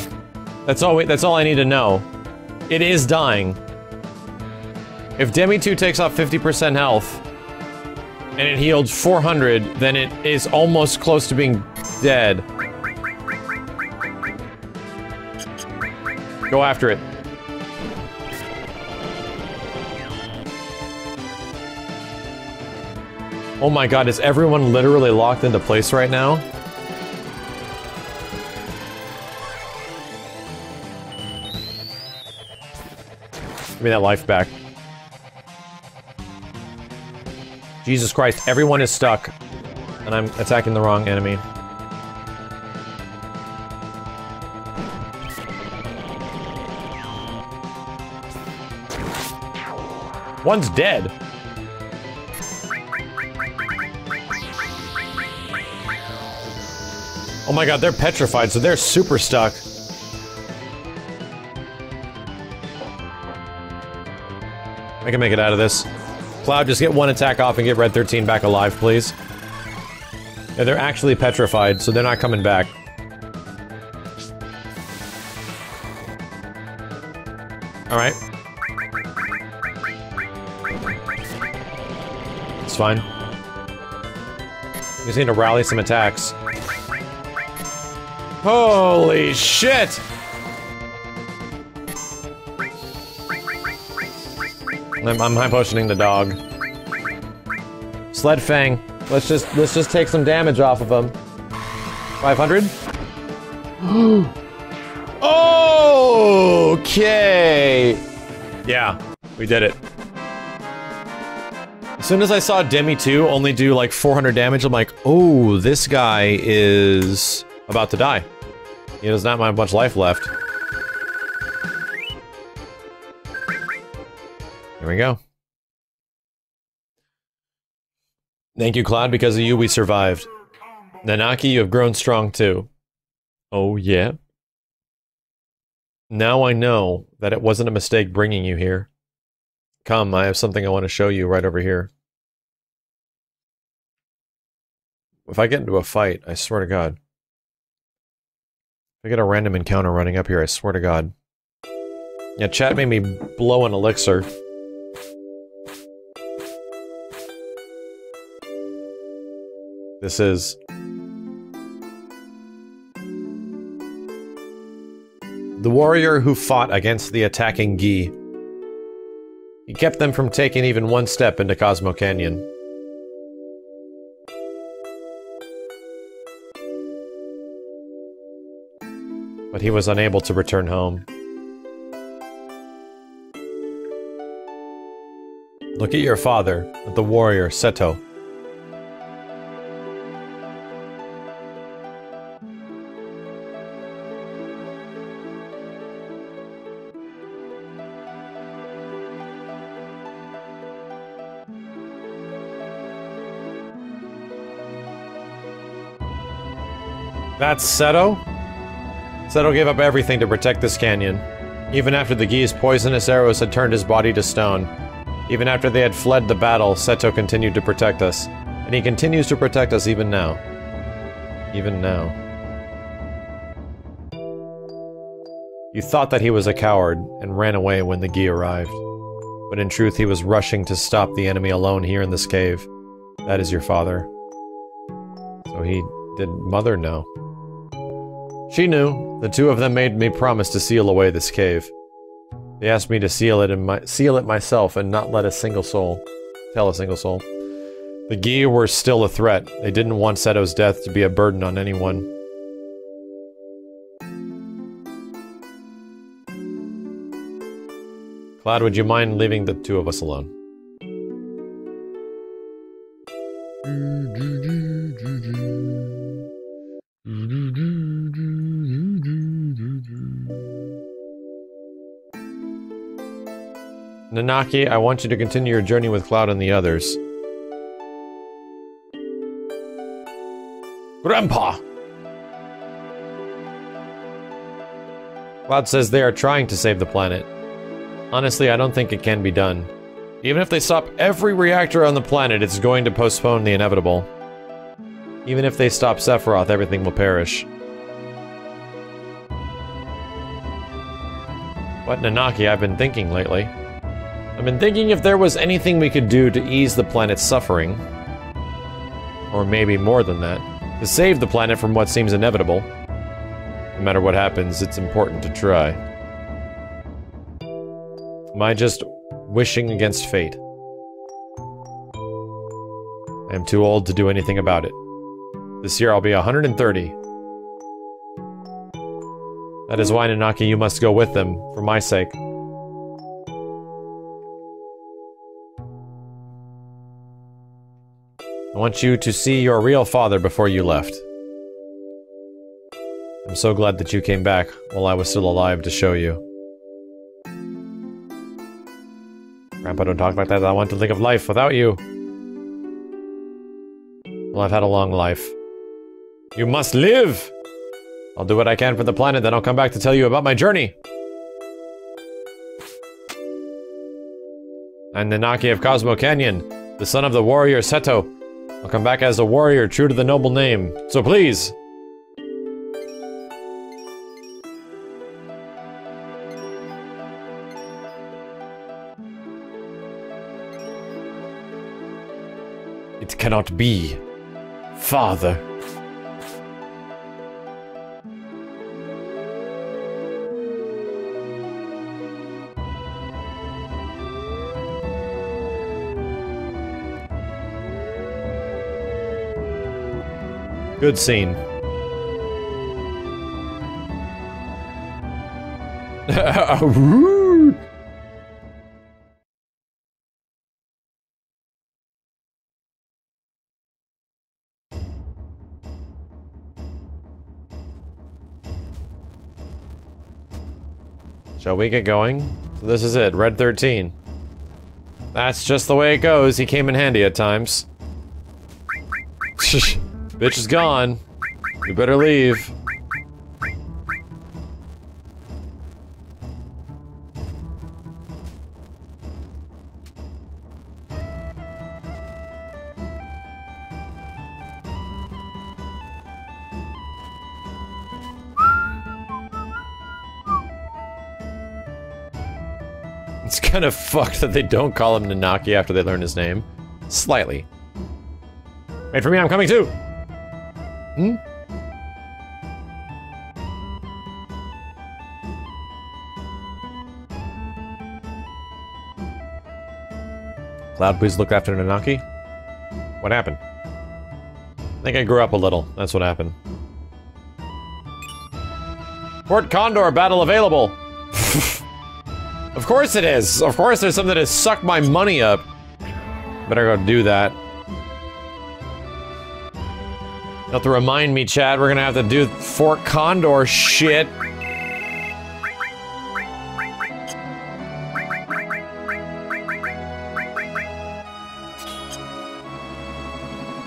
That's all I need to know. It is dying. If Demi 2 takes off 50% health, and it healed 400, then it is almost close to being dead. Go after it. Oh my god, is everyone literally locked into place right now? Give me that life back. Jesus Christ, everyone is stuck. And I'm attacking the wrong enemy. One's dead. Oh my god, they're petrified, so they're super stuck. I can make it out of this. Cloud, just get one attack off and get Red 13 back alive, please. Yeah, they're actually petrified, so they're not coming back. Alright. It's fine. We just need to rally some attacks. Holy shit! I'm high potioning the dog. Sled Fang. Let's just take some damage off of him. 500? Okay. Yeah, we did it. As soon as I saw Demi 2 only do like 400 damage, I'm like, oh, this guy is about to die. He does not have much life left. There we go. Thank you, Cloud. Because of you, we survived. Nanaki, you have grown strong too. Oh, yeah? Now I know that it wasn't a mistake bringing you here. Come, I have something I want to show you right over here. If I get into a fight, I swear to God. I get a random encounter running up here, I swear to God. Yeah, chat made me blow an elixir. This is... the warrior who fought against the attacking Gi. He kept them from taking even one step into Cosmo Canyon. But he was unable to return home. Look at your father, at the warrior, Seto. That's Seto? Seto gave up everything to protect this canyon. Even after the Gi's poisonous arrows had turned his body to stone. Even after they had fled the battle, Seto continued to protect us. And he continues to protect us even now. Even now. You thought that he was a coward, and ran away when the Gi arrived. But in truth, he was rushing to stop the enemy alone here in this cave. That is your father. So he... did Mother know? She knew. The two of them made me promise to seal away this cave. They asked me to seal it myself and not let a single soul tell a single soul. The Gi were still a threat. They didn't want Seto's death to be a burden on anyone. Cloud, would you mind leaving the two of us alone? Nanaki, I want you to continue your journey with Cloud and the others. Grandpa! Cloud says they are trying to save the planet. Honestly, I don't think it can be done. Even if they stop every reactor on the planet, it's going to postpone the inevitable. Even if they stop Sephiroth, everything will perish. What, Nanaki, I've been thinking lately. I've been thinking if there was anything we could do to ease the planet's suffering. Or maybe more than that. To save the planet from what seems inevitable. No matter what happens, it's important to try. Am I just wishing against fate? I am too old to do anything about it. This year I'll be 130. That is why, Nanaki, you must go with them, for my sake. I want you to see your real father before you left. I'm so glad that you came back while I was still alive to show you. Grandpa, don't talk like that. I want to think of life without you. Well, I've had a long life. You must live! I'll do what I can for the planet, then I'll come back to tell you about my journey. I'm Nanaki of Cosmo Canyon, the son of the warrior Seto. I'll come back as a warrior true to the noble name, so please! It cannot be. Father. Good scene. Shall we get going? So this is it, Red 13. That's just the way it goes. He came in handy at times. Bitch is gone. You better leave. kind of fucked that they don't call him Nanaki after they learn his name. Slightly. Wait for me, I'm coming too! Hmm? Cloud, please look after Nanaki. What happened? I think I grew up a little. That's what happened. Port Condor battle available! Of course it is! Of course there's something to suck my money up. Better go do that. You'll have to remind me, Chad, we're gonna have to do Fort Condor shit.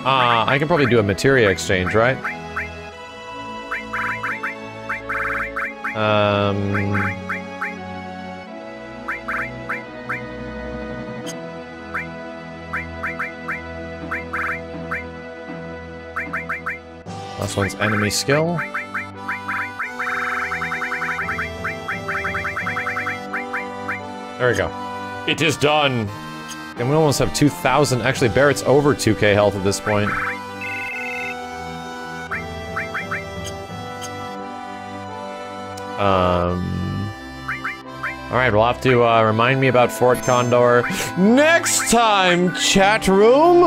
I can probably do a materia exchange, right? Last one's enemy skill. There we go. It is done! And we almost have 2,000. Actually, Barrett's over 2k health at this point. Alright, we'll have to remind me about Fort Condor next time, chat room!